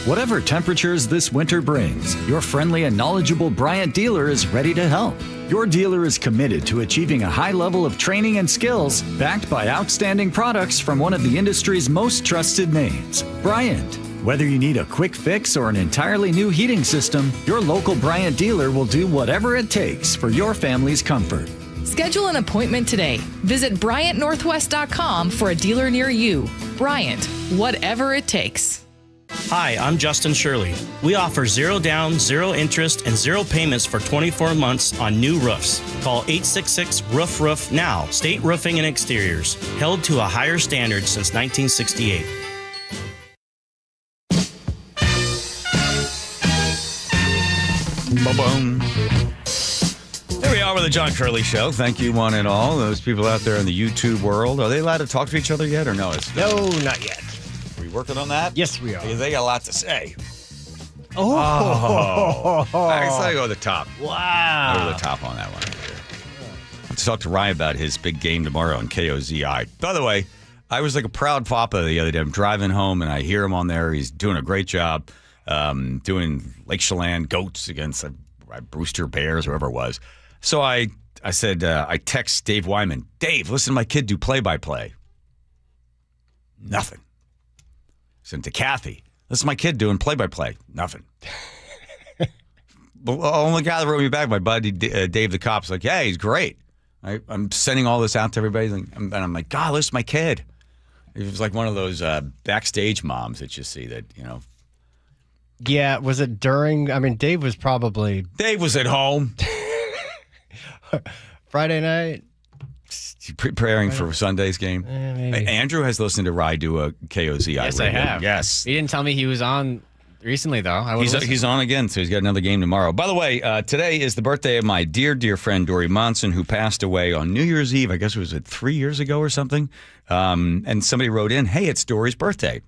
S17: Whatever temperatures this winter brings, your friendly and knowledgeable Bryant dealer is ready to help. Your dealer is committed to achieving a high level of training and skills, backed by outstanding products from one of the industry's most trusted names, Bryant. Whether you need a quick fix or an entirely new heating system, your local Bryant dealer will do whatever it takes for your family's comfort.
S18: Schedule an appointment today. Visit BryantNorthwest.com for a dealer near you. Bryant, whatever it takes.
S19: Hi, I'm Justin Shirley. We offer 0 down, 0 interest, and 0 payments for 24 months on new roofs. Call 866-ROOF-ROOF now. State Roofing and Exteriors, held to a higher standard since 1968.
S3: Ba-boom. Here we are with the John Curley Show. Thank you, one and all. Those people out there in the YouTube world, are they allowed to talk to each other yet or no?
S1: No, not yet.
S3: Are we working on that?
S1: Yes, we are.
S3: They got a lot to say.
S1: Oh.
S3: I gotta go to the top.
S1: Wow.
S3: Go to the top on that one. Let's talk to Ryan about his big game tomorrow on KOZI. By the way, I was like a proud papa the other day. I'm driving home and I hear him on there. He's doing a great job doing Lake Chelan goats against Brewster Bears, whoever it was. So I said, I text Dave Wyman, Dave, listen to my kid do play-by-play. Nothing. Sent to Kathy, listen to my kid doing play-by-play. Nothing. The only guy that wrote me back, my buddy Dave the cop's like, yeah, he's great. I'm sending all this out to everybody, and I'm like, God, listen to my kid. It was like one of those backstage moms that you see that, you know.
S1: Yeah, was it during? I mean, Dave was
S3: at home.
S1: Friday night.
S3: Preparing for Sunday's game. Andrew has listened to Rye do a KOZI.
S20: Yes, I have.
S3: Yes.
S20: He didn't tell me he was on recently, though.
S3: He's on again, so he's got another game tomorrow. By the way, today is the birthday of my dear, dear friend, Dory Monson, who passed away on New Year's Eve. I guess it was 3 years ago or something. And somebody wrote in, hey, it's Dory's birthday.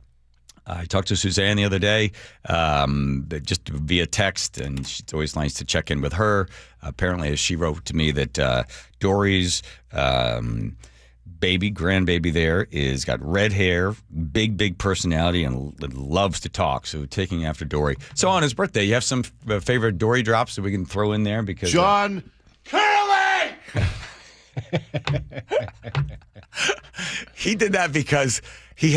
S3: I talked to Suzanne the other day, just via text, and it's always nice to check in with her. Apparently, she wrote to me that Dory's grandbaby there is got red hair, big personality, and loves to talk. So taking after Dory. So on his birthday, you have some favorite Dory drops that we can throw in there because
S12: John Curley.
S3: He did that because he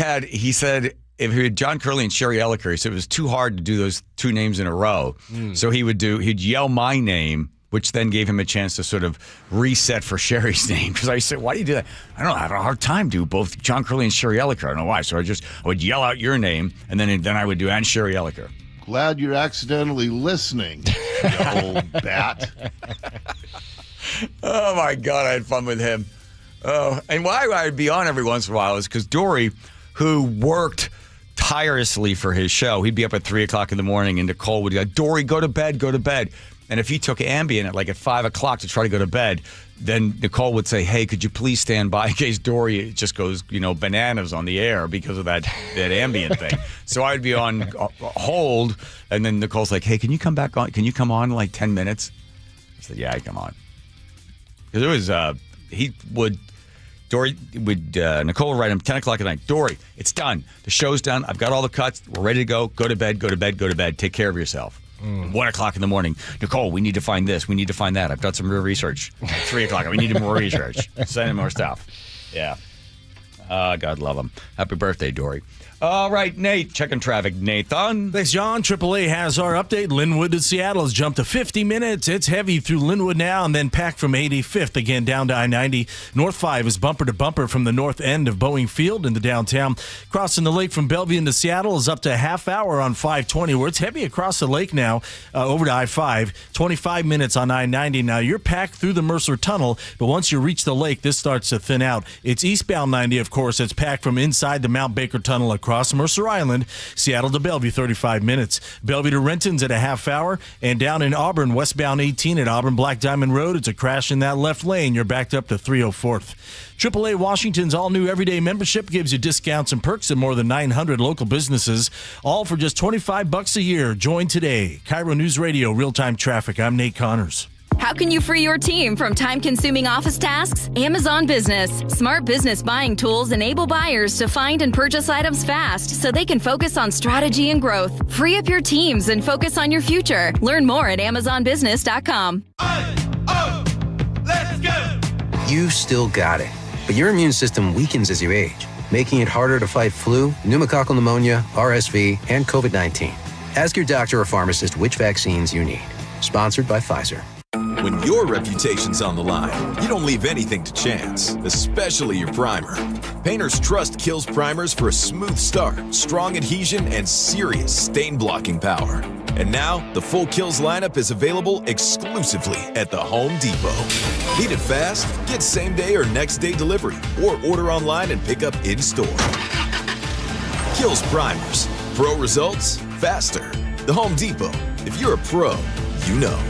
S3: said. If he had John Curley and Sherry Elliker, he said it was too hard to do those two names in a row. So he'd yell my name, which then gave him a chance to sort of reset for Sherry's name. Because I said, why do you do that? I don't know, I have a hard time doing both John Curley and Sherry Elliker. I don't know why. So I would yell out your name, and then I would do and Sherry Elliker.
S12: Glad you're accidentally listening, you old bat.
S3: Oh, my God, I had fun with him. Oh, and why I'd be on every once in a while is because Dory, who worked tirelessly for his show, he'd be up at 3 o'clock in the morning, and Nicole would go, Dory, go to bed. And if he took Ambien at 5 o'clock to try to go to bed, then Nicole would say, hey, could you please stand by in case Dory just goes, bananas on the air because of that Ambien thing. So I'd be on hold, and then Nicole's like, hey, can you come back on? Can you come on in like 10 minutes? I said, yeah, I come on. Because it was, he would Dory would Nicole would write him 10 o'clock at night. Dory, it's done. The show's done. I've got all the cuts. We're ready to go. Go to bed. Go to bed. Go to bed. Take care of yourself. 1 o'clock in the morning. Nicole, we need to find this. We need to find that. I've done some real research. 3 o'clock. We need more research. Send him more stuff. Yeah. God love him. Happy birthday, Dory. All right, Nate, checking traffic. Nathan.
S8: Thanks, John. AAA has our update. Linwood to Seattle has jumped to 50 minutes. It's heavy through Linwood now and then packed from 85th again down to I-90. North 5 is bumper to bumper from the north end of Boeing Field into downtown. Crossing the lake from Bellevue into Seattle is up to a half hour on 520, where it's heavy across the lake now over to I-5. 25 minutes on I-90. Now, you're packed through the Mercer Tunnel, but once you reach the lake, this starts to thin out. It's eastbound 90, of course. It's packed from inside the Mount Baker Tunnel across Mercer Island, Seattle to Bellevue, 35 minutes. Bellevue to Renton's at a half hour. And down in Auburn, westbound 18 at Auburn Black Diamond Road, it's a crash in that left lane. You're backed up to 304th. AAA Washington's all-new everyday membership gives you discounts and perks at more than 900 local businesses, all for just $25 a year. Join today. KIRO News Radio, real-time traffic. I'm Nate Connors.
S21: How can you free your team from time-consuming office tasks? Amazon Business. Smart business buying tools enable buyers to find and purchase items fast so they can focus on strategy and growth. Free up your teams and focus on your future. Learn more at amazonbusiness.com.
S22: Let's go! You still got it, but your immune system weakens as you age, making it harder to fight flu, pneumococcal pneumonia, RSV, and COVID-19. Ask your doctor or pharmacist which vaccines you need. Sponsored by Pfizer.
S23: When your reputation's on the line, you don't leave anything to chance, especially your primer. Painters trust Kills primers for a smooth start, strong adhesion, and serious stain-blocking power. And now, the full Kills lineup is available exclusively at the Home Depot. Need it fast? Get same-day or next-day delivery, or order online and pick up in-store. Kills primers. Pro results, faster. The Home Depot. If you're a pro, you know.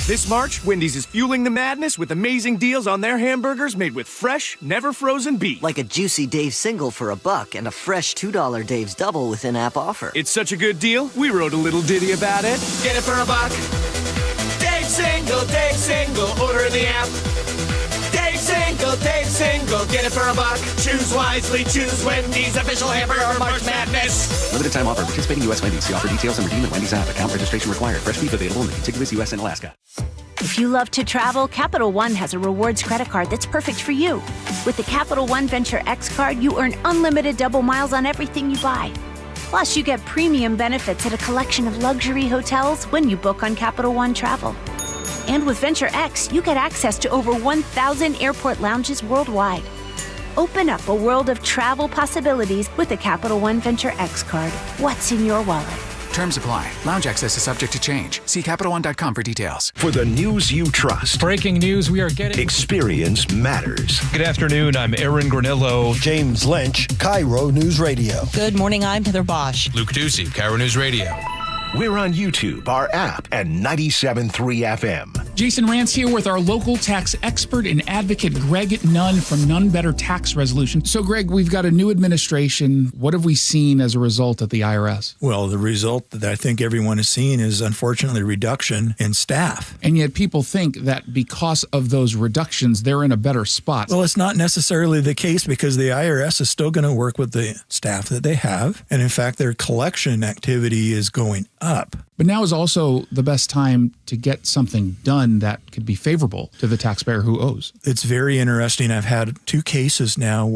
S24: This March, Wendy's is fueling the madness with amazing deals on their hamburgers made with fresh, never frozen beef.
S25: Like a juicy Dave's single for $1 and a fresh $2 Dave's double with in-app offer.
S24: It's such a good deal, we wrote a little ditty about it.
S22: Get it for $1. Dave's single, order in the app. Dave's single, get it for $1. Choose wisely, choose Wendy's official hamburger March Madness.
S26: Limited time offer. Participating U.S. Wendy's. See offer details and redeem at Wendy's app. Account registration required. Fresh beef available in the contiguous U.S. and Alaska.
S27: If you love to travel, Capital One has a rewards credit card that's perfect for you. With the Capital One Venture X card, you earn unlimited double miles on everything you buy. Plus, you get premium benefits at a collection of luxury hotels when you book on Capital One Travel. And with Venture X, you get access to over 1,000 airport lounges worldwide. Open up a world of travel possibilities with the Capital One Venture X card. What's in your wallet?
S28: Terms apply. Lounge access is subject to change. See CapitalOne.com for details.
S9: For the news you trust.
S29: Breaking news we are getting.
S9: Experience matters.
S30: Good afternoon. I'm Aaron Granillo.
S31: James Lynch, KIRO News Radio.
S32: Good morning. I'm Heather Bosch.
S30: Luke Ducey, KIRO News Radio.
S9: We're on YouTube, our app, and 97.3 FM.
S33: Jason Rance here with our local tax expert and advocate, Greg Nunn from None Better Tax Resolution. So, Greg, we've got a new administration. What have we seen as a result at the IRS?
S34: Well, the result that I think everyone is seeing is, unfortunately, reduction in staff.
S33: And yet people think that because of those reductions, they're in a better spot.
S34: Well, it's not necessarily the case because the IRS is still going to work with the staff that they have. And in fact, their collection activity is going up.
S33: But now is also the best time to get something done that could be favorable to the taxpayer who owes.
S34: It's very interesting. I've had 2 cases now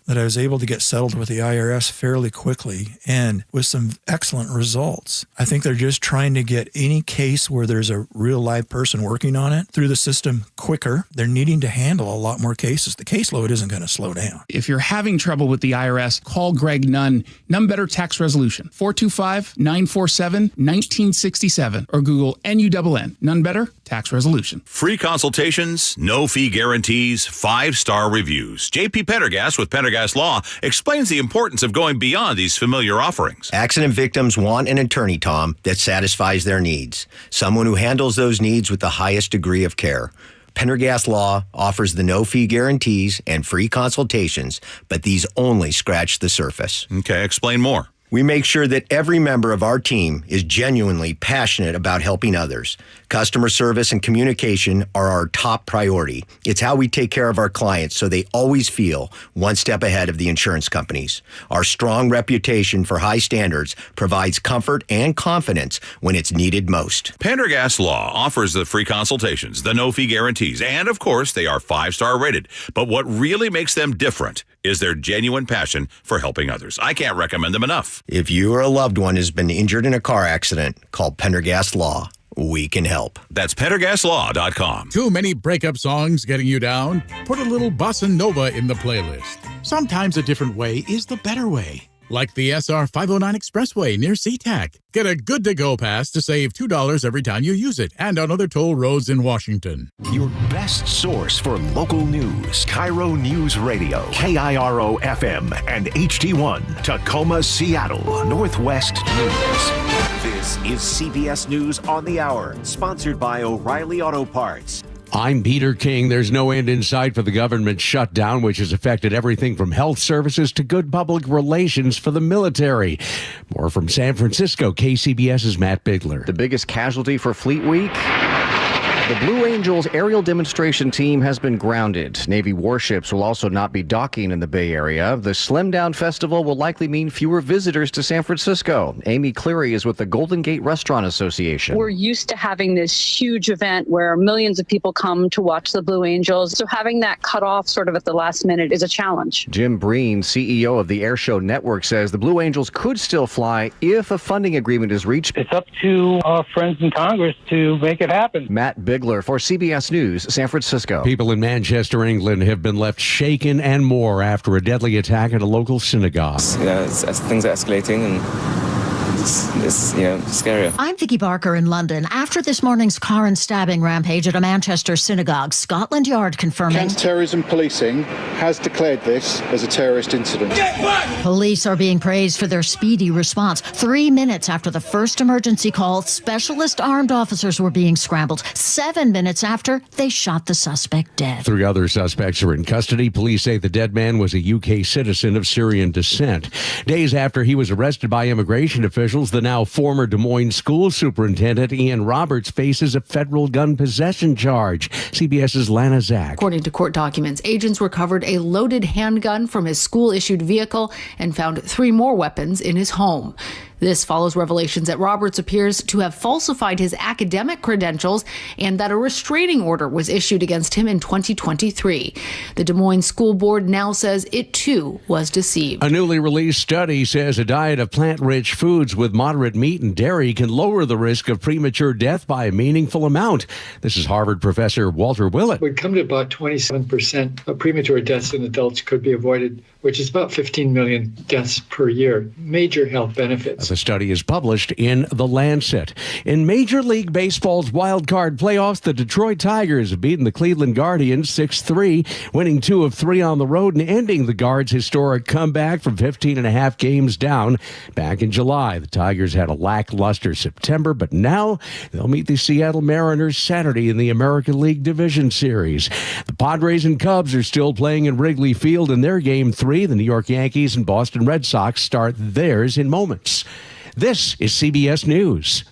S34: that I was able to get settled with the IRS fairly quickly and with some excellent results. I think they're just trying to get any case where there's a real live person working on it through the system quicker. They're needing to handle a lot more cases. The caseload isn't going to slow down.
S33: If you're having trouble with the IRS, call Greg Nunn, None Better Tax Resolution, 425-947-1967, or Google NUNN, None Better Tax Resolution.
S35: Free consultations, no fee guarantees, 5-star reviews. J.P. Pendergast with Pendergast Law explains the importance of going beyond these familiar offerings.
S36: Accident victims want an attorney, Tom, that satisfies their needs. Someone who handles those needs with the highest degree of care. Pendergast Law offers the no-fee guarantees and free consultations, but these only scratch the surface.
S35: Okay, explain more.
S36: We make sure that every member of our team is genuinely passionate about helping others. Customer service and communication are our top priority. It's how we take care of our clients so they always feel one step ahead of the insurance companies. Our strong reputation for high standards provides comfort and confidence when it's needed most.
S35: Pendergast Law offers the free consultations, the no-fee guarantees, and of course, they are 5-star rated. But what really makes them different is their genuine passion for helping others. I can't recommend them enough.
S36: If you or a loved one has been injured in a car accident, call Pendergast Law. We can help.
S35: That's PendergastLaw.com.
S1: Too many breakup songs getting you down? Put a little bossa nova in the playlist. Sometimes a different way is the better way. Like the SR 509 Expressway near SeaTac. Get a good-to-go pass to save $2 every time you use it, and on other toll roads in Washington.
S9: Your best source for local news. KIRO News Radio. KIRO FM and HD1. Tacoma, Seattle. Northwest News.
S2: This is CBS News on the Hour, sponsored by O'Reilly Auto Parts.
S4: I'm Peter King. There's no end in sight for the government shutdown, which has affected everything from health services to good public relations for the military. More from San Francisco, KCBS's Matt Bigler.
S5: The biggest casualty for Fleet Week? The Blue Angels aerial demonstration team has been grounded. Navy warships will also not be docking in the Bay Area. The Slim Down Festival will likely mean fewer visitors to San Francisco. Amy Cleary is with the Golden Gate Restaurant Association.
S6: We're used to having this huge event where millions of people come to watch the Blue Angels. So having that cut off sort of at the last minute is a challenge.
S5: Jim Breen, CEO of the Airshow Network, says the Blue Angels could still fly if a funding agreement is reached.
S7: It's up to our friends in Congress to make it happen.
S5: Matt Bigler for CBS News, San Francisco.
S4: People in Manchester, England have been left shaken and more after a deadly attack at a local synagogue.
S10: Things are escalating and it's scary.
S11: I'm Vicky Barker in London. After this morning's car and stabbing rampage at a Manchester synagogue, Scotland Yard confirming
S13: Counter-terrorism policing has declared this as a terrorist incident.
S11: Police are being praised for their speedy response. 3 minutes after the first emergency call, specialist armed officers were being scrambled. 7 minutes after, they shot the suspect dead.
S4: 3 other suspects are in custody. Police say the dead man was a UK citizen of Syrian descent. Days after he was arrested by immigration officials, the now former Des Moines school superintendent Ian Roberts faces a federal gun possession charge. CBS's Lana Zach.
S14: According to court documents, agents recovered a loaded handgun from his school-issued vehicle and found 3 more weapons in his home. This follows revelations that Roberts appears to have falsified his academic credentials and that a restraining order was issued against him in 2023. The Des Moines School Board now says it, too, was deceived.
S4: A newly released study says a diet of plant-rich foods with moderate meat and dairy can lower the risk of premature death by a meaningful amount. This is Harvard professor Walter Willett.
S15: We'd come to about 27% of premature deaths in adults could be avoided, which is about 15 million deaths per year. Major health benefits.
S4: The study is published in The Lancet. In Major League Baseball's wild card playoffs, the Detroit Tigers have beaten the Cleveland Guardians 6-3, winning 2 of 3 on the road and ending the Guards' historic comeback from 15.5 games down back in July. The Tigers had a lackluster September, but now they'll meet the Seattle Mariners Saturday in the American League Division Series. The Padres and Cubs are still playing in Wrigley Field in their Game 3. The New York Yankees and Boston Red Sox start theirs in moments. This is CBS News.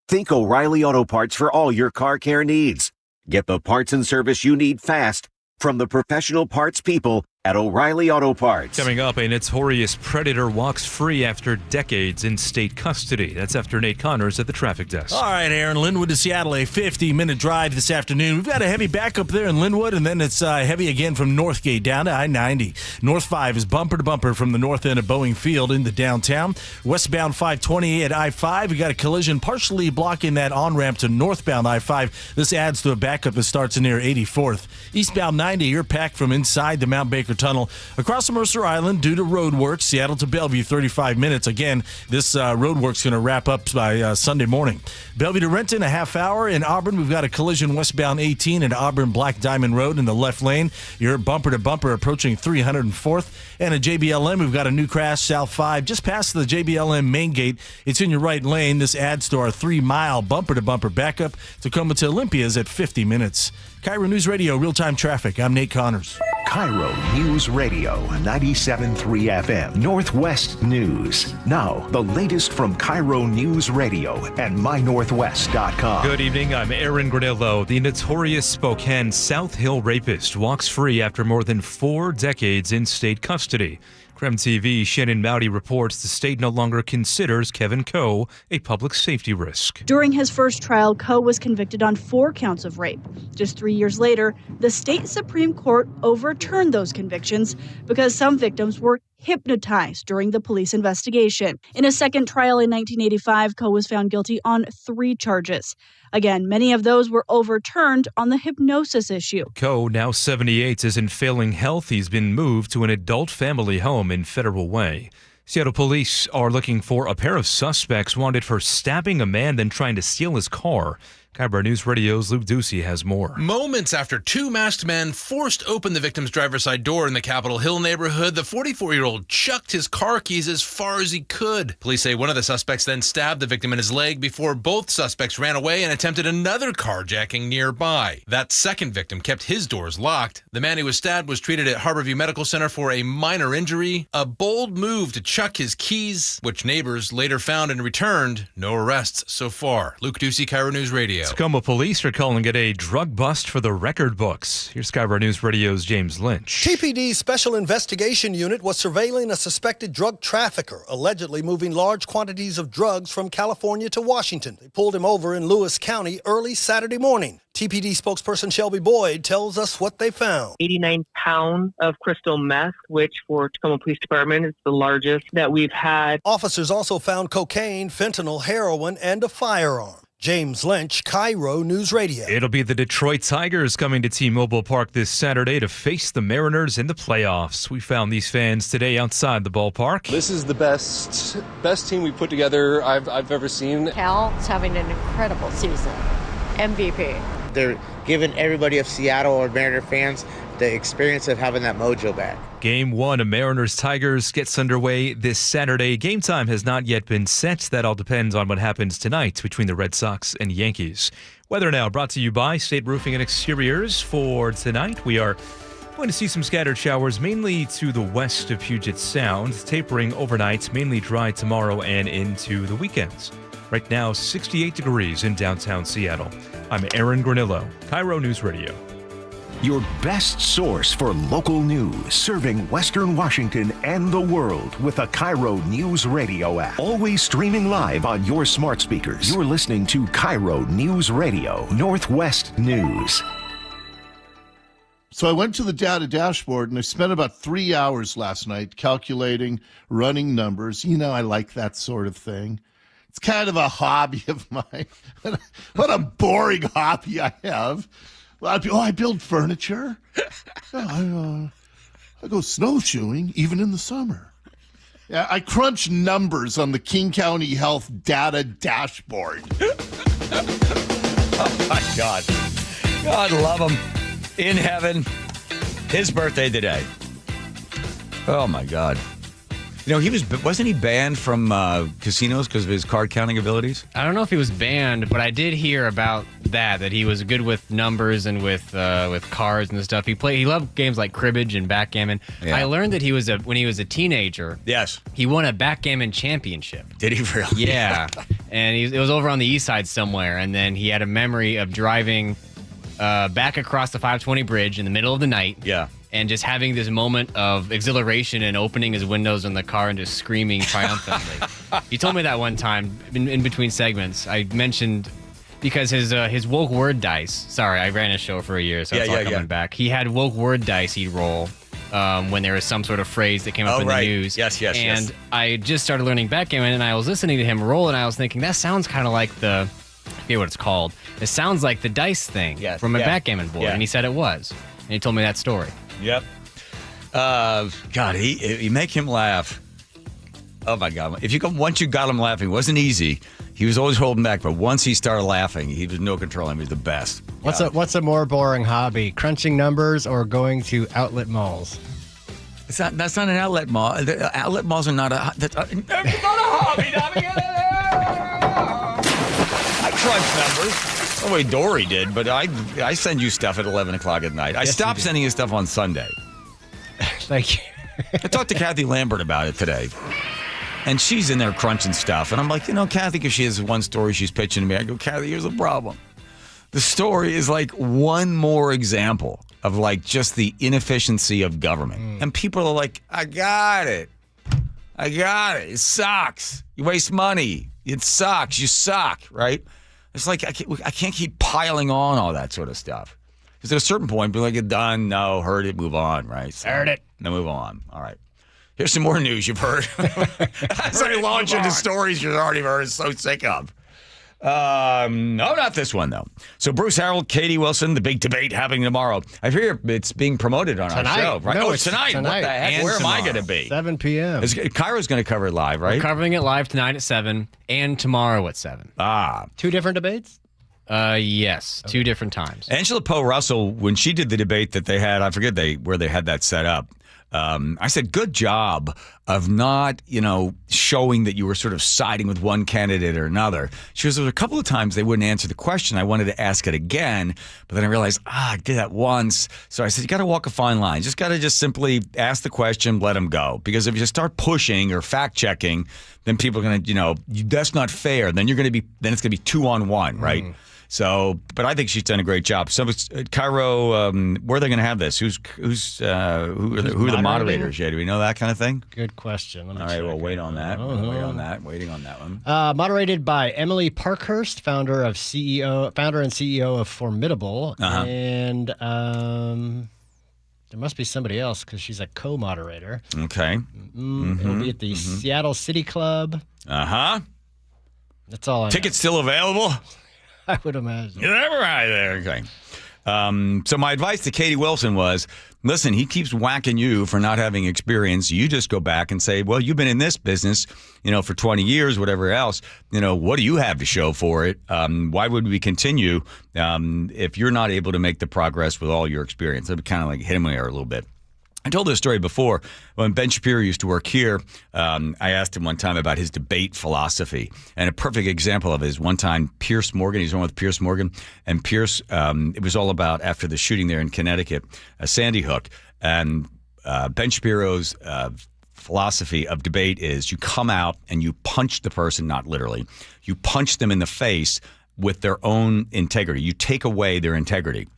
S2: Think O'Reilly Auto Parts for all your car care needs. Get the parts and service you need fast from the professional parts people at O'Reilly Auto Parts.
S30: Coming up, a notorious predator walks free after decades in state custody. That's after Nate Connors at the traffic desk.
S8: All right, Aaron, Linwood to Seattle, a 50-minute drive this afternoon. We've got a heavy backup there in Linwood, and then it's heavy again from Northgate down to I-90. North 5 is bumper to bumper from the north end of Boeing Field into downtown. Westbound 520 at I-5, we got a collision partially blocking that on-ramp to northbound I-5. This adds to a backup that starts near 84th. Eastbound 90, you're packed from inside the Mount Baker Tunnel across the Mercer Island due to road work. Seattle to Bellevue, 35 minutes. Again, this road work's going to wrap up by Sunday morning. Bellevue to Renton, a half hour. In Auburn, we've got a collision westbound 18 at Auburn Black Diamond Road in the left lane. You're bumper to bumper approaching 304th. And at JBLM, we've got a new crash south 5 just past the JBLM main gate. It's in your right lane. This adds to our 3-mile bumper to bumper backup. Tacoma to Olympia's at 50 minutes. KIRO News Radio, real-time traffic. I'm Nate Connors.
S9: KIRO News Radio 97.3 FM Northwest News. Now, the latest from KIRO News Radio and mynorthwest.com.
S30: Good evening. I'm Aaron Granillo. The notorious Spokane South Hill rapist walks free after more than 4 decades in state custody. KREM TV Shannon Mowdy reports the state no longer considers Kevin Coe a public safety risk.
S3: During his first trial, Coe was convicted on 4 counts of rape. Just 3 years later, the state Supreme Court overturned those convictions because some victims were hypnotized during the police investigation. In a second trial in 1985, Coe was found guilty on 3 charges. Again, many of those were overturned on the hypnosis issue.
S30: Coe, now 78, is in failing health. He's been moved to an adult family home in Federal Way. Seattle police are looking for a pair of suspects wanted for stabbing a man then trying to steal his car. KIRO News Radio's Luke Ducey has more.
S12: Moments after 2 masked men forced open the victim's driver's side door in the Capitol Hill neighborhood, the 44-year-old chucked his car keys as far as he could. Police say one of the suspects then stabbed the victim in his leg before both suspects ran away and attempted another carjacking nearby. That second victim kept his doors locked. The man who was stabbed was treated at Harborview Medical Center for a minor injury. A bold move to chuck his keys, which neighbors later found and returned. No arrests so far. Luke Ducey, KIRO News Radio.
S30: Tacoma police are calling it a drug bust for the record books. Here's KIRO News Radio's James Lynch.
S31: TPD's Special Investigation Unit was surveilling a suspected drug trafficker, allegedly moving large quantities of drugs from California to Washington. They pulled him over in Lewis County early Saturday morning. TPD spokesperson Shelby Boyd tells us what they found.
S16: 89 pounds of crystal meth, which for Tacoma Police Department is the largest that we've had.
S31: Officers also found cocaine, fentanyl, heroin, and a firearm. James Lynch, KIRO News Radio.
S30: It'll be the Detroit Tigers coming to T-Mobile Park this Saturday to face the Mariners in the playoffs. We found these fans today outside the ballpark.
S17: This is the best team we put together I've ever seen.
S18: Cal's having an incredible season. MVP.
S19: They're giving everybody of Seattle or Mariner fans the experience of having that mojo back.
S30: Game 1 of Mariners-Tigers gets underway this Saturday. Game time has not yet been set. That all depends on what happens tonight between the Red Sox and Yankees. Weather now brought to you by State Roofing and Exteriors. For tonight, we are going to see some scattered showers, mainly to the west of Puget Sound, tapering overnight, mainly dry tomorrow and into the weekends. Right now, 68 degrees in downtown Seattle. I'm Aaron Granillo, KIRO News Radio.
S9: Your best source for local news, serving Western Washington and the world with a KIRO News Radio app. Always streaming live on your smart speakers. You're listening to KIRO News Radio, Northwest News.
S20: So I went to the data dashboard and I spent about 3 hours last night calculating, running numbers. You know, I like that sort of thing. It's kind of a hobby of mine. What a boring hobby I have. I build furniture. I go snowshoeing even in the summer. Yeah, I crunch numbers on the King County Health data dashboard.
S21: Oh, my God. God love him. In heaven. His birthday today. Oh, my God. You know, wasn't he banned from casinos because of his card counting abilities?
S22: I don't know if he was banned, but I did hear about that he was good with numbers and with cards and stuff. He loved games like cribbage and backgammon. Yeah. I learned that when he was a teenager.
S21: Yes.
S22: He won a backgammon championship.
S21: Did he really?
S22: Yeah. And it was over on the east side somewhere, and then he had a memory of driving back across the 520 bridge in the middle of the night.
S21: Yeah.
S22: And just having this moment of exhilaration and opening his windows in the car and just screaming triumphantly. He told me that one time in between segments. I mentioned because his woke word dice. Sorry, I ran a show for a year, so it's all coming back. He had woke word dice he'd roll when there was some sort of phrase that came up in the news.
S21: Yes.
S22: And I just started learning backgammon, and I was listening to him roll, and I was thinking that sounds kind of like I forget what it's called. It sounds like the dice thing from a backgammon board, and he said it was. And he told me that story.
S21: Yep. God, he make him laugh. Oh my God! Once you got him laughing, it wasn't easy. He was always holding back, but once he started laughing, he was no control him. He was the best.
S23: What's a more boring hobby? Crunching numbers or going to outlet malls?
S21: That's not an outlet mall. Outlet malls are not a. That's not a hobby. I crunch numbers. The way Dory did, but I send you stuff at 11 o'clock at night. I stopped sending you stuff on Sunday.
S23: Thank you.
S21: I talked to Kathy Lambert about it today. And she's in there crunching stuff. And I'm like, Kathy, because she has one story she's pitching to me. I go, Kathy, here's the problem. The story is like one more example of like just the inefficiency of government. And people are like, I got it. It sucks. You waste money. It sucks. You suck, right? It's like I can't keep piling on all that sort of stuff. Because at a certain point, be like, it's done. No, heard it, move on, right? So,
S23: heard it.
S21: Now move on. All right. Here's some more news you've heard. As I launch into stories you've already heard, so sick of. No, not this one, though. So Bruce Harrell, Katie Wilson, the big debate happening tomorrow. I hear it's being promoted on
S23: Tonight.
S21: our show, right?
S23: No,
S21: it's tonight. What
S23: tonight.
S21: the heck?
S22: And
S21: Where am I
S22: tomorrow.
S21: going to be?
S23: 7 p.m.
S21: KIRO's going to cover it live, right?
S22: We're covering it live tonight at 7 and tomorrow at 7.
S23: Two different debates?
S22: Yes, two different times.
S21: Angela Poe Russell, when she did the debate that they had, I forget where they had that set up. I said, good job of not, showing that you were sort of siding with one candidate or another. She goes, there were a couple of times they wouldn't answer the question. I wanted to ask it again, but then I realized, I did that once. So I said, you got to walk a fine line. Just got to just simply ask the question, let them go. Because if you just start pushing or fact checking, then people are going to, that's not fair. Then it's going to be 2-on-1, right? So, but I think she's done a great job. So, KIRO, where are they going to have this? Who are the moderators? Yeah, do we know that kind of thing?
S23: Good question.
S21: All right, we'll wait on that. Waiting on that one.
S23: Moderated by Emily Parkhurst, founder and CEO of Formidable, and there must be somebody else because she's a co-moderator.
S21: Okay.
S23: It'll be at the Seattle City Club.
S21: That's
S23: all I know.
S21: Tickets still available?
S23: I would imagine.
S21: You're never right there. Okay. So my advice to Katie Wilson was, listen, he keeps whacking you for not having experience. You just go back and say, well, you've been in this business, for 20 years, whatever else. What do you have to show for it? Why would we continue if you're not able to make the progress with all your experience? It would kind of like hit him there a little bit. I told this story before. When Ben Shapiro used to work here, I asked him one time about his debate philosophy. And a perfect example of it is one time Pierce Morgan, he's on with Pierce Morgan, and Pierce, it was all about after the shooting there in Connecticut, Sandy Hook. And Ben Shapiro's philosophy of debate is you come out and you punch the person, not literally, you punch them in the face with their own integrity. You take away their integrity.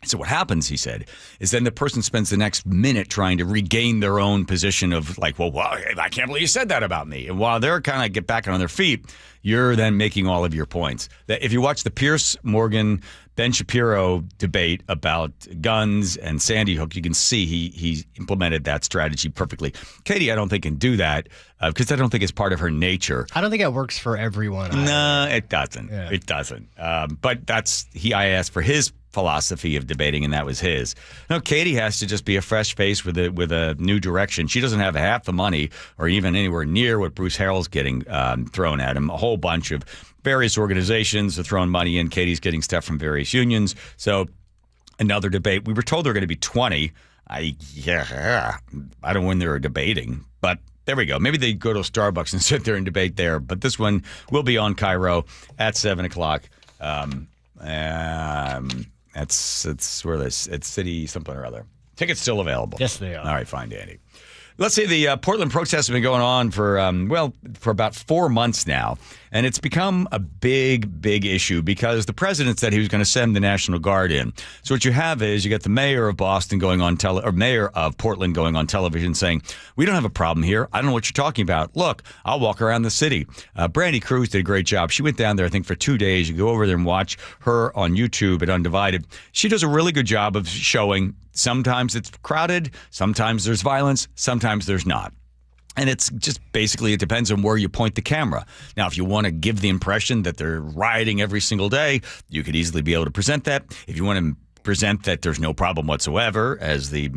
S21: So what happens, he said, is then the person spends the next minute trying to regain their own position of like, well, I can't believe you said that about me. And while they're kind of get back on their feet, you're then making all of your points. If you watch the Pierce Morgan, Ben Shapiro debate about guns and Sandy Hook, you can see he implemented that strategy perfectly. Katie, I don't think can do that because I don't think it's part of her nature.
S23: I don't think it works for everyone.
S21: No, it doesn't.
S23: Yeah.
S21: It doesn't. But I asked for his philosophy of debating, and that was his. No, Katie has to just be a fresh face with a new direction. She doesn't have half the money or even anywhere near what Bruce Harrell's getting thrown at him. A whole bunch of various organizations are throwing money in. Katie's getting stuff from various unions. So another debate. We were told there were going to be 20. I don't know when they were debating, but there we go. Maybe they go to Starbucks and sit there and debate there. But this one will be on KIRO at 7 o'clock. It's where this. It's City something or other. Tickets still available.
S23: Yes, they are.
S21: All right, fine, Dandy. Let's say the Portland protests have been going on for about 4 months now, and it's become a big, big issue because the president said he was going to send the National Guard in. So what you have is you got the mayor of Boston going on mayor of Portland going on television saying, "We don't have a problem here. I don't know what you're talking about. Look, I'll walk around the city." Brandy Cruz did a great job. She went down there, I think, for 2 days. You go over there and watch her on YouTube at Undivided. She does a really good job of showing. Sometimes it's crowded, sometimes there's violence, sometimes there's not. And it's just basically, it depends on where you point the camera. Now, if you want to give the impression that they're rioting every single day, you could easily be able to present that. If you want to present that there's no problem whatsoever, as the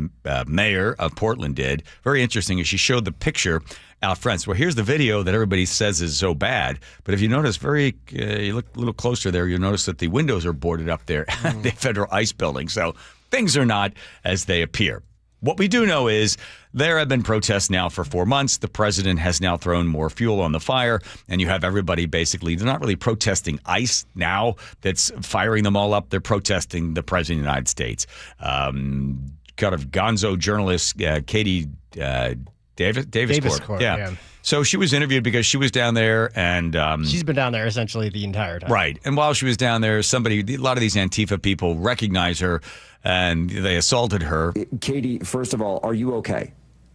S21: mayor of Portland did, very interesting is she showed the picture out front. So here's the video that everybody says is so bad. But if you notice you look a little closer there, you'll notice that the windows are boarded up there at the Federal Ice Building. So things are not as they appear. What we do know is there have been protests now for 4 months. The president has now thrown more fuel on the fire, and you have everybody basically, they're not really protesting ICE now that's firing them all up. They're protesting the president of the United States. kind of gonzo journalist Katie Davis Court. Yeah. So she was interviewed because she was down there, and
S23: she's been down there essentially the entire time.
S21: Right. And while she was down there, a lot of these Antifa people recognized her, and they assaulted her.
S1: Katie, first of all, are you okay?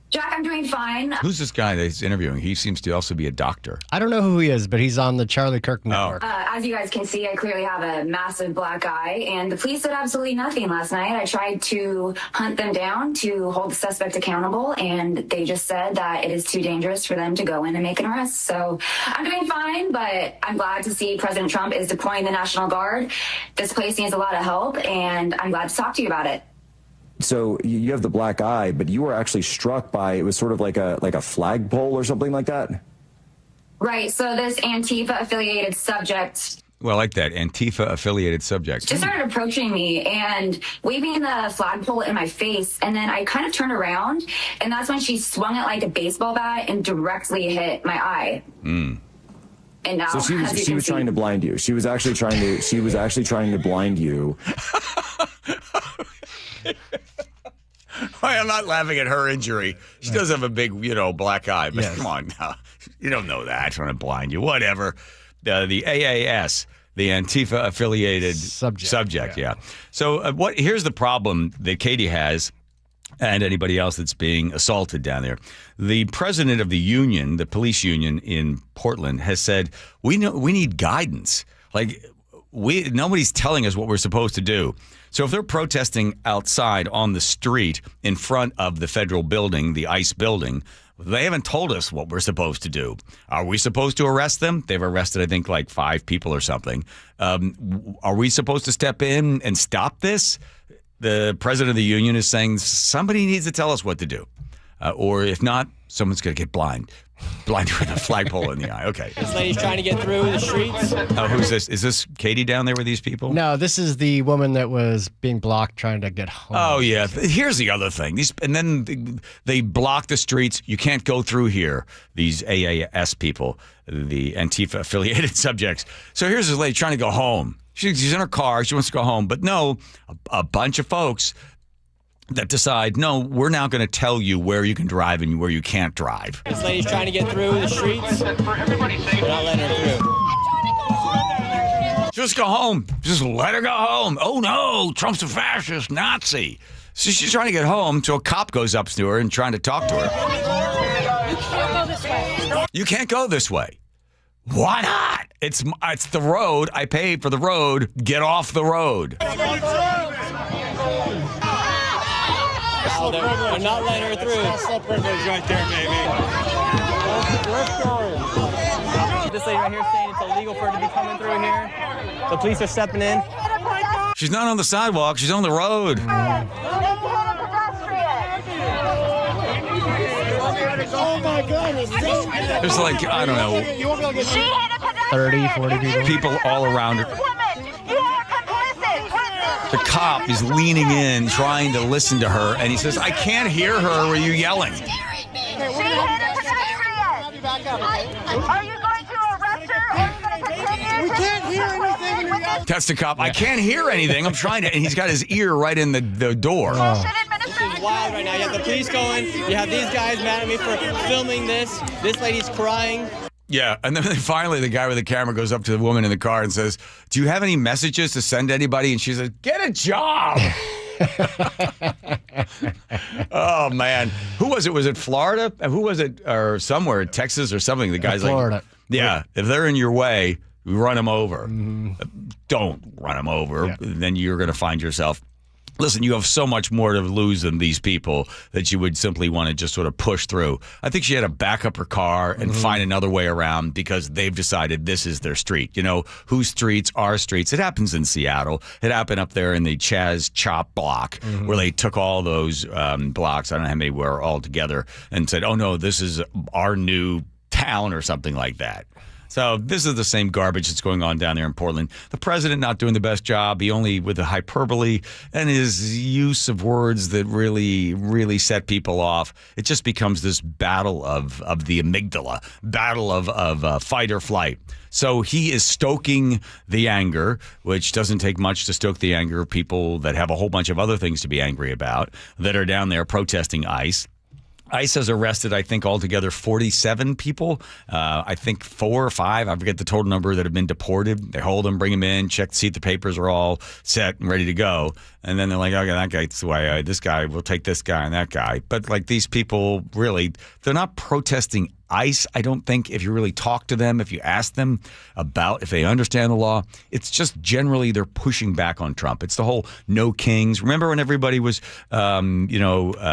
S5: Jack, I'm doing fine.
S21: Who's this guy that he's interviewing? He seems to also be a doctor.
S23: I don't know who he is, but he's on the Charlie Kirk network.
S5: As you guys can see, I clearly have a massive black eye, and the police did absolutely nothing last night. I tried to hunt them down to hold the suspect accountable, and they just said that it is too dangerous for them to go in and make an arrest. So I'm doing fine, but I'm glad to see President Trump is deploying the National Guard. This place needs a lot of help, and I'm glad to talk to you about it.
S1: So you have the black eye, but you were actually struck by, it was sort of like a flagpole or something like that?
S5: Right. So this Antifa-affiliated subject...
S21: Well, I like that. Antifa-affiliated subject.
S5: Just started approaching me and waving the flagpole in my face, and then I kind of turned around, and that's when she swung it like a baseball bat and directly hit my eye.
S21: Mm.
S5: And now,
S1: so she was trying to blind you. She was actually trying to blind you.
S21: I'm not laughing at her injury. She does have a big, black eye. But Come on now. You don't know that. Trying to blind you. Whatever. The AAS, the Antifa-affiliated subject. Yeah. So here's the problem that Katie has and anybody else that's being assaulted down there. The president of the union, the police union in Portland, has said, we need guidance. Like, nobody's telling us what we're supposed to do. So if they're protesting outside on the street in front of the federal building, the ICE building, they haven't told us what we're supposed to do. Are we supposed to arrest them? They've arrested, I think, like 5 people or something. Are we supposed to step in and stop this? The president of the union is saying somebody needs to tell us what to do. Or if not, someone's going to get blinded with a flagpole in the eye. Okay.
S6: This lady's trying to get through the streets.
S21: Who's this? Is this Katie down there with these people?
S23: No, this is the woman that was being blocked trying to get home.
S21: Oh, yeah. Here's the other thing. And then they block the streets. You can't go through here, these AAS people, the Antifa-affiliated subjects. So here's this lady trying to go home. She's in her car. She wants to go home. But no, a bunch of folks that decide, no, we're now going to tell you where you can drive and where you can't drive.
S6: This lady's trying to get through the streets. We're not letting her through.
S21: Just go home. Just let her go home. Oh, no, Trump's a fascist, Nazi. So she's trying to get home, so a cop goes up to her and trying to talk to her.
S6: You can't go this way.
S21: You can't go this way. Why not? It's the road. I paid for the road. Get off the road.
S6: They're not letting her through. Special privilege right there, baby. Let's go. This lady right here saying it's illegal for her to be coming through here. The police are stepping in.
S21: She's not on the sidewalk. She's on the road.
S6: Oh my goodness.
S21: There's like, I don't know,
S23: 30, 40 people.
S21: People all around her. The cop is leaning in, trying to listen to her, and he says, I can't hear her. Are you yelling?
S6: Are you going to arrest her? Are you going to continue? We can't hear anything.
S21: That's the cop. I can't hear anything. I'm trying to, and he's got his ear right in the door.
S6: This is wild right now. You have the police going. You have these guys mad at me for filming this. This lady's crying.
S21: Yeah, and then finally the guy with the camera goes up to the woman in the car and says, do you have any messages to send to anybody? And she says, get a job. Oh, man. Who was it? Was it Florida? Who was it? Or somewhere, Texas or something. The guy's
S23: Florida.
S21: Like, yeah, if they're in your way, run them over. Mm-hmm. Don't run them over. Yeah. Then you're going to find yourself. Listen, you have so much more to lose than these people that you would simply want to just sort of push through. I think she had to back up her car and find another way around because they've decided this is their street. You know, whose streets are streets? It happens in Seattle. It happened up there in the Chaz Chop block where they took all those blocks, I don't know how many were all together, and said, oh, no, this is our new town or something like that. So this is the same garbage that's going on down there in Portland. The president not doing the best job. He only with the hyperbole and his use of words that really, really set people off. It just becomes this battle of the amygdala, battle of fight or flight. So he is stoking the anger, which doesn't take much to stoke the anger of people that have a whole bunch of other things to be angry about that are down there protesting ICE. ICE has arrested, I think, altogether 47 people. I think 4 or 5, I forget the total number, that have been deported. They hold them, bring them in, check to see if the papers are all set and ready to go. And then they're like, okay, that guy's the way, this guy, we'll take this guy and that guy. But like these people, really, they're not protesting ICE, I don't think, if you really talk to them, if you ask them about if they understand the law. It's just generally they're pushing back on Trump. It's the whole no kings. Remember when everybody was,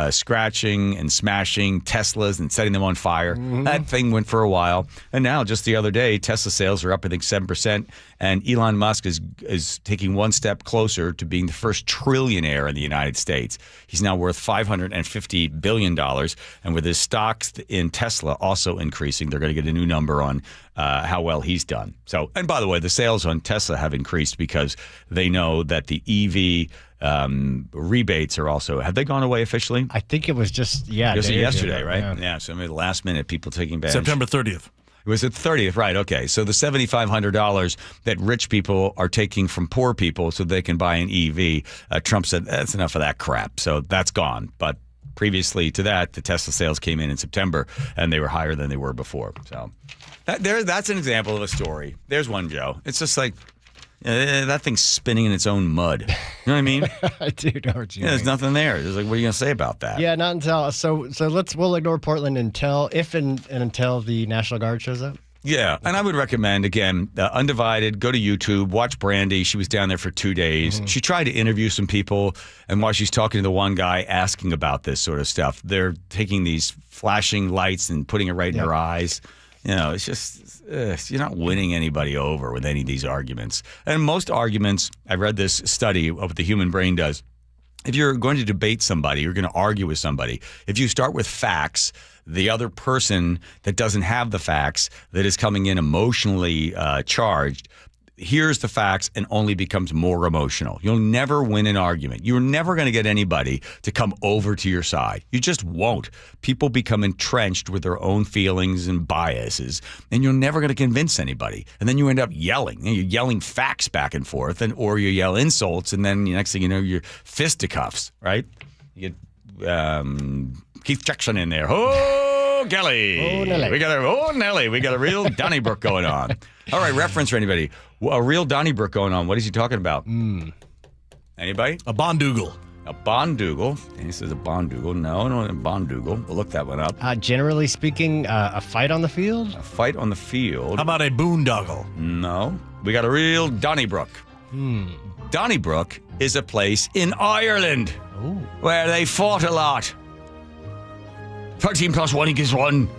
S21: scratching and smashing Teslas and setting them on fire? Mm-hmm. That thing went for a while. And now, just the other day, Tesla sales are up, I think, 7%. And Elon Musk is taking one step closer to being the first trillionaire in the United States. He's now worth $550 billion. And with his stocks in Tesla also increasing, they're going to get a new number on how well he's done. So, and by the way, the sales on Tesla have increased because they know that the EV rebates are also, have they gone away officially?
S23: I think it was just,
S21: yesterday, right? Yeah, so maybe the last minute people taking advantage.
S8: September 30th.
S21: It was at 30th, right? Okay, so the $7,500 that rich people are taking from poor people so they can buy an EV, Trump said that's enough of that crap. So that's gone. But previously to that, the Tesla sales came in September, and they were higher than they were before. So that's an example of a story. There's one, Joe. It's just like that thing's spinning in its own mud. You know what I mean?
S23: I do know what you mean.
S21: There's nothing there. There's like, what are you going to say about that?
S23: Yeah, not until we'll ignore Portland until until the National Guard shows up.
S21: Yeah, and I would recommend, again, Undivided, go to YouTube, watch Brandy. She was down there for 2 days. Mm-hmm. She tried to interview some people, and while she's talking to the one guy asking about this sort of stuff, they're taking these flashing lights and putting it right in her eyes. You know, it's just, you're not winning anybody over with any of these arguments. And most arguments, I read this study of what the human brain does. If you're going to debate somebody, you're going to argue with somebody, if you start with facts, the other person that doesn't have the facts, that is coming in emotionally charged, hears the facts and only becomes more emotional. You'll never win an argument. You're never going to get anybody to come over to your side. You just won't. People become entrenched with their own feelings and biases, and you're never going to convince anybody. And then you end up yelling. You're yelling facts back and forth, or you yell insults, and then the next thing you know, you're fisticuffs, right? You get Keith Jackson in there. Oh, Kelly.
S23: Oh, Nelly.
S21: Nelly. We got a real Donnybrook going on. All right, reference for anybody. A real Donnybrook going on. What is he talking about? Anybody?
S8: A Bondoogle.
S21: A Bondoogle. And he says a Bondoogle. No, a Bondoogle. We'll look that one up.
S23: Generally speaking, a fight on the field?
S21: A fight on the field.
S8: How about a boondoggle?
S21: No. We got a real Donnybrook. Donnybrook is a place in Ireland where they fought a lot. 13 plus 1 equals 1.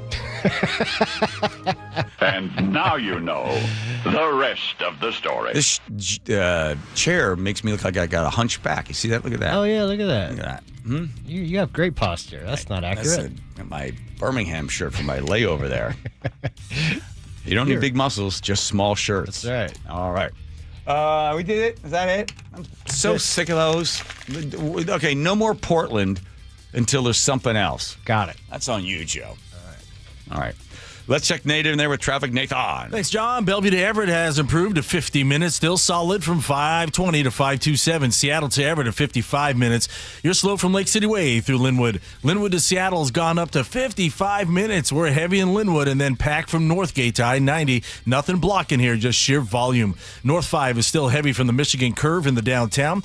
S7: And now you know the rest of the story.
S21: This chair makes me look like I got a hunchback. You see that? Look at that.
S23: Oh, yeah, look at that.
S21: Look at that.
S23: You have great posture. That's not accurate.
S21: That's my Birmingham shirt from my layover there. You don't need big muscles, just small shirts.
S23: That's right.
S21: All right. We did it. Is that it? I'm so sick of those. Okay, no more Portland until there's something else.
S23: Got it.
S21: That's on you, Joe. All right. Let's check Nate in there with traffic. Nathan.
S8: Thanks, John. Bellevue to Everett has improved to 50 minutes. Still solid from 520 to 527. Seattle to Everett at 55 minutes. You're slow from Lake City Way through Linwood. Linwood to Seattle has gone up to 55 minutes. We're heavy in Linwood and then packed from Northgate to I-90. Nothing blocking here, just sheer volume. North 5 is still heavy from the Michigan Curve in the downtown.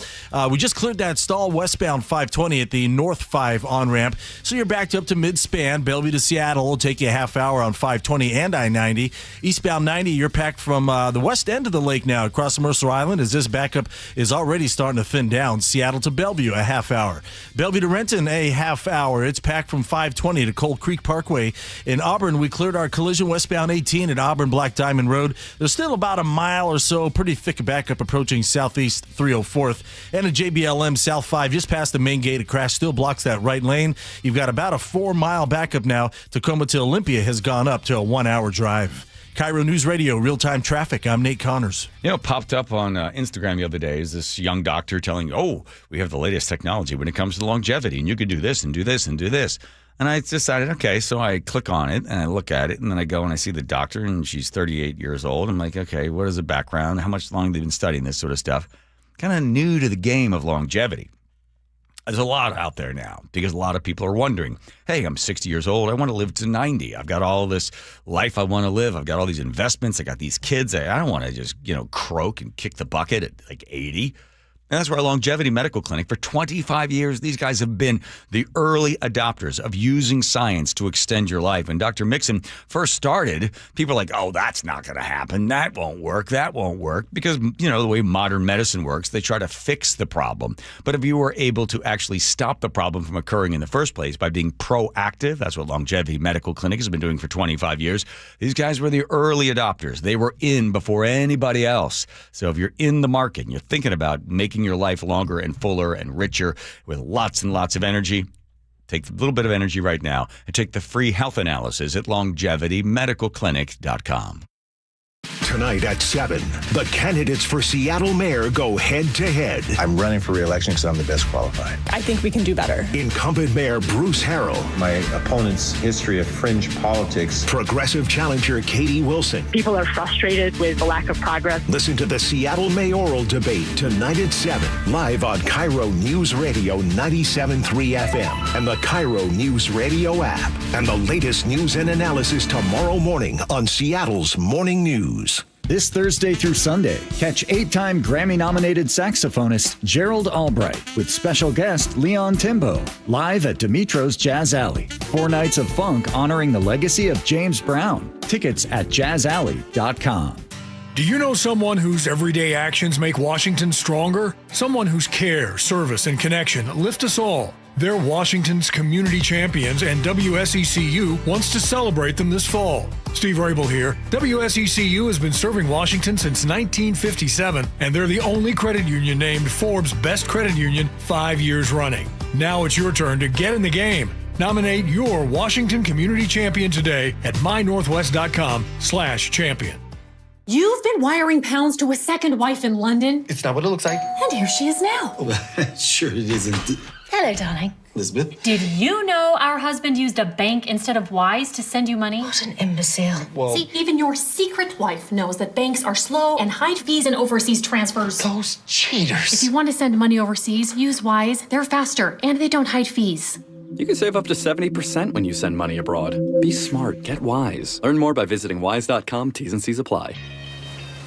S8: We just cleared that stall westbound 520 at the North 5 on-ramp. So you're backed up to mid-span. Bellevue to Seattle will take you a half hour on 520 and I-90. Eastbound 90, you're packed from the west end of the lake now across Mercer Island as this backup is already starting to thin down. Seattle to Bellevue, a half hour. Bellevue to Renton, a half hour. It's packed from 520 to Cold Creek Parkway. In Auburn, we cleared our collision westbound 18 at Auburn Black Diamond Road. There's still about a mile or so, pretty thick backup approaching southeast 304th. And a JBLM South 5 just past the main gate. A crash still blocks that right lane. You've got about a 4-mile backup now. Tacoma to Olympia has gone up to a 1-hour drive. KIRO News Radio, real-time traffic. I'm Nate Connors.
S21: You know, popped up on Instagram the other day is this young doctor telling, we have the latest technology when it comes to longevity, and you can do this and do this and do this. And I decided, okay, so I click on it, and I look at it, and then I go and I see the doctor, and she's 38 years old. I'm like, okay, what is the background? How much long they've been studying this sort of stuff? Kind of new to the game of longevity. There's a lot out there now because a lot of people are wondering, hey, I'm 60 years old. I want to live to 90. I've got all this life I want to live. I've got all these investments. I got these kids. I don't want to just, croak and kick the bucket at like 80. And that's where Longevity Medical Clinic, for 25 years, these guys have been the early adopters of using science to extend your life. When Dr. Mixon first started, people were like, oh, that's not going to happen. That won't work. That won't work. Because, the way modern medicine works, they try to fix the problem. But if you were able to actually stop the problem from occurring in the first place by being proactive, that's what Longevity Medical Clinic has been doing for 25 years. These guys were the early adopters. They were in before anybody else. So if you're in the market and you're thinking about making your life longer and fuller and richer with lots and lots of energy, take a little bit of energy right now and take the free health analysis at longevitymedicalclinic.com.
S9: Tonight at 7, the candidates for Seattle Mayor go head-to-head.
S10: I'm running for re-election because I'm the best qualified.
S11: I think we can do better.
S9: Incumbent Mayor Bruce Harrell.
S10: My opponent's history of fringe politics.
S9: Progressive challenger Katie Wilson.
S11: People are frustrated with the lack of progress.
S9: Listen to the Seattle mayoral debate tonight at 7, live on KIRO News Radio 97.3 FM and the KIRO News Radio app. And the latest news and analysis tomorrow morning on Seattle's Morning News.
S13: This Thursday through Sunday, catch 8-time Grammy-nominated saxophonist Gerald Albright with special guest Leon Timbo, live at Dimitro's Jazz Alley. 4 nights of funk honoring the legacy of James Brown. Tickets at jazzalley.com.
S14: Do you know someone whose everyday actions make Washington stronger? Someone whose care, service, and connection lift us all. They're Washington's community champions, and WSECU wants to celebrate them this fall. Steve Rabel here. WSECU has been serving Washington since 1957, and they're the only credit union named Forbes' Best Credit Union 5 years running. Now it's your turn to get in the game. Nominate your Washington Community Champion today at mynorthwest.com/champion.
S15: You've been wiring pounds to a second wife in London.
S24: It's not what it looks like.
S15: And here she is now.
S24: Sure it isn't.
S15: Hello, darling.
S24: Elizabeth?
S15: Did you know our husband used a bank instead of Wise to send you money?
S24: What an imbecile. Well,
S15: see, even your secret wife knows that banks are slow and hide fees in overseas transfers.
S24: Those cheaters.
S15: If you want to send money overseas, use Wise. They're faster, and they don't hide fees.
S25: You can save up to 70% when you send money abroad. Be smart. Get Wise. Learn more by visiting wise.com. T's and C's apply.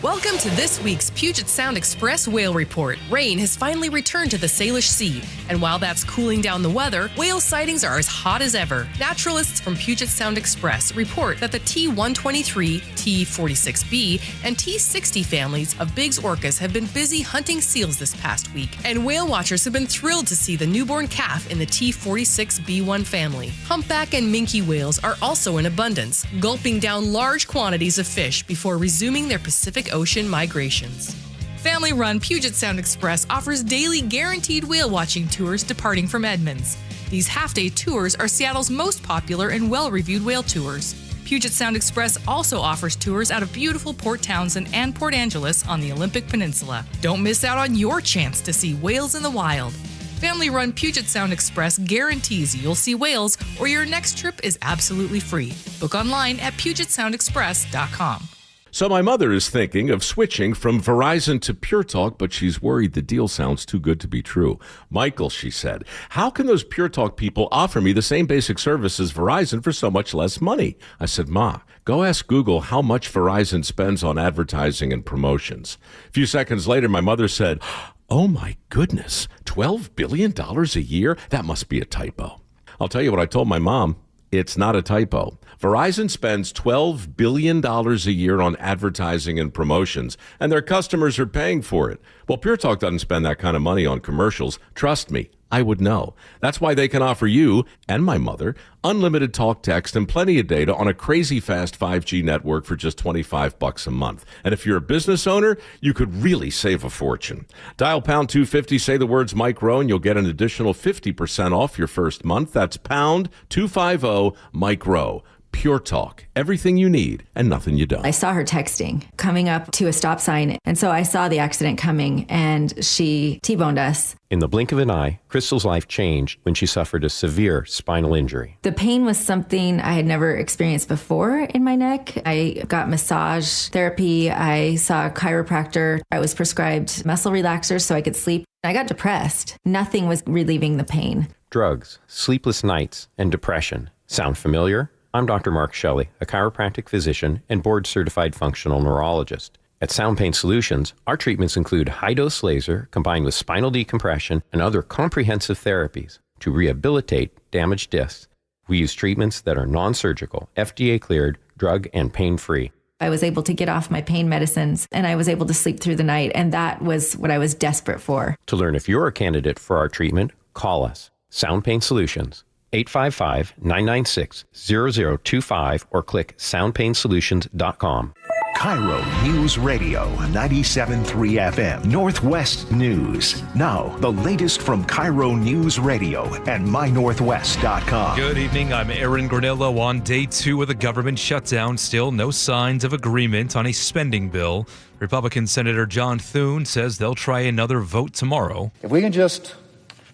S26: Welcome to this week's Puget Sound Express Whale Report. Rain has finally returned to the Salish Sea, and while that's cooling down the weather, whale sightings are as hot as ever. Naturalists from Puget Sound Express report that the T123, T46B, and T60 families of Biggs orcas have been busy hunting seals this past week, and whale watchers have been thrilled to see the newborn calf in the T46B1 family. Humpback and minke whales are also in abundance, gulping down large quantities of fish before resuming their Pacific Ocean migrations. Family-run Puget Sound Express offers daily guaranteed whale watching tours departing from Edmonds. These half-day tours are Seattle's most popular and well-reviewed whale tours. Puget Sound Express also offers tours out of beautiful Port Townsend and Port Angeles on the Olympic Peninsula. Don't miss out on your chance to see whales in the wild. Family-run Puget Sound Express guarantees you'll see whales or your next trip is absolutely free. Book online at PugetSoundExpress.com.
S4: So my mother is thinking of switching from Verizon to Pure Talk, but she's worried the deal sounds too good to be true. Michael, she said, how can those Pure Talk people offer me the same basic service as Verizon for so much less money? I said, Ma, go ask Google how much Verizon spends on advertising and promotions. A few seconds later, my mother said, oh my goodness, $12 billion a year? That must be a typo. I'll tell you what I told my mom. It's not a typo. Verizon spends $12 billion a year on advertising and promotions, and their customers are paying for it. Well, Pure Talk doesn't spend that kind of money on commercials. Trust me,
S2: I would know. That's why they can offer you and my mother unlimited talk, text, and plenty of data on a crazy fast 5G network for just $25 a month. And if you're a business owner, you could really save a fortune. Dial pound 250, say the words Mike Rowe, and you'll get an additional 50% off your first month. That's pound 250 Mike Rowe. Pure talk. Everything you need and nothing you don't.
S3: I saw her texting, coming up to a stop sign. And so I saw the accident coming and she T-boned us.
S12: In the blink of an eye, Crystal's life changed when she suffered a severe spinal injury.
S3: The pain was something I had never experienced before in my neck. I got massage therapy. I saw a chiropractor. I was prescribed muscle relaxers so I could sleep. I got depressed. Nothing was relieving the pain.
S12: Drugs, sleepless nights, and depression. Sound familiar? I'm Dr. Mark Shelley, a chiropractic physician and board-certified functional neurologist. At Sound Pain Solutions, our treatments include high-dose laser combined with spinal decompression and other comprehensive therapies to rehabilitate damaged discs. We use treatments that are non-surgical, FDA-cleared, drug and pain-free.
S3: I was able to get off my pain medicines and I was able to sleep through the night, and that was what I was desperate for.
S12: To learn if you're a candidate for our treatment, call us. Sound Pain Solutions. 855-996-0025 or click soundpainsolutions.com.
S9: KIRO News Radio 97.3 FM Northwest News. Now, the latest from KIRO News Radio and mynorthwest.com.
S30: Good evening. I'm Aaron Granillo. On day 2 of the government shutdown, still no signs of agreement on a spending bill. Republican Senator John Thune says they'll try another vote tomorrow.
S16: If we can just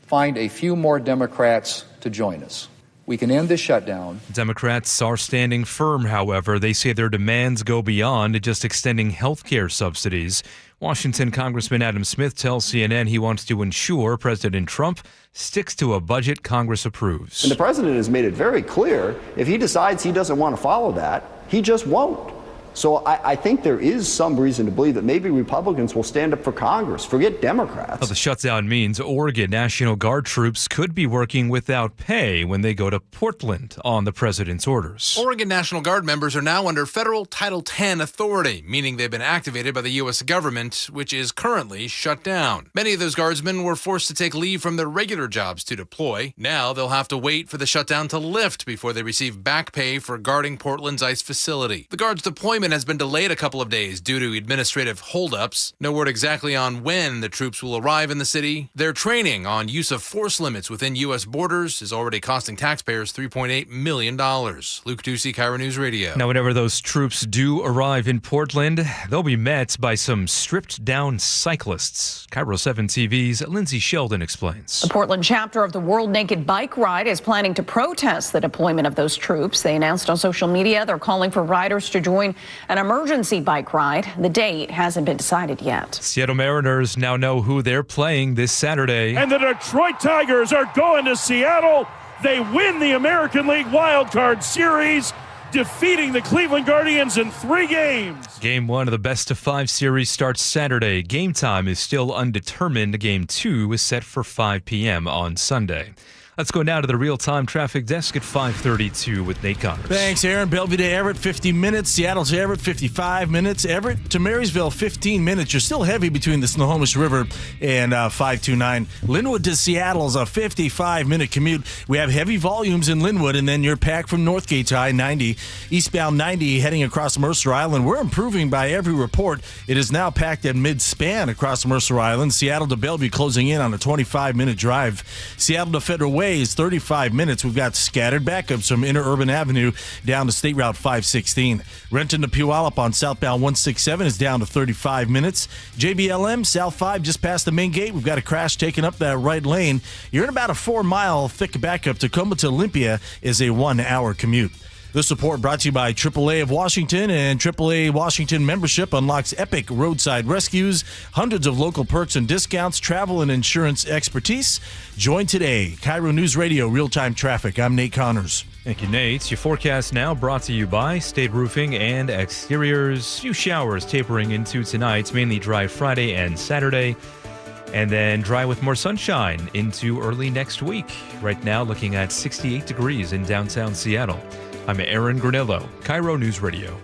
S16: find a few more Democrats to join us, we can end this shutdown.
S30: Democrats are standing firm, however. They say their demands go beyond just extending health care subsidies. Washington Congressman Adam Smith tells CNN he wants to ensure President Trump sticks to a budget Congress approves.
S17: And the president has made it very clear, if he decides he doesn't want to follow that, he just won't. So I think there is some reason to believe that maybe Republicans will stand up for Congress. Forget Democrats.
S30: The shutdown means Oregon National Guard troops could be working without pay when they go to Portland on the president's orders.
S18: Oregon National Guard members are now under federal Title X authority, meaning they've been activated by the U.S. government, which is currently shut down. Many of those guardsmen were forced to take leave from their regular jobs to deploy. Now they'll have to wait for the shutdown to lift before they receive back pay for guarding Portland's ICE facility. The Guard's deployment has been delayed a couple of days due to administrative holdups. No word exactly on when the troops will arrive in the city. Their training on use of force limits within U.S. borders is already costing taxpayers $3.8 million. Luke Ducey, KIRO News Radio.
S30: Now, whenever those troops do arrive in Portland, they'll be met by some stripped-down cyclists. KIRO 7 TV's Lindsay Sheldon explains.
S19: The Portland chapter of the World Naked Bike Ride is planning to protest the deployment of those troops. They announced on social media they're calling for riders to join an emergency bike ride. The date hasn't been decided yet.
S30: Seattle Mariners now know who they're playing this Saturday.
S27: And the Detroit Tigers are going to Seattle. They win the American League Wild Card Series, defeating the Cleveland Guardians in 3 games.
S30: Game 1 of the best-of-5 series starts Saturday. Game time is still undetermined. Game 2 is set for 5 p.m. on Sunday. Let's go now to the real-time traffic desk at 5:32 with Nate Connors.
S8: Thanks, Aaron. Bellevue to Everett, 50 minutes. Seattle to Everett, 55 minutes. Everett to Marysville, 15 minutes. You're still heavy between the Snohomish River and 529. Linwood to Seattle is a 55-minute commute. We have heavy volumes in Linwood, and then you're packed from Northgate to I-90. Eastbound 90 heading across Mercer Island. We're improving by every report. It is now packed at mid-span across Mercer Island. Seattle to Bellevue closing in on a 25-minute drive. Seattle to Federal Way is 35 minutes. We've got scattered backups from Interurban Avenue down to State Route 516. Renton to Puyallup on southbound 167 is down to 35 minutes. JBLM South 5 just past the main gate. We've got a crash taking up that right lane. You're in about a 4-mile thick backup. Tacoma to Olympia is a 1-hour commute. This report brought to you by AAA of Washington, and AAA Washington membership unlocks epic roadside rescues, hundreds of local perks and discounts, travel and insurance expertise. Join today. KIRO News Radio, real-time traffic. I'm Nate Connors.
S30: Thank you, Nate. Your forecast now brought to you by State Roofing and Exteriors. Few showers tapering into tonight, mainly dry Friday and Saturday, and then dry with more sunshine into early next week. Right now, looking at 68 degrees in downtown Seattle. I'm Aaron Granillo, KIRO News Radio.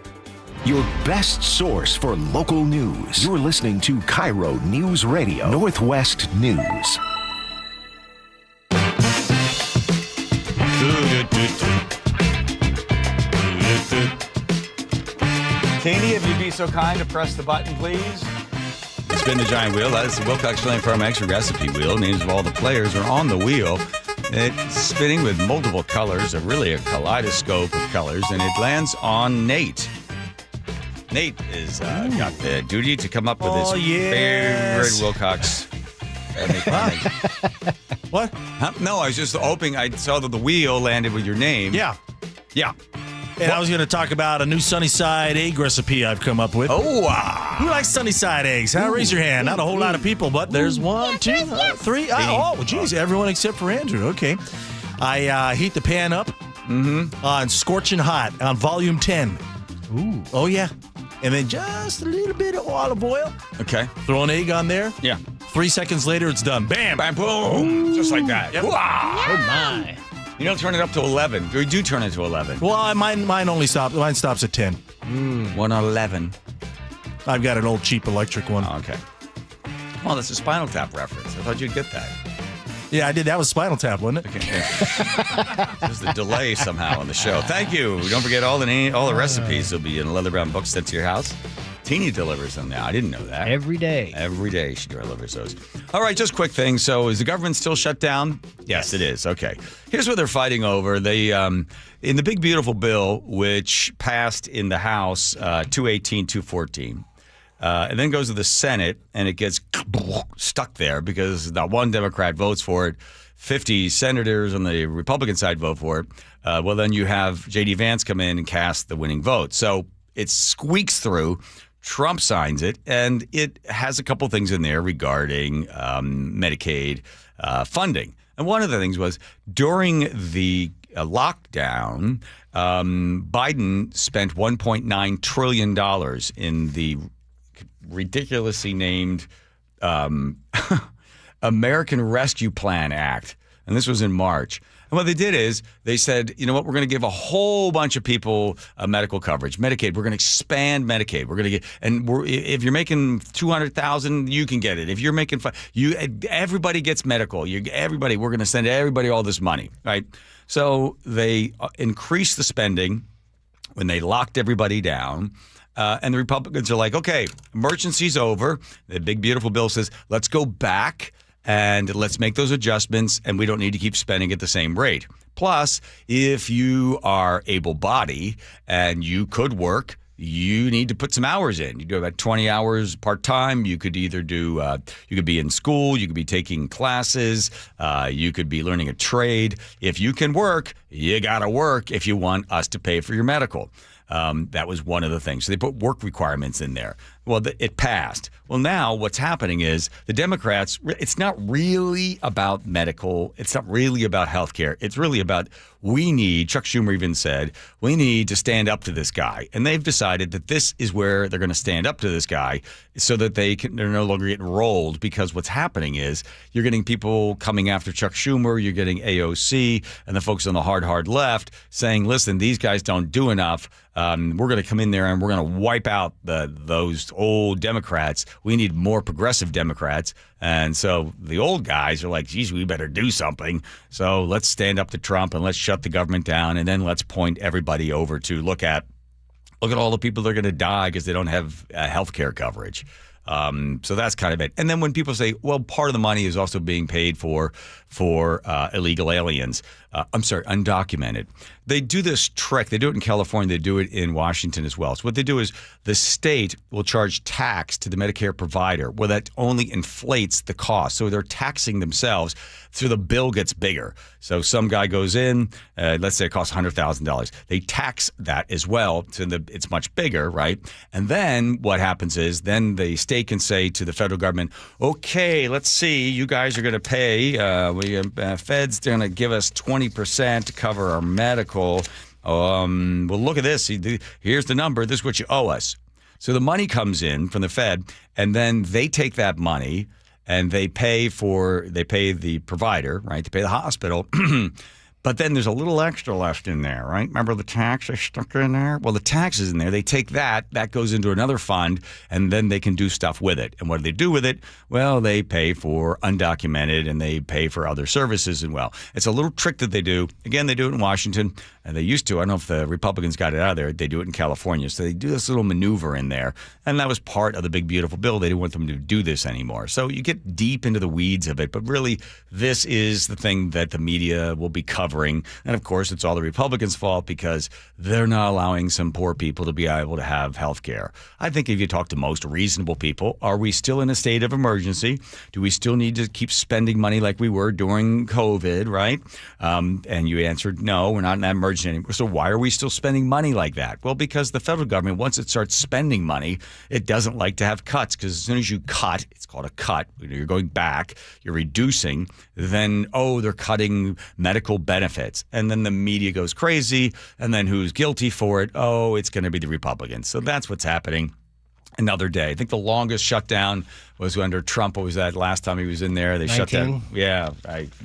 S9: Your best source for local news. You're listening to KIRO News Radio, Northwest News.
S1: so kind to press the button, please? Spin the giant wheel. That is the Wilcox Drilling Farm Extra Recipe Wheel. Names of all the players are on the wheel. It's spinning with multiple colors, really a kaleidoscope of colors, and it lands on Nate. Nate is got the duty to come up with his favorite Wilcox.
S8: What?
S1: Huh? No, I was just hoping. I saw that the wheel landed with your name.
S8: Yeah.
S1: Yeah.
S8: And I was going to talk about a new sunny side egg recipe I've come up with.
S1: Oh,
S8: who likes sunny side eggs? Huh? Raise your hand. Not a whole lot of people, but there's one, two, three. Oh, geez, everyone except for Andrew. Okay. I heat the pan up on scorching hot on volume 10.
S1: Ooh.
S8: Oh, yeah. And then just a little bit of olive oil.
S1: Okay.
S8: Throw an egg on there.
S1: Yeah.
S8: 3 seconds later, it's done. Bam.
S1: Bam, boom. Just like that.
S8: Yep.
S1: Oh, my. You don't turn it up to 11. We do turn it to 11.
S8: Well, mine only stops. Mine stops at 10.
S1: 1 on 11.
S8: I've got an old cheap electric one.
S1: Oh, okay. Well, that's a Spinal Tap reference. I thought you'd get that.
S8: Yeah, I did. That was Spinal Tap, wasn't it?
S1: Okay. There's the delay somehow on the show. Thank you. Don't forget all the recipes will be in a leather brown book sent to your house. Teeny delivers them now. I didn't know that.
S5: Every day.
S1: Every day she delivers those. All right, just quick thing. So is the government still shut down? Yes, it is. Okay. Here's what they're fighting over. They in the big beautiful bill, which passed in the House 218-214, and then goes to the Senate, and it gets stuck there because not one Democrat votes for it. 50 senators on the Republican side vote for it. Well, then you have J.D. Vance come in and cast the winning vote. So it squeaks through. Trump signs it, and it has a couple things in there regarding Medicaid funding. And one of the things was during the lockdown, Biden spent $1.9 trillion in the ridiculously named American Rescue Plan Act. And this was in March. And what they did is they said, you know what, we're going to give a whole bunch of people medical coverage, Medicaid. We're going to expand Medicaid. We're going to get, and if you're making $200,000, you can get it. If you're making, everybody gets medical. We're going to send everybody all this money, right? So they increased the spending when they locked everybody down. And the Republicans are like, okay, emergency's over. The big, beautiful bill says, let's go back and let's make those adjustments, and we don't need to keep spending at the same rate. Plus, if you are able-bodied and you could work, you need to put some hours in. You do about 20 hours part-time. You could either do, you could be in school, you could be taking classes, you could be learning a trade. If you can work, you got to work if you want us to pay for your medical. That was one of the things. So they put work requirements in there. Well, it passed. Well, now what's happening is the Democrats, it's not really about medical. It's not really about health care. It's really about Chuck Schumer even said, we need to stand up to this guy. And they've decided that this is where they're going to stand up to this guy so that they're no longer getting rolled, because what's happening is you're getting people coming after Chuck Schumer. You're getting AOC and the folks on the hard left saying, listen, these guys don't do enough. We're going to come in there and we're going to wipe out those old Democrats. We need more progressive Democrats. And so the old guys are like, geez, we better do something. So let's stand up to Trump and let's shut the government down. And then let's point everybody over to look at all the people that are going to die because they don't have health care coverage. So that's kind of it. And then when people say, well, part of the money is also being paid for illegal aliens, undocumented. They do this trick. They do it in California. They do it in Washington as well. So what they do is the state will charge tax to the Medicare provider. Well, that only inflates the cost. So they're taxing themselves so the bill gets bigger. So some guy goes in, let's say it costs $100,000. They tax that as well. So it's much bigger, right? And then what happens is then the state can say to the federal government, okay, let's see, you guys are going to pay, Fed's going to give us 20% to cover our medical. Well, look at this. Here's the number. This is what you owe us. So the money comes in from the Fed, and then they take that money and they pay the provider, right? They pay the hospital. But then there's a little extra left in there, right? Remember the tax they stuck in there? Well, the tax is in there. They take that goes into another fund, and then they can do stuff with it. And what do they do with it? Well, they pay for undocumented, and they pay for other services. And, well, it's a little trick that they do. Again, they do it in Washington, and they used to. I don't know if the Republicans got it out of there. They do it in California. So they do this little maneuver in there, and that was part of the big, beautiful bill. They didn't want them to do this anymore. So you get deep into the weeds of it, but really, this is the thing that the media will be covering. And of course, it's all the Republicans' fault because they're not allowing some poor people to be able to have health care. I think if you talk to most reasonable people, are we still in a state of emergency? Do we still need to keep spending money like we were during COVID, right? And you answered, no, we're not in that emergency anymore. So why are we still spending money like that? Well, because the federal government, once it starts spending money, it doesn't like to have cuts, because as soon as you cut, it's called a cut, you're going back, you're reducing, then, they're cutting medical benefits. And then the media goes crazy. And then who's guilty for it? it's going to be the Republicans. So that's what's happening. Another day. I think the longest shutdown was under Trump. What was that last time he was in there? They
S5: 19?
S1: shut down. Yeah.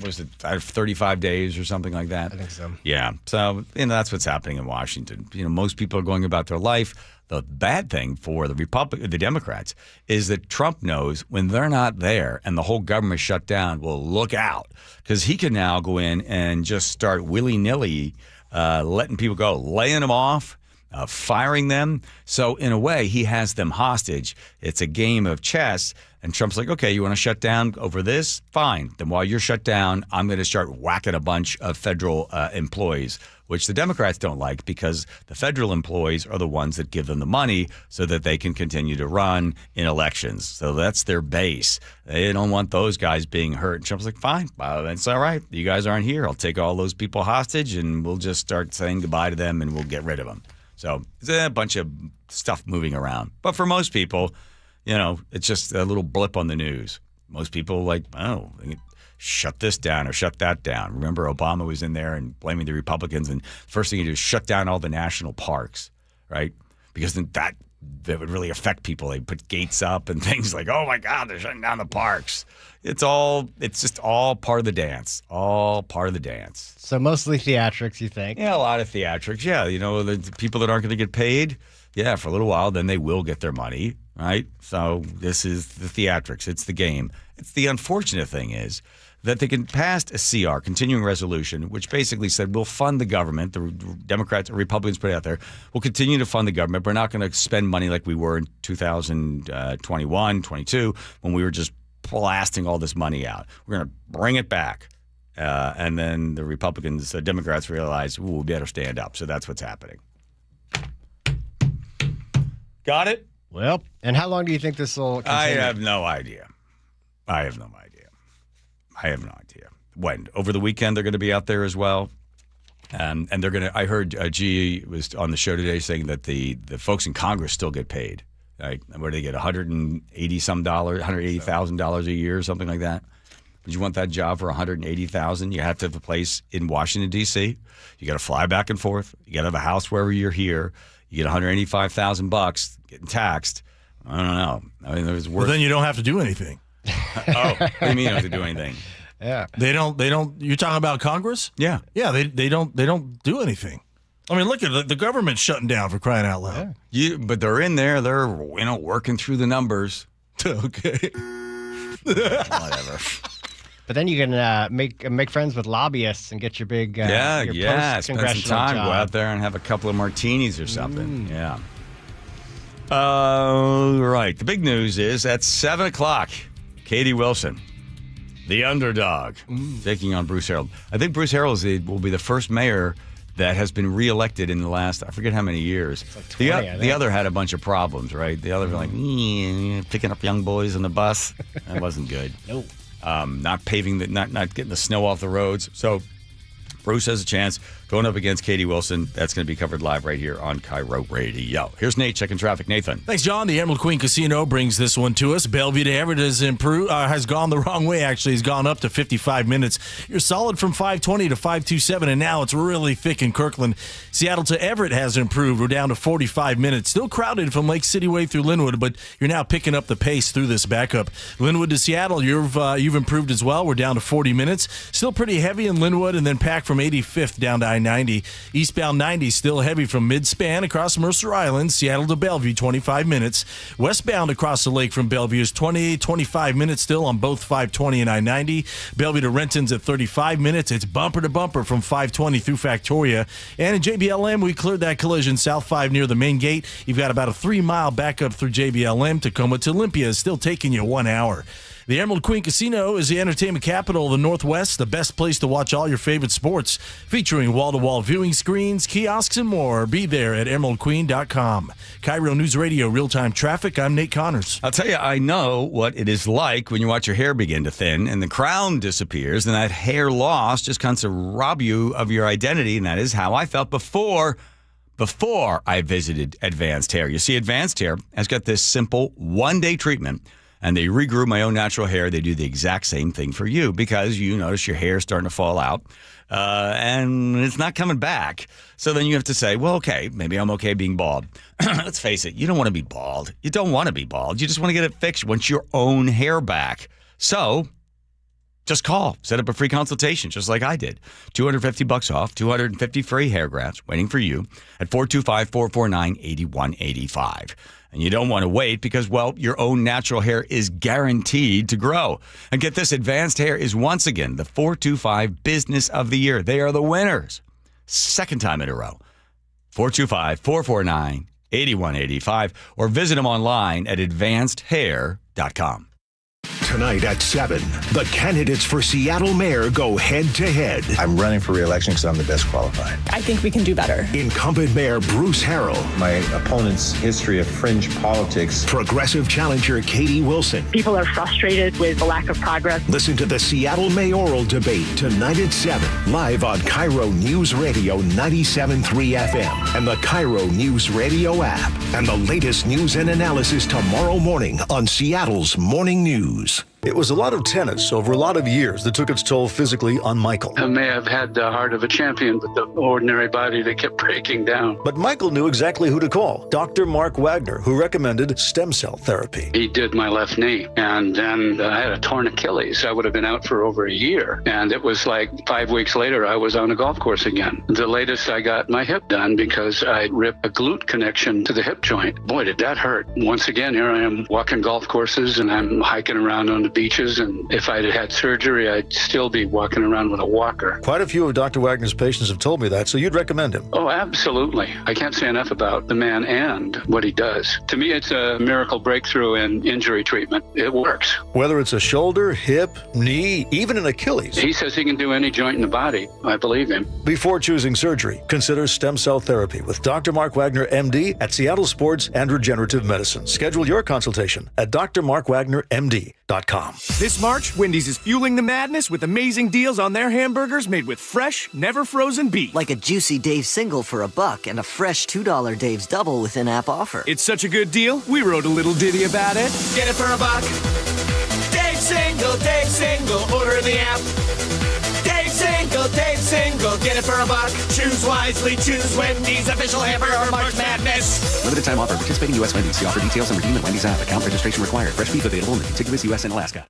S1: Was it 35 days or something like that?
S5: I think so.
S1: Yeah. So, that's what's happening in Washington. Most people are going about their life. The bad thing for the Democrats is that Trump knows when they're not there and the whole government shut down, well, look out, because he can now go in and just start willy-nilly letting people go, laying them off, firing them. So in a way, he has them hostage. It's a game of chess. And Trump's like, okay, you want to shut down over this? Fine. Then while you're shut down, I'm going to start whacking a bunch of federal employees, which the Democrats don't like, because the federal employees are the ones that give them the money so that they can continue to run in elections. So that's their base. They don't want those guys being hurt. And Trump's like, fine, that's all right. You guys aren't here. I'll take all those people hostage, and we'll just start saying goodbye to them, and we'll get rid of them. So it's a bunch of stuff moving around. But for most people, it's just a little blip on the news. Most people shut this down or shut that down. Remember, Obama was in there and blaming the Republicans, and first thing he did is shut down all the national parks, right? Because then that would really affect people. They put gates up and things like, oh my God, they're shutting down the parks. It's just all part of the dance. All part of the dance.
S5: So mostly theatrics, you think?
S1: Yeah, a lot of theatrics. Yeah, the people that aren't going to get paid, yeah, for a little while, then they will get their money, right? So this is the theatrics. It's the game. It's the unfortunate thing is that they can pass a CR, continuing resolution, which basically said we'll fund the government. The Democrats or Republicans put it out there. We'll continue to fund the government. We're not going to spend money like we were in 2021, 22, when we were just blasting all this money out. We're going to bring it back. And then the Democrats realize, we better stand up. So that's what's happening. Got it?
S5: Well, and how long do you think this will continue?
S1: I have no idea. When? Over the weekend, they're going to be out there as well. And they're going to, I heard GE was on the show today saying that the folks in Congress still get paid. Right? Where they get $180,000 a year or something like that. Would you want that job for $180,000? You have to have a place in Washington, D.C. You got to fly back and forth. You got to have a house wherever you're here. You get $185,000 getting taxed. I don't know. I mean, there's worth.
S8: Well, then you don't have to do anything.
S1: What do you mean you don't have to do anything?
S5: Yeah.
S8: They don't. You're talking about Congress?
S1: Yeah.
S8: Yeah. They don't do anything. I mean, look at the government's shutting down, for crying out loud.
S1: Yeah. But they're in there. They're working through the numbers.
S8: Okay.
S1: Whatever.
S5: But then you can make friends with lobbyists and get your big your
S1: spend some time, go out there and have a couple of martinis or something. Yeah. Right. The big news is at 7 o'clock, Katie Wilson, the underdog, taking on Bruce Harrell. I think Bruce Harrell will be the first mayor that has been reelected in the last, I forget how many years. Like 20, the other had a bunch of problems, right? The other were like, picking up young boys on the bus. That wasn't good.
S5: No.
S1: Not paving, not getting the snow off the roads. So Bruce has a chance going up against Katie Wilson. That's going to be covered live right here on KIRO Radio. Here's Nate checking traffic. Nathan.
S8: Thanks, John. The Emerald Queen Casino brings this one to us. Bellevue to Everett has gone the wrong way, actually. It's gone up to 55 minutes. You're solid from 520 to 527, and now it's really thick in Kirkland. Seattle to Everett has improved. We're down to 45 minutes. Still crowded from Lake City way through Linwood, but you're now picking up the pace through this backup. Linwood to Seattle, you've improved as well. We're down to 40 minutes. Still pretty heavy in Linwood, and then packed from 85th down to I-90. Eastbound 90 still heavy from Midspan across Mercer Island, Seattle to Bellevue, 25 minutes. Westbound across the lake from Bellevue is 25 minutes still on both 520 and I-90. Bellevue to Renton's at 35 minutes. It's bumper to bumper from 520 through Factoria. And in JBLM, we cleared that collision South 5 near the main gate. You've got about a 3-mile backup through JBLM. Tacoma to Olympia is still taking you 1 hour. The Emerald Queen Casino is the entertainment capital of the Northwest, the best place to watch all your favorite sports, featuring wall-to-wall viewing screens, kiosks, and more. Be there at emeraldqueen.com. KIRO News Radio, real-time traffic. I'm Nate Connors.
S1: I'll tell you, I know what it is like when you watch your hair begin to thin and the crown disappears, and that hair loss just comes to rob you of your identity, and that is how I felt before I visited Advanced Hair. You see, Advanced Hair has got this simple one-day treatment, and they regrew my own natural hair. They do the exact same thing for you because you notice your hair is starting to fall out and it's not coming back. So then you have to say, well, okay, maybe I'm okay being bald. Let's face it, you don't want to be bald. You don't want to be bald. You just want to get it fixed. You want your own hair back. So just call. Set up a free consultation just like I did. $250 off, 250 free hair grafts waiting for you at 425-449-8185. And you don't want to wait because, well, your own natural hair is guaranteed to grow. And get this, Advanced Hair is once again the 425 Business of the Year. They are the winners. Second time in a row. 425-449-8185 or visit them online at advancedhair.com.
S9: Tonight at 7, the candidates for Seattle Mayor go head-to-head.
S6: I'm running for re-election because I'm the best qualified.
S7: I think we can do better.
S9: Incumbent Mayor Bruce Harrell.
S6: My opponent's history of fringe politics.
S9: Progressive challenger Katie Wilson.
S7: People are frustrated with the lack of progress.
S9: Listen to the Seattle mayoral debate tonight at 7, live on KIRO News Radio 97.3 FM and the KIRO News Radio app. And the latest news and analysis tomorrow morning on Seattle's Morning News.
S10: It was a lot of tennis over a lot of years that took its toll physically on Michael.
S11: I may have had the heart of a champion, but the ordinary body that kept breaking down.
S10: But Michael knew exactly who to call, Dr. Mark Wagner, who recommended stem cell therapy.
S11: He did my left knee, and then I had a torn Achilles. I would have been out for over a year, and it was like 5 weeks later, I was on a golf course again. The latest, I got my hip done because I ripped a glute connection to the hip joint. Boy, did that hurt. Once again, here I am walking golf courses, and I'm hiking around on the beaches, and if I'd had surgery, I'd still be walking around with a walker.
S10: Quite a few of Dr. Wagner's patients have told me that, so you'd recommend him?
S11: Oh, absolutely. I can't say enough about the man and what he does. To me, it's a miracle breakthrough in injury treatment. It works.
S10: Whether it's a shoulder, hip, knee, even an Achilles.
S11: He says he can do any joint in the body. I believe him.
S10: Before choosing surgery, consider stem cell therapy with Dr. Mark Wagner, MD, at Seattle Sports and Regenerative Medicine. Schedule your consultation at drmarkwagnermd.com.
S20: This March, Wendy's is fueling the madness with amazing deals on their hamburgers made with fresh, never frozen beef.
S21: Like a juicy Dave's single for $1 and a fresh $2 Dave's double with in-app offer.
S20: It's such a good deal, we wrote a little ditty about it.
S22: Get it for $1. Dave's single, order in the app. Dave's single, get it for $1. Choose wisely, choose Wendy's official hamburger March Madness.
S23: Limited time offer. Participating U.S. Wendy's. See offer details and redeem at Wendy's app. Account registration required. Fresh beef available in the contiguous U.S. and Alaska.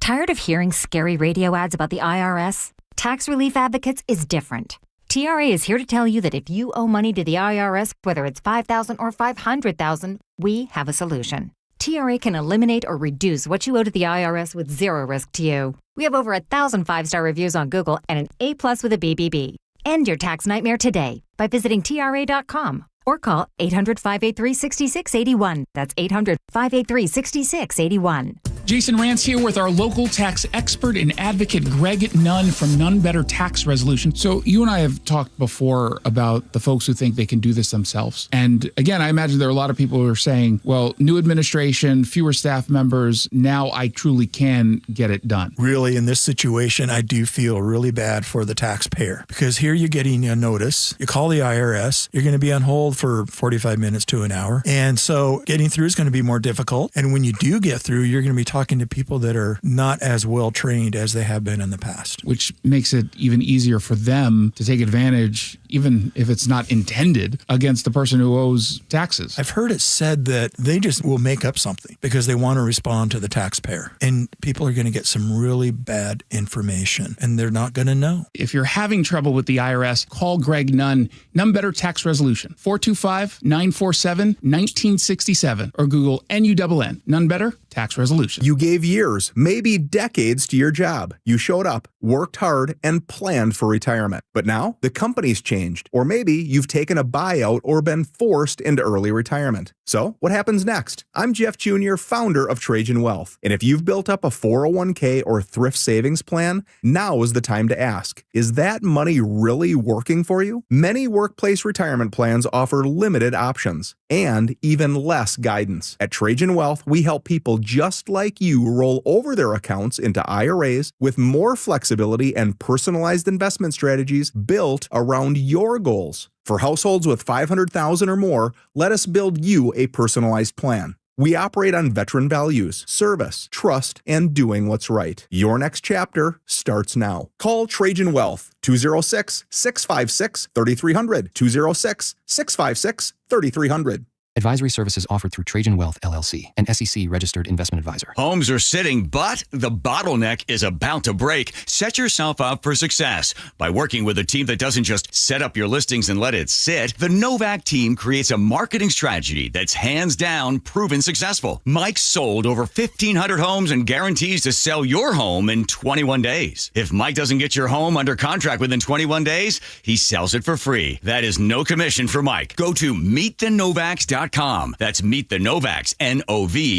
S28: Tired of hearing scary radio ads about the IRS? Tax Relief Advocates is different. TRA is here to tell you that if you owe money to the IRS, whether it's $5,000 or $500,000, we have a solution. TRA can eliminate or reduce what you owe to the IRS with zero risk to you. We have over 1,000 5-star reviews on Google and an A+ with a BBB. End your tax nightmare today by visiting TRA.com or call 800-583-6681. That's 800-583-6681.
S2: Jason Rance here with our local tax expert and advocate, Greg Nunn from None Better Tax Resolution. So you and I have talked before about the folks who think they can do this themselves. And again, I imagine there are a lot of people who are saying, well, new administration, fewer staff members, now I truly can get it done.
S3: Really, in this situation, I do feel really bad for the taxpayer because here you're getting a notice. You call the IRS, you're going to be on hold for 45 minutes to an hour. And so getting through is going to be more difficult. And when you do get through, you're going to be talking to people that are not as well trained as they have been in the past.
S2: Which makes it even easier for them to take advantage, even if it's not intended, against the person who owes taxes.
S3: I've heard it said that they just will make up something because they want to respond to the taxpayer. And people are going to get some really bad information and they're not going to know.
S2: If you're having trouble with the IRS, call Greg Nunn, None Better Tax Resolution, 425-947-1967, or Google NUNN, None Better Tax Resolution.
S4: You gave years, maybe decades to your job. You showed up, worked hard, and planned for retirement. But now the company's changed, or maybe you've taken a buyout or been forced into early retirement. So what happens next? I'm Jeff Jr., founder of Trajan Wealth. And if you've built up a 401k or thrift savings plan, now is the time to ask, is that money really working for you? Many workplace retirement plans offer limited options and even less guidance. At Trajan Wealth, we help people just like you roll over their accounts into IRAs with more flexibility and personalized investment strategies built around your goals. For households with $500,000 or more, let us build you a personalized plan. We operate on veteran values, service, trust, and doing what's right. Your next chapter starts now. Call Trajan Wealth, 206-656-3300, 206-656-3300.
S23: Advisory services offered through Trajan Wealth, LLC, an SEC-registered investment advisor.
S1: Homes are sitting, but the bottleneck is about to break. Set yourself up for success by working with a team that doesn't just set up your listings and let it sit. The Novak team creates a marketing strategy that's hands down proven successful. Mike sold over 1,500 homes and guarantees to sell your home in 21 days. If Mike doesn't get your home under contract within 21 days, he sells it for free. That is no commission for Mike. Go to meetthenovaks.com. That's meetthenovaks, NOVAKS.com.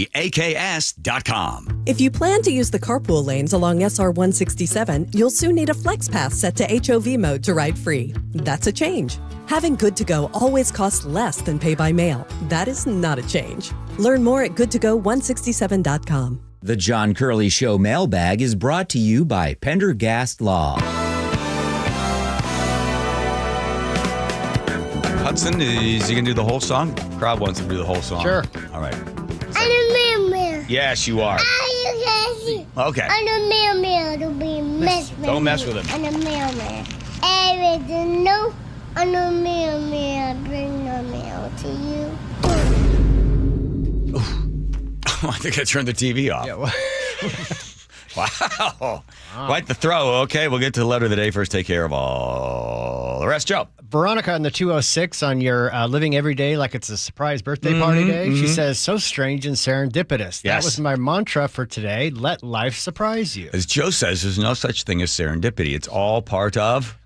S13: If you plan to use the carpool lanes along SR 167, you'll soon need a flex pass set to HOV mode to ride free. That's a change. Having Good to Go always costs less than pay by mail. That is not a change. Learn more at goodtogo167.com.
S14: The John Curley Show mailbag is brought to you by Pendergast Law.
S1: Hudson, is he going to do the whole song? The crowd wants him to do the whole song.
S5: Sure.
S1: All right.
S15: I'm a mailman.
S1: Yes, you are. Okay.
S15: I'm a mailman.
S1: Don't mess with him.
S15: I'm a mailman. Everything new. I'm a mailman. I bring the mail to you.
S1: I think I turned the TV off.
S5: Yeah, well.
S1: Wow. Quite the throw. Okay, we'll get to the letter of the day first. Take care of all the rest. Joe.
S5: Veronica in the 206 on your living every day like it's a surprise birthday party day. She says, so strange and serendipitous. That was my mantra for today. Let life surprise you.
S1: As Joe says, there's no such thing as serendipity. It's all part of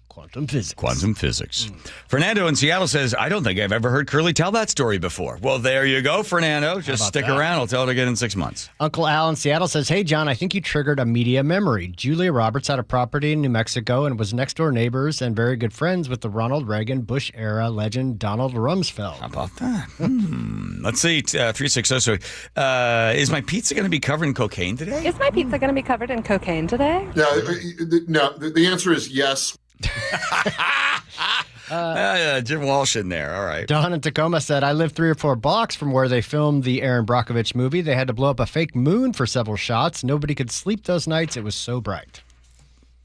S5: quantum physics.
S1: Fernando in Seattle says, I don't think I've ever heard Curly tell that story before. Well, there you go, Fernando. Just stick around. I'll tell it again in 6 months.
S5: Uncle Al in Seattle says, hey, John, I think you triggered a media memory. Julia Roberts had a property in New Mexico and was next door neighbors and very good friends with the Ronald Reagan Bush era legend Donald Rumsfeld.
S1: How about that? Let's see. 360. So, is my pizza going to be covered in cocaine today?
S24: Is my pizza going to be covered in cocaine today?
S25: No, the answer is yes.
S1: Jim Walsh in there. All right.
S5: Don in Tacoma said, I live 3 or 4 blocks from where they filmed the Aaron Brockovich movie. They had to blow up a fake moon for several shots. Nobody could sleep those nights. It was so bright.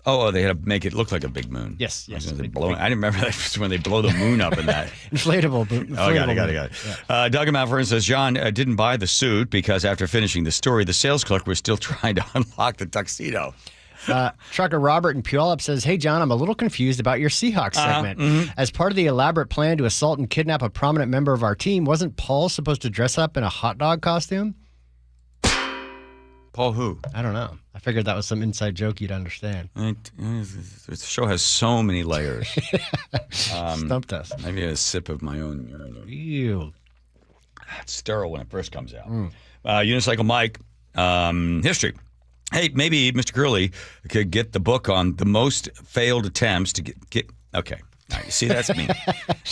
S1: Oh, they had to make it look like a big moon.
S5: Yes.
S1: I didn't remember that was when they blow the moon up in that.
S5: Inflatable.
S1: Oh, got it. Yeah. Doug in Mount Vernon says, John didn't buy the suit because after finishing the story, the sales clerk was still trying to unlock the tuxedo.
S5: Trucker Robert in Puyallup says, hey, John, I'm a little confused about your Seahawks segment. As part of the elaborate plan to assault and kidnap a prominent member of our team, wasn't Paul supposed to dress up in a hot dog costume?
S1: Paul who?
S5: I don't know. I figured that was some inside joke you'd understand.
S1: The show has so many layers.
S5: Stumped us.
S1: Maybe a sip of my own urine.
S5: Ew.
S1: It's sterile when it first comes out. Unicycle Mike history. Hey, maybe Mr. Curley could get the book on the most failed attempts to get okay. Now, you see, that's me.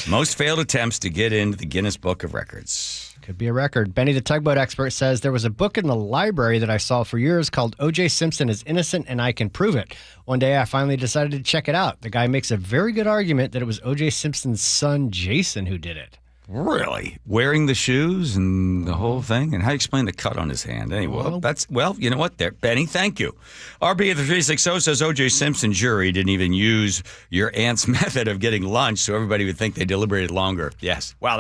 S1: Most failed attempts to get into the Guinness Book of Records.
S5: Could be a record. Benny the Tugboat Expert says there was a book in the library that I saw for years called O.J. Simpson is Innocent and I Can Prove It. One day I finally decided to check it out. The guy makes a very good argument that it was O.J. Simpson's son, Jason, who did it.
S1: Really? Wearing the shoes and the whole thing? And how do you explain the cut on his hand? Anyway, you know what? There, Benny, thank you. RB at the 360 says O.J. Simpson jury didn't even use your aunt's method of getting lunch, so everybody would think they deliberated longer. Yes. Wow,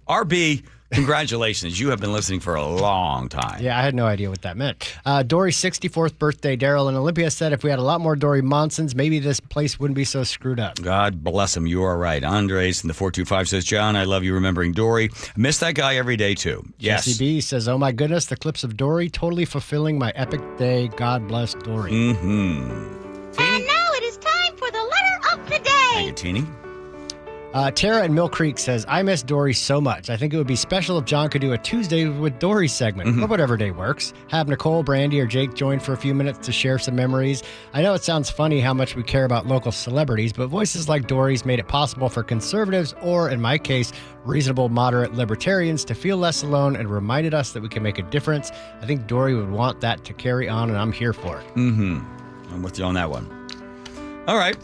S1: RB, congratulations. You have been listening for a long time.
S5: Yeah, I had no idea what that meant. Dory's 64th birthday, Daryl in Olympia said if we had a lot more Dory Monsons, maybe this place wouldn't be so screwed up.
S1: God bless him. You are right. Andres in the 425 says, John, I love you remembering Dory. I miss that guy every day, too. Yes.
S5: JCB says, oh my goodness, the clips of Dory totally fulfilling my epic day. God bless Dory.
S1: Mm-hmm.
S15: And now it is time for the letter of the day.
S1: Thank you, Teeny.
S5: Tara in Mill Creek says, I miss Dory so much. I think it would be special if John could do a Tuesday with Dory segment, or whatever day works. Have Nicole, Brandy, or Jake join for a few minutes to share some memories. I know it sounds funny how much we care about local celebrities, but voices like Dory's made it possible for conservatives, or in my case, reasonable, moderate libertarians to feel less alone and reminded us that we can make a difference. I think Dory would want that to carry on, and I'm here for it.
S1: I'm with you on that one. All right.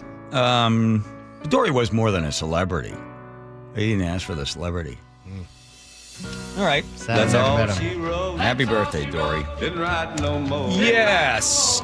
S1: Dory was more than a celebrity. He didn't ask for the celebrity. All right. That's all she wrote. Happy birthday, Dory.
S8: Didn't write no more.
S1: Yes.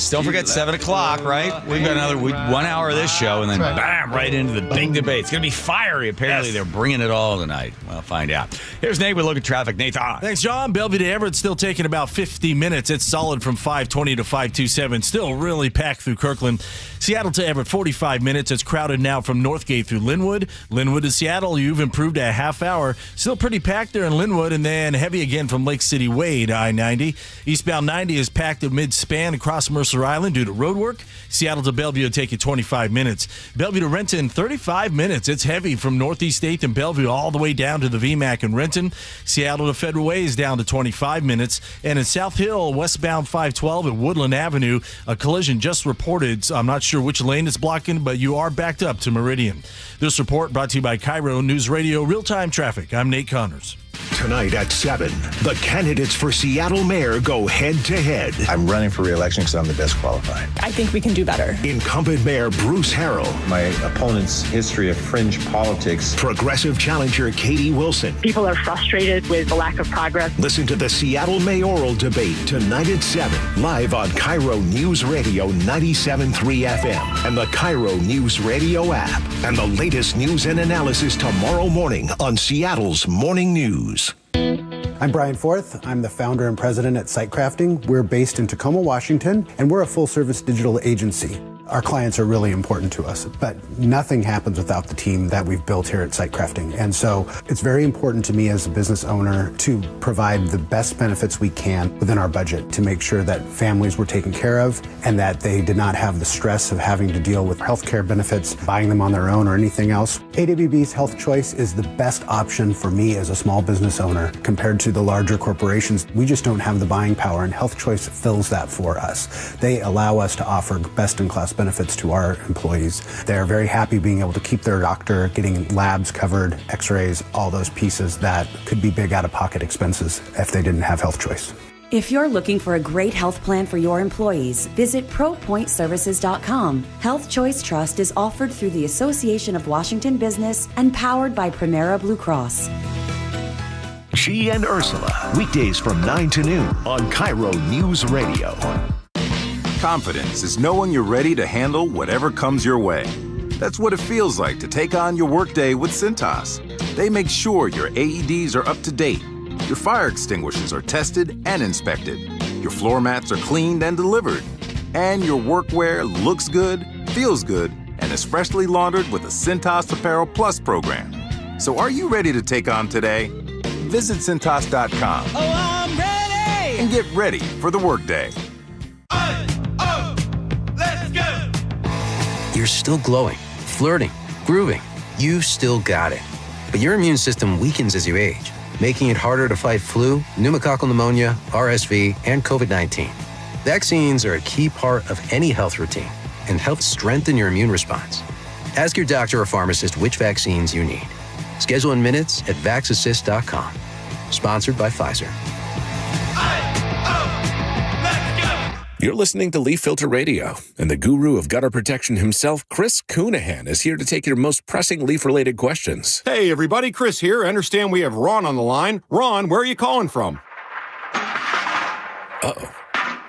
S1: Don't forget 7 o'clock, right? We've got another 1 hour of this show, and then bam, right into the big debate. It's going to be fiery. Apparently, they're bringing it all tonight. We'll find out. Here's Nate with Look at Traffic. Nathan.
S12: Thanks, John. Bellevue to Everett still taking about 50 minutes. It's solid from 520 to 527. Still really packed through Kirkland. Seattle to Everett, 45 minutes. It's crowded now from Northgate through Linwood. Linwood to Seattle, you've improved a half hour. Still pretty packed there in Linwood, and then heavy again from Lake City Way to I-90. Eastbound 90 is packed at mid-span across Mercer Island due to road work. Seattle to Bellevue will take you 25 minutes. Bellevue to Renton, 35 minutes. It's heavy from Northeast 8th and Bellevue all the way down to the VMAC in Renton. Seattle to Federal Way is down to 25 minutes. And in South Hill, westbound 512 at Woodland Avenue, a collision just reported. I'm not sure which lane it's blocking, but you are backed up to Meridian. This report brought to you by KIRO Newsradio Real-Time Traffic. I'm Nate Connors.
S9: Tonight at 7, the candidates for Seattle Mayor go head-to-head.
S6: I'm running for re-election because I'm the best qualified.
S24: I think we can do better.
S9: Incumbent Mayor Bruce Harrell.
S6: My opponent's history of fringe politics.
S9: Progressive challenger Katie Wilson.
S7: People are frustrated with the lack of progress.
S9: Listen to the Seattle mayoral debate tonight at 7, live on KIRO News Radio 97.3 FM and the KIRO News Radio app. And the latest news and analysis tomorrow morning on Seattle's Morning News.
S16: I'm Brian Forth. I'm the founder and president at Site Crafting. We're based in Tacoma, Washington, and we're a full-service digital agency. Our clients are really important to us, but nothing happens without the team that we've built here at Site Crafting. And so it's very important to me as a business owner to provide the best benefits we can within our budget to make sure that families were taken care of and that they did not have the stress of having to deal with healthcare benefits, buying them on their own or anything else. AWB's Health Choice is the best option for me as a small business owner compared to the larger corporations. We just don't have the buying power, and Health Choice fills that for us. They allow us to offer best-in-class benefits to our employees. They're very happy being able to keep their doctor, getting labs covered, x-rays, all those pieces that could be big out-of-pocket expenses if they didn't have Health Choice.
S17: If you're looking for a great health plan for your employees, visit ProPointServices.com. Health Choice Trust is offered through the Association of Washington Business and powered by Primera Blue Cross.
S9: She and Ursula, weekdays from 9 to noon on KIRO News Radio.
S18: Confidence is knowing you're ready to handle whatever comes your way. That's what it feels like to take on your workday with Cintas. They make sure your AEDs are up to date, your fire extinguishers are tested and inspected, your floor mats are cleaned and delivered, and your workwear looks good, feels good, and is freshly laundered with a Cintas Apparel Plus program. So are you ready to take on today? Visit Cintas.com.
S22: Oh, I'm ready!
S18: And get ready for the workday.
S19: You're still glowing, flirting, grooving. You still got it. But your immune system weakens as you age.
S8: making it harder to fight flu, pneumococcal pneumonia, RSV, and COVID-19. Vaccines are a key part of any health routine and help strengthen your immune response. Ask your doctor or pharmacist which vaccines you need. Schedule in minutes at vaxassist.com. Sponsored by Pfizer.
S10: You're listening to Leaf Filter Radio, and the guru of gutter protection himself, Chris Coonahan, is here to take your most pressing leaf-related questions.
S11: Hey, everybody, Chris here. I understand we have Ron on the line. Ron, where are you calling from?
S10: Uh-oh.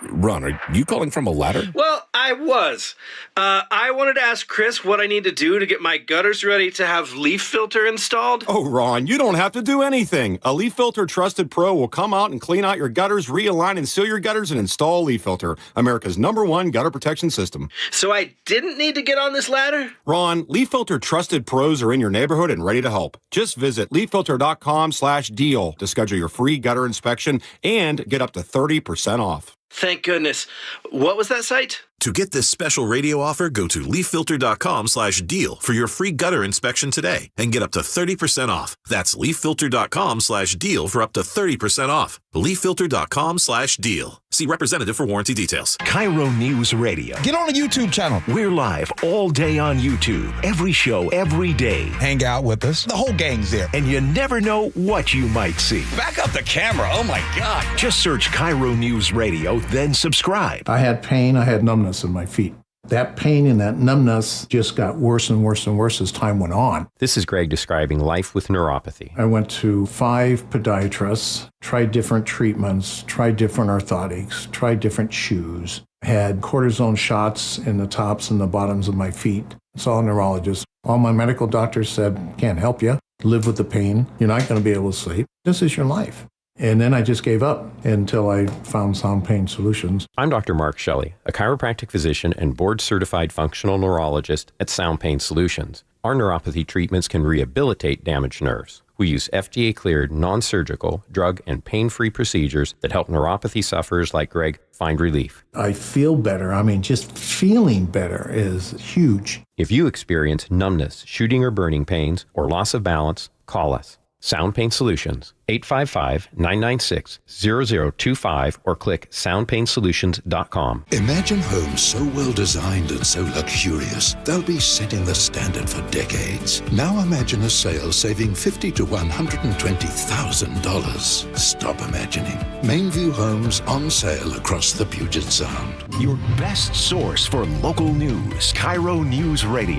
S10: Ron, are you calling from a ladder?
S19: Well, I was. I wanted to ask Chris what I need to do to get my gutters ready to have leaf filter installed.
S11: Oh, Ron, you don't have to do anything. A Leaf Filter Trusted Pro will come out and clean out your gutters, realign and seal your gutters, and install Leaf Filter, America's #1 gutter protection system.
S19: So I didn't need to get on this ladder?
S11: Ron, Leaf Filter Trusted Pros are in your neighborhood and ready to help. Just visit leaffilter.com/deal to schedule your free gutter inspection and get up to 30% off.
S19: Thank goodness. What was that site?
S20: To get this special radio offer, go to leaffilter.com/deal for your free gutter inspection today and get up to 30% off. That's leaffilter.com/deal for up to 30% off. leaffilter.com/deal. See representative for warranty details.
S9: KIRO News Radio.
S21: Get on the YouTube channel.
S9: We're live all day on YouTube. Every show, every day.
S21: Hang out with us. The whole gang's there.
S9: And you never know what you might see.
S1: Back up the camera. Oh, my God.
S9: Just search KIRO News Radio, then subscribe.
S26: I had pain. I had numbness in my feet. That pain and that numbness just got worse and worse and worse as time went on.
S27: This is Greg describing life with neuropathy.
S26: I went to 5 podiatrists, tried different treatments, tried different orthotics, tried different shoes, had cortisone shots in the tops and the bottoms of my feet. Saw a neurologist. All my medical doctors said, can't help you. Live with the pain. You're not going to be able to sleep. This is your life. And then I just gave up until I found Sound Pain Solutions.
S27: I'm Dr. Mark Shelley, a chiropractic physician and board-certified functional neurologist at Sound Pain Solutions. Our neuropathy treatments can rehabilitate damaged nerves. We use FDA-cleared, non-surgical, drug, and pain-free procedures that help neuropathy sufferers like Greg find relief.
S26: I feel better. I mean, just feeling better is huge.
S27: If you experience numbness, shooting or burning pains, or loss of balance, call us. Sound Pain Solutions, 855-996-0025 or click soundpainsolutions.com.
S29: Imagine homes so well designed and so luxurious, they'll be setting the standard for decades. Now imagine a sale saving $50,000 to $120,000. Stop imagining. Mainview Homes on sale across the Puget Sound.
S9: Your best source for local news, KIRO News Radio.